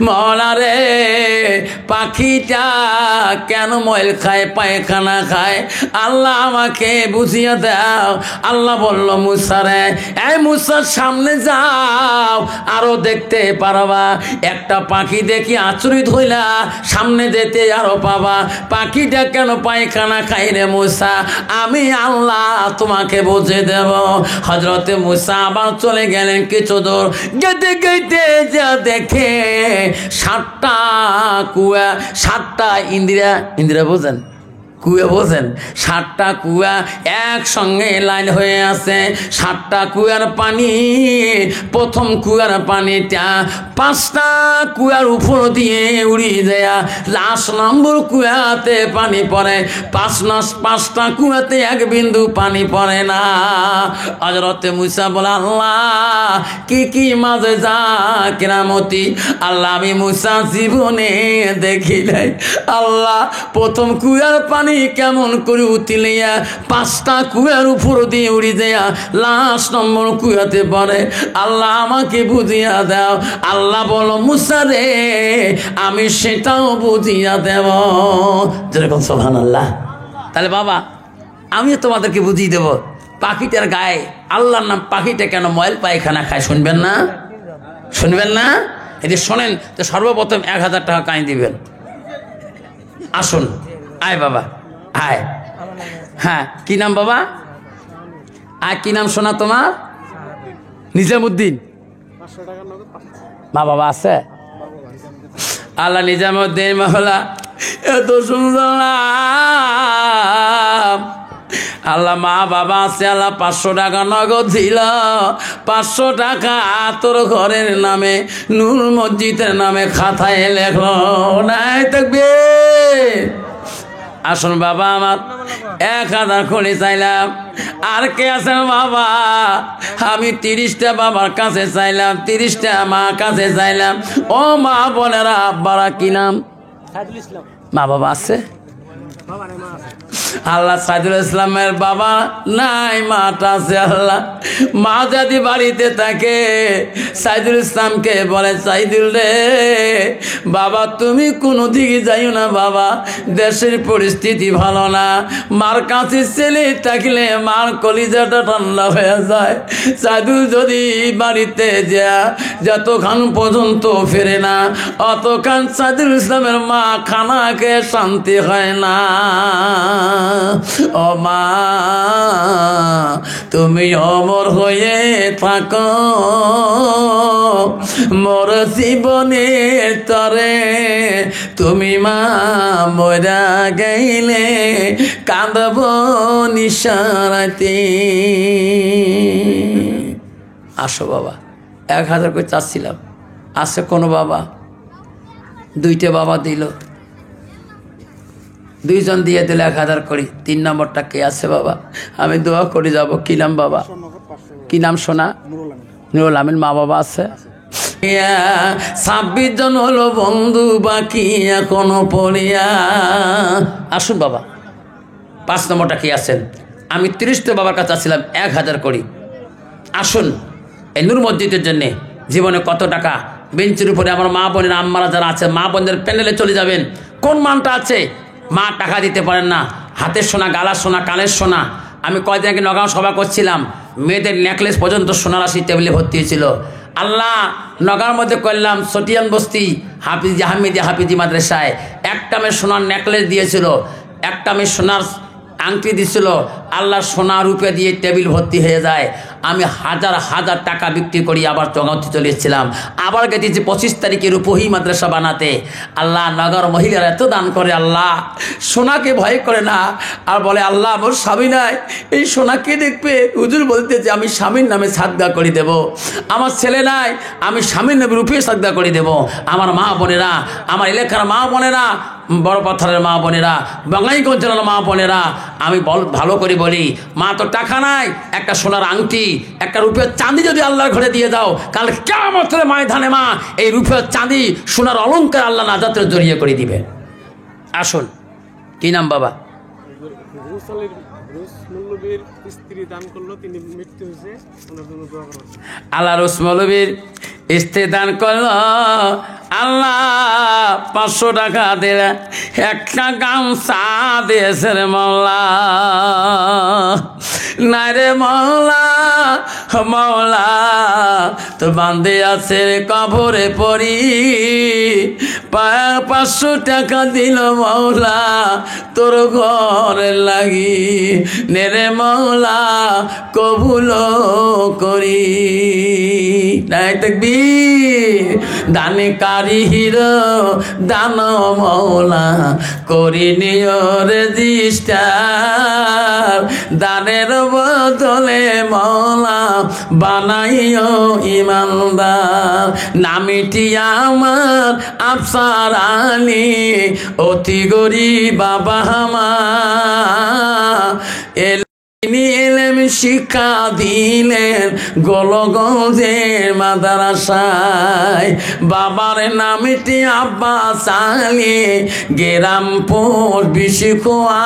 মওলা রে, পাখিটা কেন ময়ল খায়, পায়খানা খায়? আল্লাহ আমাকে বুঝিয়ে দাও। আল্লাহ বলল, মুসা রে, এই মুসার সামনে যাও, আরো দেখতে পারবা। একটা পাখি দেখি আচরিত হইলা, সামনে যেতে আরো পাবা। পাখিটা কেন পায়খানা খাই রে মুসা? আমি আল্লাহ তোমাকে বুঝে দেব। হযরতে মুসা আবার চলে গেলেন কিছু দূর। যেতে যেতে যা দেখে 7টা কুয়া, 7টা ইন্দিরা বোঝেন, কুয়া বোঝেন, 7টা কুয়া একসঙ্গে লাইন হয়ে আছে। 7টা কুয়ার পানি, প্রথম কুয়ার পানিটা 5টা কুয়ার উপর দিয়ে উড়ি দেয়া, লাস্ট নম্বর কুয়াতে পানি পড়ে। 5টা কুয়াতে এক বিন্দু পানি পড়ে না। হযরতে মুসা বলে, আল্লাহ কি মাঝে যা কেরামতি, আল্লাহ আমি মুসা জীবনে দেখি নাই। আল্লাহ প্রথম কুয়ার পানি কেমন করে উতিলিয়া 5টা কুয়ার উপর দিয়ে উড়ি দেয়া লাস্ট নম্বর কুয়াতে পড়ে। আল্লাহ আমাকে বুঝিয়া দাও। আল্লাহ বলো, মুসা রে, আমি সেটাও বুঝিয়া দেব। যেরকম সুবহানাল্লাহ। তাহলে বাবা, আমি তোমাদেরকে বুঝিয়ে দেব পাখিটার গায়ে আল্লাহর নাম। পাখিটা কেন ময়ল পায়খানা খায়? শুনবেন না? শুনবেন না? যদি শোনেন তো সর্বপ্রথম 1000 টাকা কাঁই দিবেন। আসুন, আয় বাবা, আয়। হ্যাঁ, কি নাম বাবা? আয়, কি নাম শোনা তোমার? নিজামুদ্দিন। মা বাবা আছে? আল্লাহ নিজামুদ্দিন মহলা, এত সুন্দর নাম। আল্লাহ মা বাবা আছে। আল্লাহ 500 টাকা নগদ ছিল। 500 টাকা তোর ঘরের নামে, নূর মসজিদের নামে খাতায় লেখো। নাই থাকবে। আসুন বাবা, আমার 1000 করে চাইলাম। আর কে আছেন বাবা? আমি 30টা বাবার কাছে চাইলাম, 30টা মা কাছে চাইলাম। ও মা বোনেরা, আব্বারা কি নাম? মা বাবা আছে? আল্লাহ সাইদুল ইসলামের বাবা নাই, মাটা আছে। আল্লাহ মা যদি বাড়িতে থাকে, সাইদুল ইসলামকে বলে, সাইদুল রে বাবা, তুমি কোনো দিকে যাইও না বাবা, দেশের পরিস্থিতি ভালো না। মার কাছে ছেলে থাকলে মার কলিজাটা ঠান্ডা হয়ে যায়। সাইদুল যদি বাড়িতে যতক্ষণ পর্যন্ত ফেরে না, অতক্ষণ সাইদুল ইসলামের মা খানা খেয়ে শান্তি হয় না। ও মা, তুমি অমর হয়ে থাকো মোর জীবনের তরে। তুমি মা মরা গেলে কাঁদব নিশারাতে। আসো বাবা, 1000 করে চাচ্ছিলাম। আসে কোনো বাবা? 2টে বাবা দিল, 2জন দিয়ে দিলে 1000 করি। 3 নম্বরটা কে আছে বাবা? আমি দোয়া করে যাব। কি নাম বাবা? কি নাম শোনা? নুরুল আমিন। মা বাবা আছে? 26 জন হলো বন্ধু বাকি এখনো পড়িয়া। আসুন বাবা, 5 নম্বরটা কে আছেন? আমি 30টা বাবার কাছে আসছিলাম, 1000 করি। আসুন, এই নূর মসজিদের জন্যে জীবনে কত টাকা বেঞ্চের উপরে আমার মা বোনের আম্মারা যারা আছে, মা বোনদের প্যান্ডেলে চলে যাবেন। কোন মানটা আছে? মা টাকা দিতে পারেন না, হাতের সোনা, গালার সোনা, কানের সোনা। আমি কয়েকদিন আগে নগাঁও সভা করছিলাম, মেয়েদের নেকলেস পর্যন্ত সোনার রাশি টেবিলে ভর্তি হয়েছিল। আল্লাহ নগাঁর মধ্যে করলাম সটিয়ান বস্তি হাফিজি মাদ্রাসায় একটা মেয়ে সোনার নেকলেস দিয়েছিল, একটা মেয়ে সোনার আংটি দিছিল। আল্লাহ সোনা রূপে দিয়ে টেবিল ভর্তি হয়ে যায়। আমি হাজার হাজার টাকা বিক্রি করি আবার চগাঁতে চলে এসেছিলাম। আবার গেছি 25 তারিখে রূপহী মাদ্রাসা বানাতে। আল্লাহ নগর মহিলারা এত দান করে, আল্লাহ সোনাকে ভয় করে না। আর বলে, আল্লাহ আমার স্বামী নাই, এই সোনাকে দেখবে। হুজুর বলতেছে আমি স্বামীর নামে সাদগা করে দেব। আমার ছেলে নাই, আমি স্বামীর নামে রূপে সাদগা করে দেব। আমার মা বোনেরা, আমার এলাকার মা বোনেরা, বড় পাথরের মা বোনেরা, বাঙাইগঞ্জের মা বোনেরা, আমি ভালো করে বলি, মা তো টাকা নাই, একটা সোনার আংটি, একটা রূপের চাঁদি যদি আল্লাহর ঘরে দিয়ে দাও, কাল কিয়ামতের ময়দানে মা এই রূপের চাঁদি সোনার অলংকার আল্লাহ নাজাতের জড়িয়ে করে দিবে। আসুন, কি নাম বাবা? রুসমুল্লবীর স্ত্রী দান করলো, তিনি মৃত্যু হয়েছে, ওনার জন্য দোয়া করো। আল্লাহ রুসমৌলবীর স্ত্রী দান করলো, আল্লাহ 500 টাকা দিলে একটা গামছা দিয়েছে রে মৌলা। নাই রে মৌলা, মৌলা তো বান্ধে আছে কবরে পড়ি, 500 টাকা দিল মৌলা তোর ঘরে লাগি, নেরে মৌলা কবুল করি। নাই তাকবীর, দানে কারি হিরো দান মৌলা করি নিয়র রেজিস্টার, দানের বদলে মৌলা বানাইও ইমানদার। নামিটি আমার আফসার আলী, অতি গরিব বাবা আমার, এলেম শিক্ষা দিলেন গোলগঞ্জের মাদ্রাসায়। বাবার নামটি আব্বাস আলী, গেরামপুর বিশিখোয়া,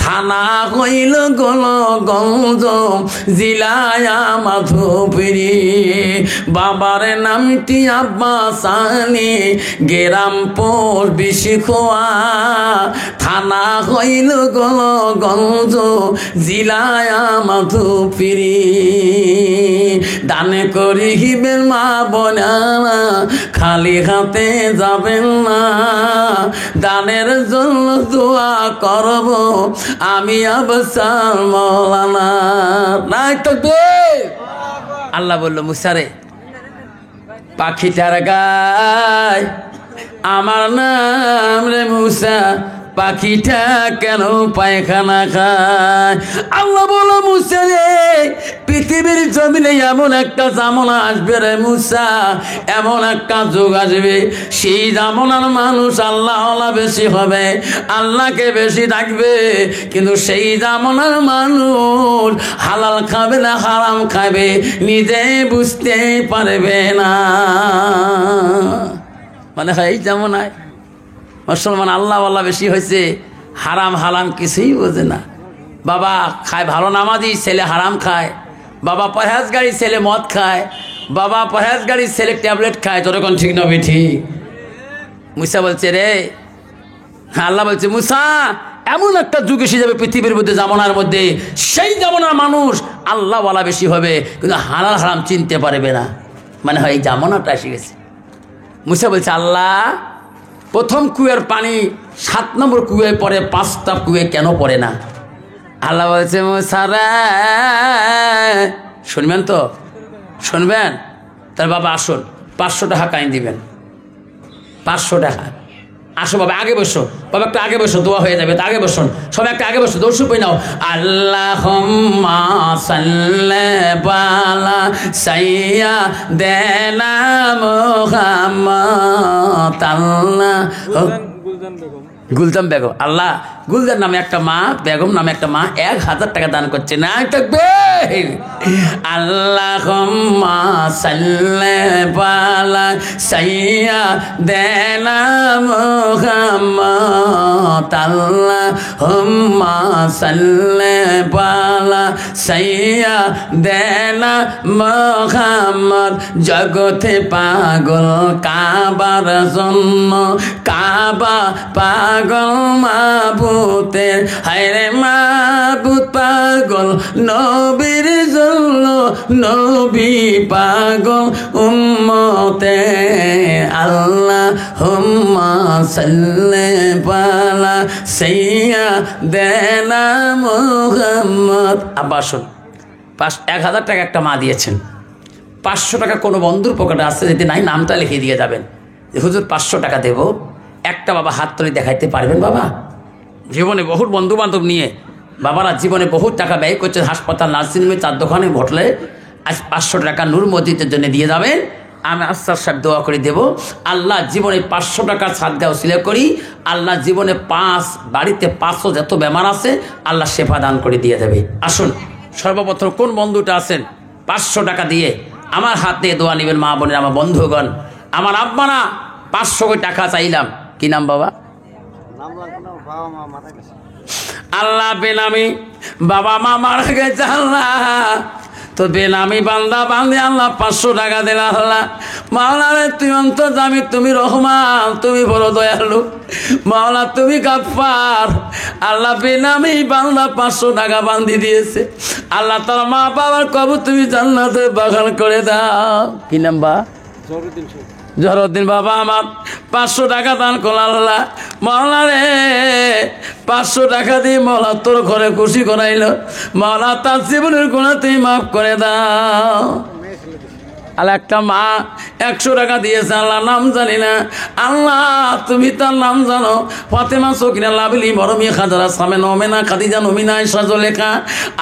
থানা হইল গোলগঞ্জ, জিলায় মাধুপুরি। বাবার নামটি আব্বাস আলী, গেরামপুর বিশিখোয়া, থানা হইল গোলগঞ্জ, জিলায় মাধুপুরি। দানে করিবেন মা বোনেরা, খালি হাতে যাবেন না, দানের জন্য দোয়া করব আমি আফসার মৌলানা। নাই তো আল্লাহ বলল, মুসারে পাখিটার গায় আমার নাম রে মুসা, পাখিটা কেন পায়খানা খায়? আল্লাহ বলো, মুসা রে পৃথিবীর জমিনে এমন একটা জামানা আসবে রে মুসা, এমন একটা যুগ আসবে, সেই জামানার মানুষ আল্লাহ বেশি হবে, আল্লাহকে বেশি ডাকবে, কিন্তু সেই জামানার মানুষ হালাল খাবে না হারাম খাবে নিজে বুঝতে পারবে না। মানে হয় জামানায় মুসলমান আল্লাহ বেশি হয়েছে, হারাম হালাম কিছুই বোঝে না। বাবা খায় ভালো নামাজি, ছেলে হারাম খায়। বাবা পরহেজগারি, ছেলে মদ খায়। বাবা পরহেজগারি, ছেলে ট্যাবলেট খায়। যতক্ষণ ঠিক নবী ঠিক। মুসা বলছে রে, আল্লাহ বলছে মুসা এমন একটা যুগ এসে যাবে পৃথিবীর মধ্যে, জামানার মধ্যে, সেই জামানার মানুষ আল্লাহ বেশি হবে, কিন্তু হালাল হারাম চিনতে পারবে না। মানে হয় এই জামানাটা এসে গেছে। মুসা বলছে আল্লাহ প্রথম কুয়ের পানি 7 নম্বর কুয়ে পরে, 5টা কুয়ে কেন পড়ে না? আল্লাহ বলছে মুসারা শুনবেন তো, শুনবেন? তার বাবা আসুন, 500 টাকা কাইন দিবেন, 500 টাকা। আসো বাবা, আগে বসো বাবা, একটা আগে বসো, দোয়া হয়ে যাবে, তা আগে বসুন, সবাই একটা আগে বসো, দৌড় শুই নাও। আল্লাহুম্মা সাল্লি আলা সাইয়্যিদিনা মুহাম্মাদ। আল্লাহ গুলজান বেগম, আল্লাহ গুলজান নামে একটা মা, বেগম নামে একটা মা 1000 টাকা দান করছে। না থাকবে আল্লাহুম্মা সাল্লি আলা সাইয়্যিদিনা মুহাম্মাদ। আল্লাহুম্মা সাল্লি আলা সাইয়্যিদিনা মুহাম্মাদ। জগতে পাগল কাবার জন্য, কাবা পাগল মাবুতের, হায়রে মাবুত পাগল নবীর জন্য, নবী পাগল উম্মতে। আল্লাহুম্মা সাল্লি আলা সাইয়্যিদিনা মুহাম্মাদ। আব্বা শুন, 1000 টাকা একটা মা দিয়েছেন, 500 টাকা কোনো বন্ধুর পকেটে আসছে, যদি নাই নামটা লিখে দিয়ে যাবেন, হুজুর 500 টাকা দেবো। একটা বাবা হাত তুলে দেখাইতে পারবেন? বাবা জীবনে বহুত বন্ধু বান্ধব নিয়ে বাবারা জীবনে বহুত টাকা ব্যয় করছে, হাসপাতাল, নার্সিংহোমে, 4 দোকানে ঘটলে, আজ 500 টাকা নূর মসজিদের জন্য দিয়ে যাবেন। আমি আস্তার সাহেব দোয়া করে দেব, আল্লাহ জীবনে 500 টাকার সাদগা উসিলা করি, আল্লাহ জীবনে 5 বাড়িতে 500 যত বেমার আছে আল্লাহ শেফা দান করে দিয়ে দেবে। আসুন সর্বপ্রথম কোন বন্ধুটা আছেন 500 টাকা দিয়ে আমার হাত দিয়ে দোয়া নেবেন? মা বোনের, আমার বন্ধুগণ, আমার আব্বারা 500 টাকা চাইলাম। কি নাম বাবা? আল্লাহ বেনামি বাবা মা মারা গেছে আল্লাহ, তো বেনামি বান্দা বান্দে আল্লাহ 500 টাকা দিল আল্লাহ। মাওলা রে তুই অন্তর্যামী, তুমি রহমান, তুমি বড় দয়ালু মাওলা, তুমি গাফফার। আল্লাহ বেনামি বান্দা 500 টাকা বান্ধি দিয়েছে আল্লাহ, তার মা বাবার কবর তুমি জান্নাতে বাগান করে দাও। কি নাম বা? জহরুদ্দিন বাবা আমার 500 টাকা দান করল আল্লাহ। মাওলা রে 500 টাকা দিয়ে মাওলা তোর ঘরে খুশি করাইল মাওলা, তার জীবনের গুনাহ তুমি মাফ করে দাও আল্লাহ। একটা মা 100 টাকা দিয়েছে আল্লাহ, নাম জানি না আল্লাহ, তুমি তার নাম জানো। ফাতেমা সকিনা লাভলি মরমি খাজারা সামে নমেনা খাদিজা নমিনা আয়েশা জুলেখা।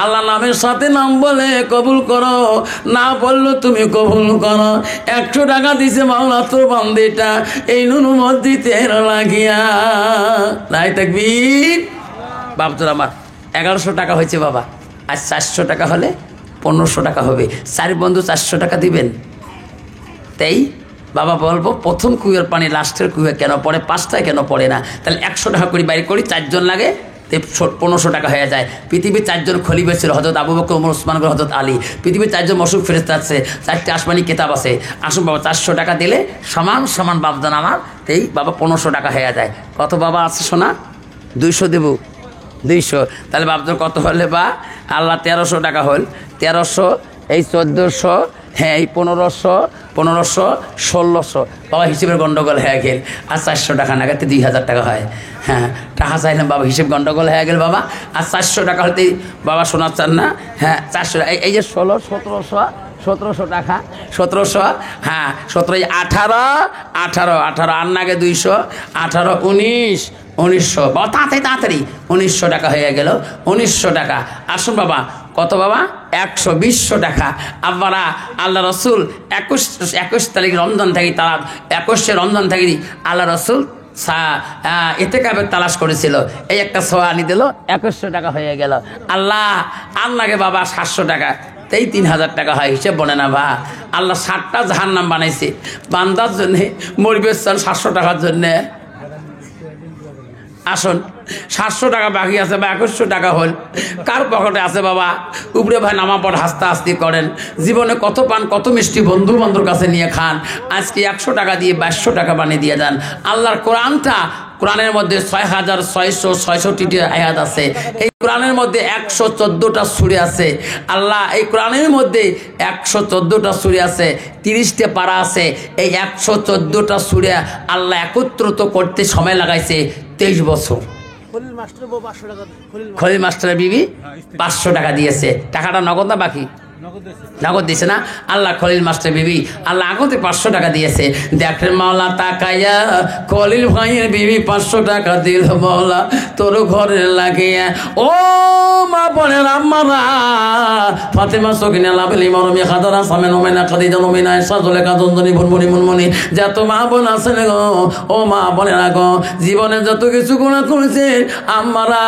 আল্লাহ নামের সাথে নাম বলে কবুল করো, না বললো তুমি কবুল করো। 100 টাকা দিছে মাওলা তোর বান্দিটা এই নুনু মসজিদে লাগিয়া। নাই তাকবীর। বাপজোর আমার 1100 টাকা হয়েছে বাবা, আজ 400 টাকা হলে 1500 টাকা হবে। 4 বন্ধু 400 টাকা দিবেন। তাই বাবা বলবো প্রথম কুয়ের পানি লাস্টের কুয়ে কেন পড়ে, 5টায় কেন পড়ে না? তাহলে 100 টাকা করে বাইরে করি, 4 জন লাগে, 1500 টাকা হয়ে যায়। পৃথিবীর 4 জন খলিফা ছিল, হযরত আবু বকর, ওমর, ওসমান, হযরত আলী। পৃথিবীর 4 জন মশহুর ফেরেশতা আছে, 4টে আসমানি কিতাব আছে। আসুন বাবা 400 টাকা দিলে সমান সমান বাপদান আমার, এই বাবা 1500 টাকা হয়ে যায়। কত বাবা আছে শোনা? 200 দেব, 200। তাহলে বাপদান কত হলে বা আল্লাহ 1300 টাকা হল, 1300 এই 1400, হ্যাঁ এই 1500, 1600 বাবা হিসেবের গন্ডগোল হয়ে গেল। আর 400 টাকা নাগাতে 2000 টাকা হয়। হ্যাঁ টাকা চাইলাম বাবা, হিসেব গন্ডগোল হয়ে গেল বাবা। আর 400 টাকা হলেতেই বাবা শোনার চান না? হ্যাঁ 400, এই যে 16, 1700 টাকা, 1700, হ্যাঁ 17, 18 আর নাগে 200, 18, 1900 বাবা তাড়াতাড়ি 1900 টাকা হয়ে গেল। 1900 টাকা। আসুন বাবা কত বাবা? 120 টাকা। আব্বারা আল্লাহ রসুল 21 তারিখ রমজান থাকি, তারা 21শে রমজান থাকি আল্লাহ রসুল এতেকাবের তালাশ করেছিল। এই একটা সোয়া আনি দিল, 2100 টাকা হয়ে গেল। আল্লাহ আল্লাহকে বাবা 700 টাকা, তাই 3000 টাকা হয়। হিসেব বনে না বা আল্লাহ 60টা জাহান্নাম বানাইছে বান্দার জন্যে, মরিবের 700 টাকার জন্যে। আসুন 700 টাকা বাকি আছে বা 2100 টাকা হল, কার পকেটে আছে বাবা? উপরে ভাই নামা পর হাসতে হাসতে করেন, জীবনে কত পান, কত মিষ্টি বন্ধু বান্ধব কাছে নিয়ে খান। আজকে 100 টাকা দিয়ে 2200 টাকা বানিয়ে দিয়ে যান। আল্লাহর কোরআনটা, কোরআনের মধ্যে 6666টি আয়াত আছে। এই কোরআনের মধ্যে 114টা সূরা আছে। আল্লাহ এই কোরআনের মধ্যে 114টা সূরা আছে, 30টা পারা আছে। এই 114টা সূরা আল্লাহ একত্রিত করতে সময় লাগাইছে 23 বছর। খলিল মাস্টারের বিবি 500 টাকা দিয়েছে। টাকাটা নগদ না বাকি? নগদ দিয়েছে না? আল্লাহ খলিল মাস্টার বিবি আল্লাহ আগতে 500 টাকা দিয়েছে। দেখেন মাওলা তাকাইয়া খলিল ভাইয়ের বিবি 500 টাকা দিল মাওলা তোর ঘরে লাগিয়া। ও মা বোনের আম্মারা, ফাতেমা সকিনা লাভলি মরমি খাদারা সামে নমেনা খাদিজা নমিনা আয়েশা জুলেখা জনজনী বুনবুনি মুনমুনি, যত মা বোন আছেন গো, ও মা বোনেরা গো, জীবনে যত কিছু গুনাহ করেছে আম্মারা,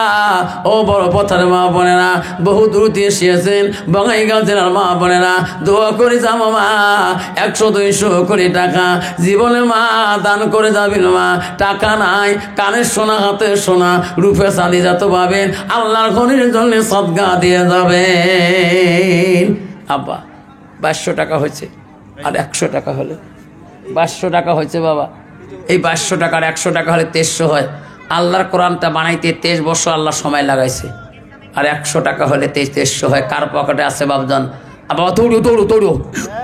ও বড় পথার মা বোনেরা, বহু দূর দিয়ে এসেছেন বঙ্গাইগাঁও জেলার মা বোনেরা, দোয়া করে যাবো মা 100-200 কোটি টাকা জীবনে মা দান করে যাবেন মা। টাকা নাই, কানের সোনা, হাতের সোনা, রূপে চাঁদি যত পাবেন আল্লাহর ঘরের জন্য সদকা দিয়ে যাবেন। আব্বা 2200 টাকা হয়েছে, আর 100 টাকা হলে 2200 টাকা হয়েছে বাবা। এই 2200 টাকার 100 টাকা হলে 2300 হয়। আল্লাহর কোরআনটা বানাইতে 23 বছর আল্লাহ সময় লাগাইছে, আর 100 টাকা হলে 2300 হয়। কার পকেটে আছে বাবজান? আবার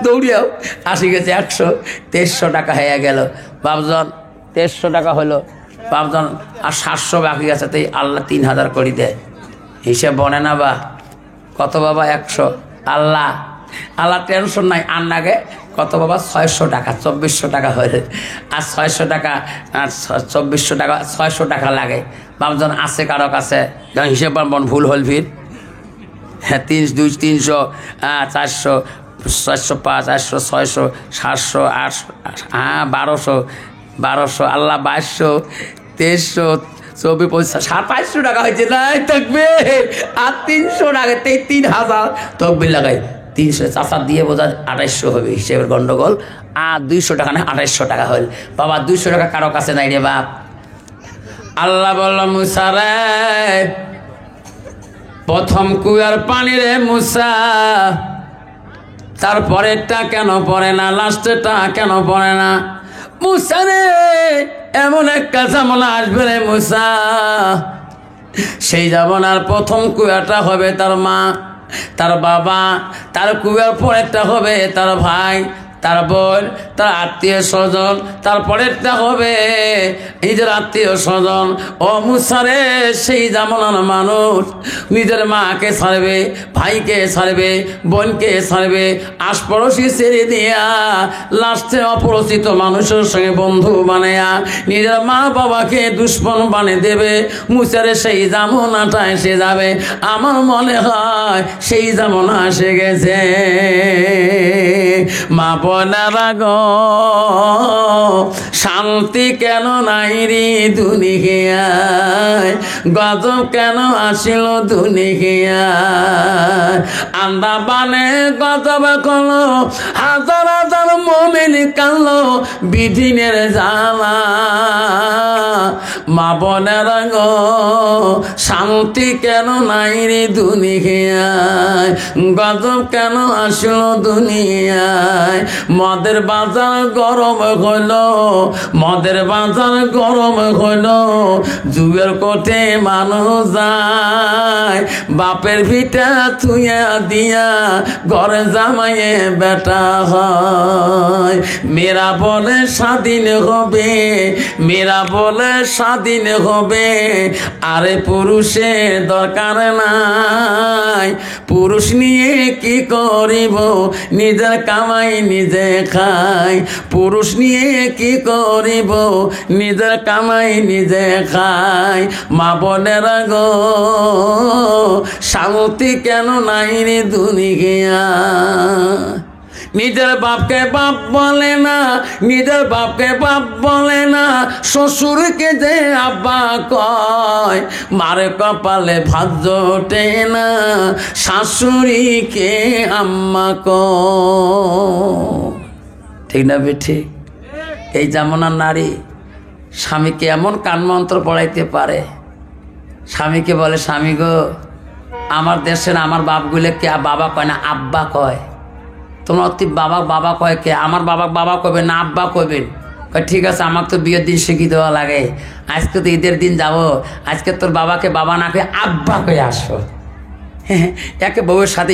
দৌড়িয়াও আসি গেছে 100-2300 টাকা হয়ে গেল বাবজান। 2300 টাকা হলো বাবজান, আর 700 বাকি আছে, তাই আল্লাহ 3000 করে দেয়। হিসেব বনে না বা কত বাবা? 100। আল্লাহ টেনশন নাই। আর নাগে কত বাবা? 600 টাকা, 2400 টাকা হয়ে, আর 600 টাকা আর 2400 টাকা, 600 টাকা লাগে বাবজান। আছে কারো কাছে? হিসেব বন ভুল হল ফির। হ্যাঁ 300, 400, 405, 400, 600, 700, 800, হ্যাঁ 1200, আল্লাহ 2200, 2300, 2400, 500 টাকা হয়েছে। নাই থাকবে আর 300 টাকা, 3000 তকবির লাগাই 300 চাষার দিয়ে বোঝা 2800 হবে, হিসেবের গন্ডগোল। আর 200 টাকা না 2800 টাকা হল বাবা। 200 টাকা কারো কাছে নাই রে বাপ। আল্লাহ বলল মুসা রে প্রথম কুয়ার পানি রে মুসা, তারপরেরটা কেন পড়ে না, লাস্টেরটা কেন পড়ে না? মুসা রে, এমন একটা জামানা আসবে রে মুসা, সেই জামানার প্রথম কুয়াটা হবে তার মা, তার বাবা, তার কুয়ার পরেরটা হবে তার ভাই, তার বোন, তার আত্মীয় স্বজন, তারপরেরটা হবে নিজের আত্মীয় স্বজন। ও মুসারে, সেই জামানার মানুষ নিজের মাকে ছাড়বে, ভাইকে ছাড়বে, বোনকে ছাড়বে, আশপড়শি ছেড়ে দিয়া লাস্টে অপরিচিত মানুষের সঙ্গে বন্ধু বানায়া নিজের মা বাবাকে দুশ্মন বানিয়ে দেবে। মুসারে সেই জামানাটা এসে যাবে। আমার মনে হয় সেই জামানা এসে গেছে। মা বোনেরা গো, শান্তি কেন নাই রে দুনিয়ায়, গজব কেন আসিল দুনিয়ায়। আন্দামানে গজব করলো, হাজার হাজার মুমিন কাঁদলো বিধিনের জ্বালা। মা বোনেরা গো, শান্তি কেন নাই রে দুনিয়ায়, গজব কেন আসিল দুনিয়ায়। মদের বাজার গরম হইল, মদের বাজার গরম হইল, যুগের কোঠে মানুষ যায়, বাপের ভিটা থুইয়া দিয়া ঘরে জামাইয়ে বেটা হয়। মেয়েরা বলে স্বাধীন হবে, মেয়েরা বলে স্বাধীন হবে, আরে পুরুষের দরকার নাই। পুরুষ নিয়ে কি করিব, নিজের কামাই নিজে খাই। পুরুষ নিয়ে কি করিব, নিজের কামাই নিজে খাই। মা বোনেরা গো, শান্তি কেন নাই রে দুনিয়া। নিজের বাপকে বাপ বলে না, নিজের বাপকে বাপ বলে না, শ্বশুরকে যে আব্বা কয়। মারে কপালে ভাত জোটে না, শাশুড়িকে আম্মা কয়। ঠিক না বেঠি? এই জামানার নারী স্বামীকে এমন কানমন্ত্র পড়াইতে পারে, স্বামীকে বলে, স্বামী গো, আমার দেশের আমার বাপগুলোকে বাবা কয় না, আব্বা কয়। তোমার অতি বাবা বাবা কয় কে? আমার বাবা বাবা কবে না, আব্বা কবেন। কয় ঠিক আছে, আমাকে তো বিয়ের দিন শিখিয়ে দেওয়া লাগে, আজকে তো ঈদের দিন যাব, আজকে তোর বাবাকে বাবা না কয়ে আব্বা কয়ে আসো। একে বউয়ের সাথে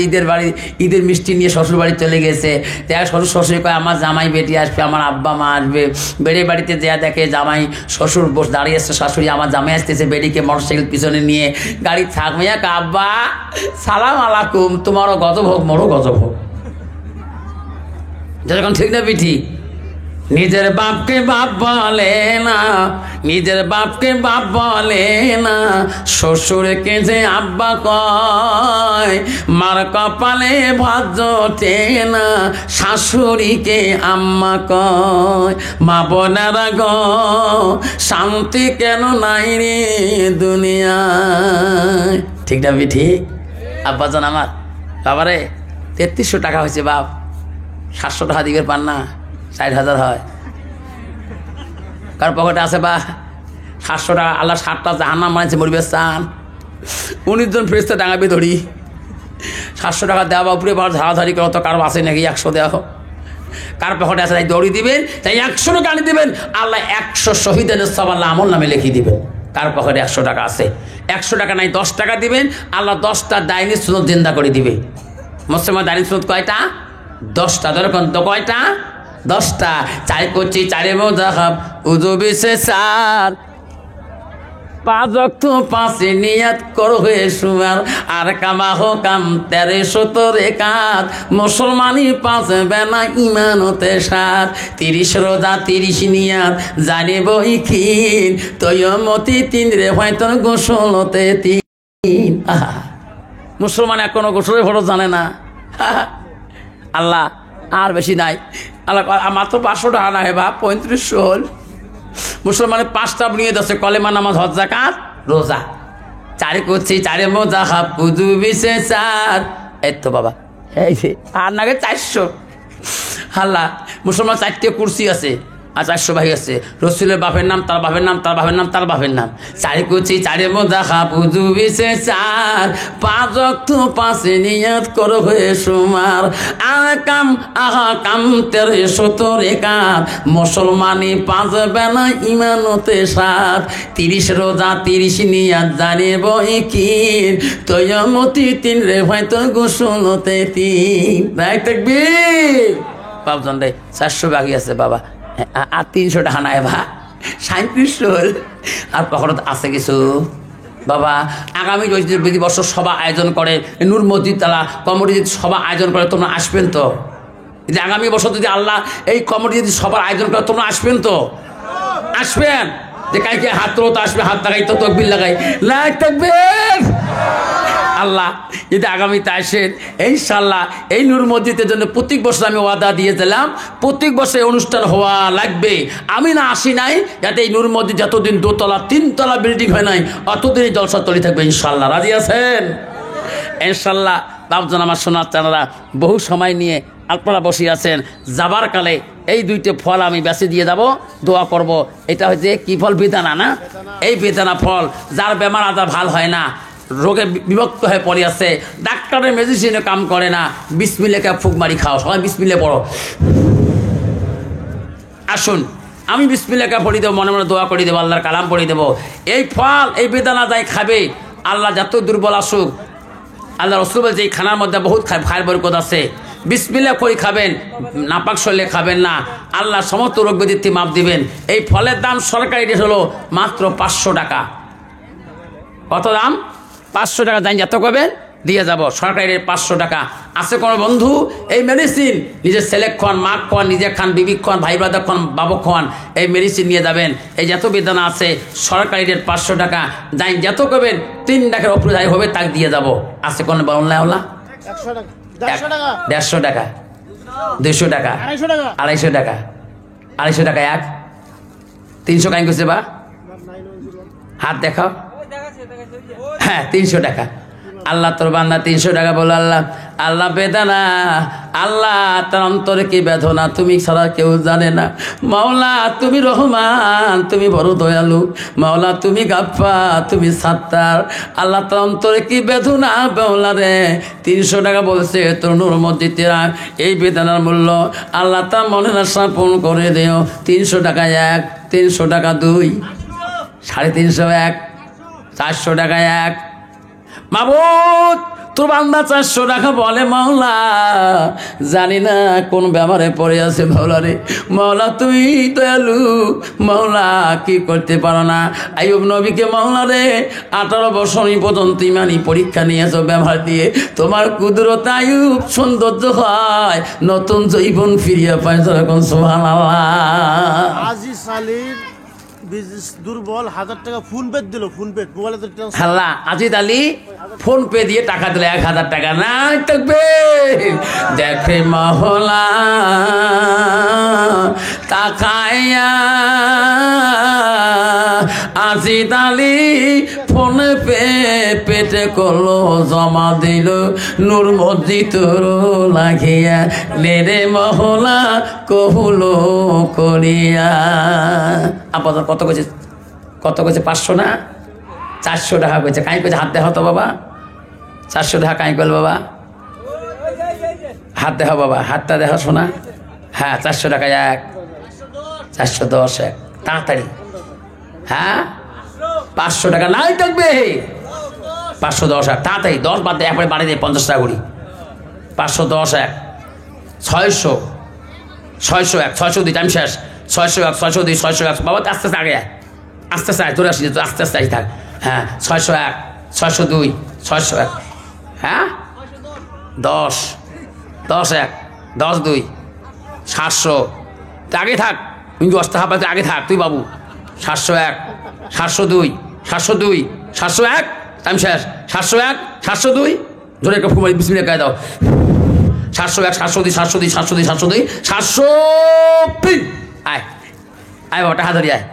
ঈদের মিষ্টি নিয়ে শ্বশুর বাড়ি চলে গেছে। দেখ শ্বশুর শ্বশুর কয় আমার জামাই বেটি আসবে, আমার আব্বা মা আসবে। বেড়ে বাড়িতে দেয়া দেখে জামাই শ্বশুর বস দাঁড়িয়ে আসছে, শাশুড়ি আমার জামাই আসতেছে, বেটিকে মোটরসাইকেল পিছনে নিয়ে গাড়ি থাকবে। আব্বা সালাম আলাইকুম, তোমারও গজব হোক, মোরও গজব হোক। যখন ঠিক না বিঠি? নিজের বাপকে বাপ বলে না, নিজের বাপকে বাপ বলে না, শ্বশুরকে যে আব্বা কয়। মার কপালে ভাত জোটে না, শাশুড়িকে আম্মা কয়। মা বোনেরা গো, শান্তি কেন নাই রে দুনিয়ায়। ঠিক না বিঠি? আব্বাজান আমার, বাবারে 3300 টাকা হয়েছে বাপ, 700 টাকা দিবের পান না, 60,000 হয়। কার পকেটে আছে বা 700 টাকা? আল্লাহ 7টা জাহান্নাম মানছে, মরবে চান 19 জন ফেরেশতা ডাঙাবে ধরি। 700 টাকা দেওয়া উপরে বার ধারাধারি করো তো, কারো আছে নাকি 100 দেওয়া হোক। কার পকেটে আছে তাই দৌড়ি দিবেন, তাই 100 টাকা আনি দিবেন, আল্লাহ 100 শহীদের সব আল্লাহ আমল নামে লিখে দিবেন। কার পকেটে 100 টাকা আছে, 100 টাকা নাই 10 টাকা দিবেন, আল্লাহ 10টা দাইনি সুন্নত জিন্দা করে দিবে। মুসলমান দাইনি সুন্নত কয়টা? 10টা। ধরুন তো কয়টা? 10টা। চাই করছি চারে মোজাহাব উজু বিশে 4, 5 ওয়াক্ত 5 নিয়াত করো হয়ে সুমার, আর কামা হো কাম 1370 রেকাত, মুসলমানি 5 বেনা ইমান হতে 7, 30 রোজা 30 নিয়াত, জানিব ইখিন তৈমতি 3 রে হয়তো গোসল হতে 3। মুসলমান এখনো গোসলের ফরজ জানে না। আল্লাহ আর বেশি নাই, আল্লাহ মাত্র 500 টাকা না হে বা 3500 হল। মুসলমানের 5টা নিয়ে দশে কলেমা, নামাজ, হজ, যাকাত, রোজা। চারে করছি চারে মোজাহাব উযু বিশে 4। এই তো বাবা, এই যে আর নাগে 400। আল্লাহ মুসলমান 4টে কুরসি আছে, আর 400 ভাই আছে। রসুলের বাপের নাম, তার বাপের নাম, তার বাপের নাম, তার বাপের নাম। 4 কুচি 4 মোজা খাবুজু বিছে 4, 5 ওয়াক্ত 5 নিয়ত করো হয়ে সুমার। কাম আহা কাম তেরে 70 একাত, মুসলমানি 5 বেলা ইমানতে 7, 30 রোজা 30 নিয়াত জানিব ইকিন, তৈয়মতি 3 রে ভাই তোর গোসলতে 3। রাইট তাকবীর। বাবজন রে 400 বাকি আছে বাবা, আর 300 টাকা নাই বা 3700 আর পকেটে আছে কিছু বাবা। আগামী যদি বছর সভা আয়োজন করে, নূর মসজিদ তালা কমিটি যদি সভা আয়োজন করে, তোমরা আসবেন তো? যদি আগামী বছর যদি আল্লাহ এই কমিটি যদি সবার আয়োজন করে, তোমরা আসবেন তো? আসবেন? যে কালকে হাত তোলো তো আসবে, হাত লাগাই তো তকবির লাগাই লাইক তাকবীর। আল্লাহ যদি আগামীতে আসেন ইনশাল্লাহ, এই নূর মসজিদের জন্য প্রত্যেক বছর আমি ওয়াদা দিয়েছিলাম, প্রত্যেক বছর অনুষ্ঠান হওয়া লাগবে। আমি না আসি নাই, যাতে এই নূর মসজিদ যতদিন 2তলা 3তলা বিল্ডিং হয় নাই, অতদিনই জলসা তলি থাকবে ইনশাল্লাহ। রাজি আছেন? ইনশাল্লাহ। বাপজন আমার সোনার চানারা বহু সময় নিয়ে আপনারা বসে আছেন, যাবার কালে এই 2টে ফল আমি বেঁচে দিয়ে যাব, দোয়া করব। এটা হচ্ছে কি ফল? বেদানা না? এই বেদানা ফল, যার বেমার আজার ভাল হয় না, রোগে বিভক্ত হয়ে পড়ে আছে, ডাক্তারের মেডিসিনে কাম করে না, বিসমিল্লাহকে ফুক মারি খাও। সবাই বিসমিল্লাহ পড়ো। আসুন আমি বিসমিল্লাহকে পড়ি দেবো, মনে মনে দোয়া করে দেবো, আল্লাহর কালাম পড়ে দেবো। এই ফল এই বেদানা যাই খাবে, আল্লাহ যত দুর্বল আসুক, আল্লাহ রসুল বলছে এই খানার মধ্যে বহুত খায়ের বরকত আছে। বিসমিল্লাহ করে খাবেন, নাপাক শরীরে খাবেন না, আল্লাহ সমস্ত রোগ ব্যাধিতে মাপ দিবেন। এই ফলের দাম সরকারি রেট হলো মাত্র 500 টাকা। কত দাম? 500 টাকা। জানি যত করবেন দিয়ে যাব, সরকারি রেট 500 টাকা। আছে কোনো বন্ধু এই মেডিসিন নিজের ছেলে খান, মা খান, নিজে খান, বিবি খান, ভাই ব্রাদার খান, বাবু খান, এই মেডিসিন নিয়ে যাবেন। এই যত বেদনা আছে সরকারি রেট 500 টাকা। জানি যত করবেন 3 টাকার উপরে যাই হবে তাকে দিয়ে যাব। আছে কোনো বলনা? 100 টাকা, 150 টাকা, 200 টাকা, 250 টাকা, 250 টাকা, 300 কাই করছে বা হাত দেখাও। হ্যাঁ 300 টাকা। আল্লাহ তোর বান্দা 300 টাকা বলো। আল্লাহ আল্লাহ বেদনা, আল্লাহ তার অন্তরে কি বেদনা তুমি ছাড়া কেউ জানে না। মাওলা তুমি রহমান, তুমি বড় দয়ালু। মাওলা তুমি গাফফার, তুমি সাত্তার। আল্লাহ তার অন্তরে কি বেদনা মাওলা রে। 300 টাকা বলছে তোর নূর মসজিদেরা এই বেদনার মূল্য আল্লাহ তার মনের আশা পূরণ করে দেও। 300 টাকা 1, 300 টাকা 2, 350 1, 400 টাকা 1। মাবুদ তোর বান্দা 400 টাকা বলে মাওলা, জানি না কোন ব্যাপারে পড়ে আছে মাওলা রে। মাওলা তুই দয়ালু, মাওলা কি করতে পারো না। আইয়ুব নবীকে মাওলা রে 18 বছর পর্যন্ত ইমানি পরীক্ষা নিয়েছো ব্যবহার দিয়ে। তোমার কুদরত আইয়ুব সৌন্দর্য হয়, নতুন জীবন ফিরিয়ে পায়। যখন সুবহানাল্লাহ। আজিজ আলীর দুর্বল 1000 টাকা ফোন পে দিল, ফোন পে মোবাইলে তো আল্লাহ আজিদ আলী ফোন পে দিয়ে টাকা দিল 1000 টাকা। না থাকবে দেখে মহলা তাকাইয়া আজিদ আলী ফোন পে পেটে করলো জমা দিল নূর মসজিদ লাগিয়া নেরে মহলা কহুলো করিয়া। আপাতত কত কইছে? কত কইছে? 500 না 400 টাকা কইছে। কাই কইছে? হাত দেখা তো বাবা। 400 টাকা কাই কইল বাবা? হাত দেখা বাবা, হাতটা দেখা শোনা। হ্যাঁ 400 টাকা 1, 410 1। তাড়াতাড়ি। হ্যাঁ 500 টাকা নাই থাকবে। 510 1 তাড়াতাড়ি 10 বাদ দিয়ে একবারে বাড়ি দিয়ে 50 টাকা করি। 510 1, 600, 601, 602 টাইম শেষ। 601, 602, 601 বাবা আস্তে আস্তে আগে আস্তে আস্তে তোর আসি আস্তে আস্তে আসি থাক। হ্যাঁ 601, 602, 601। হ্যাঁ 10, 10 1, 10 2, 700। আগে থাক কিন্তু অস্তে হাবাতে আগে থাক তুই বাবু। 701, 702, 702, 701 টাইম শেষ। 701, 702 জোরে একটা ফুমারি বিসমিল্লাহ গায়ে দাও। 701, 702, 702, 702, 702, 703। আয় আয় বাবা টাকা ধরি আয়।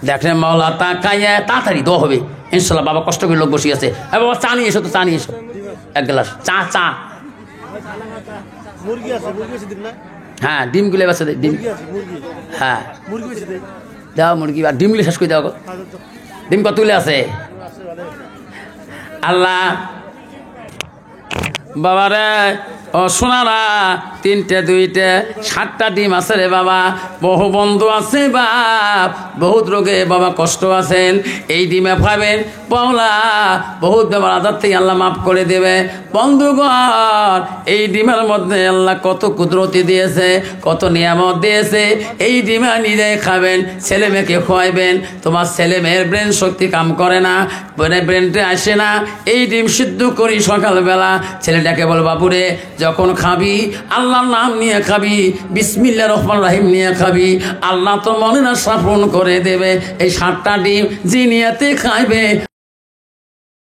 দেখেন মাওলা তাকাইয়া তাড়াতাড়ি দোয়া হবে ইনশাল্লাহ। বাবা কষ্ট করে লোক বসে আছে। বাবা চা নিয়ে এসো তো, চা নিয়ে এসো 1 গ্লাস চা। চা মুরগি আছে, মুরগি আছে দিন না। হ্যাঁ ডিমগুলো বেছে দেয় ডিম মুরগি আছে মুরগি হ্যাঁ মুরগি বেশি দেয় দাও মুরগি আর ডিমগুলো শেষ করে দাও গো। ডিম কতগুলো আছে আল্লাহ বাবারে ও শোনারা 3টে 2টে 7টা ডিম আছে রে বাবা বহু বন্ধু আছে বাপ বহুত রোগে বাবা কষ্ট আছেন এই ডিমে পাবেন পাওলা বহুত ব্যাপার আদার থেকে আল্লাহ মাফ করে দেবে বন্ধুগণ এই ডিমের মধ্যে আল্লাহ কত কুদরতি দিয়েছে কত নিয়ামত দিয়েছে এই ডিমে নিজে খাবেন ছেলে মেয়েকে খোয়াইবেন তোমার ছেলে মেয়ের ব্রেন শক্তি কাম করে না ব্রেনটে আসে না এই ডিম সিদ্ধ করি সকালবেলা ছেলেটাকে বল বাপুরে যখন খাবি আল্লাহর নাম নিয়ে খাবি বিসমিল্লাহির রহমানির রহিম নিয়ে খাবি আল্লাহ তো মনে না সাফন করে দেবে এই 7টা ডিম যে নিয়াতে খাইবে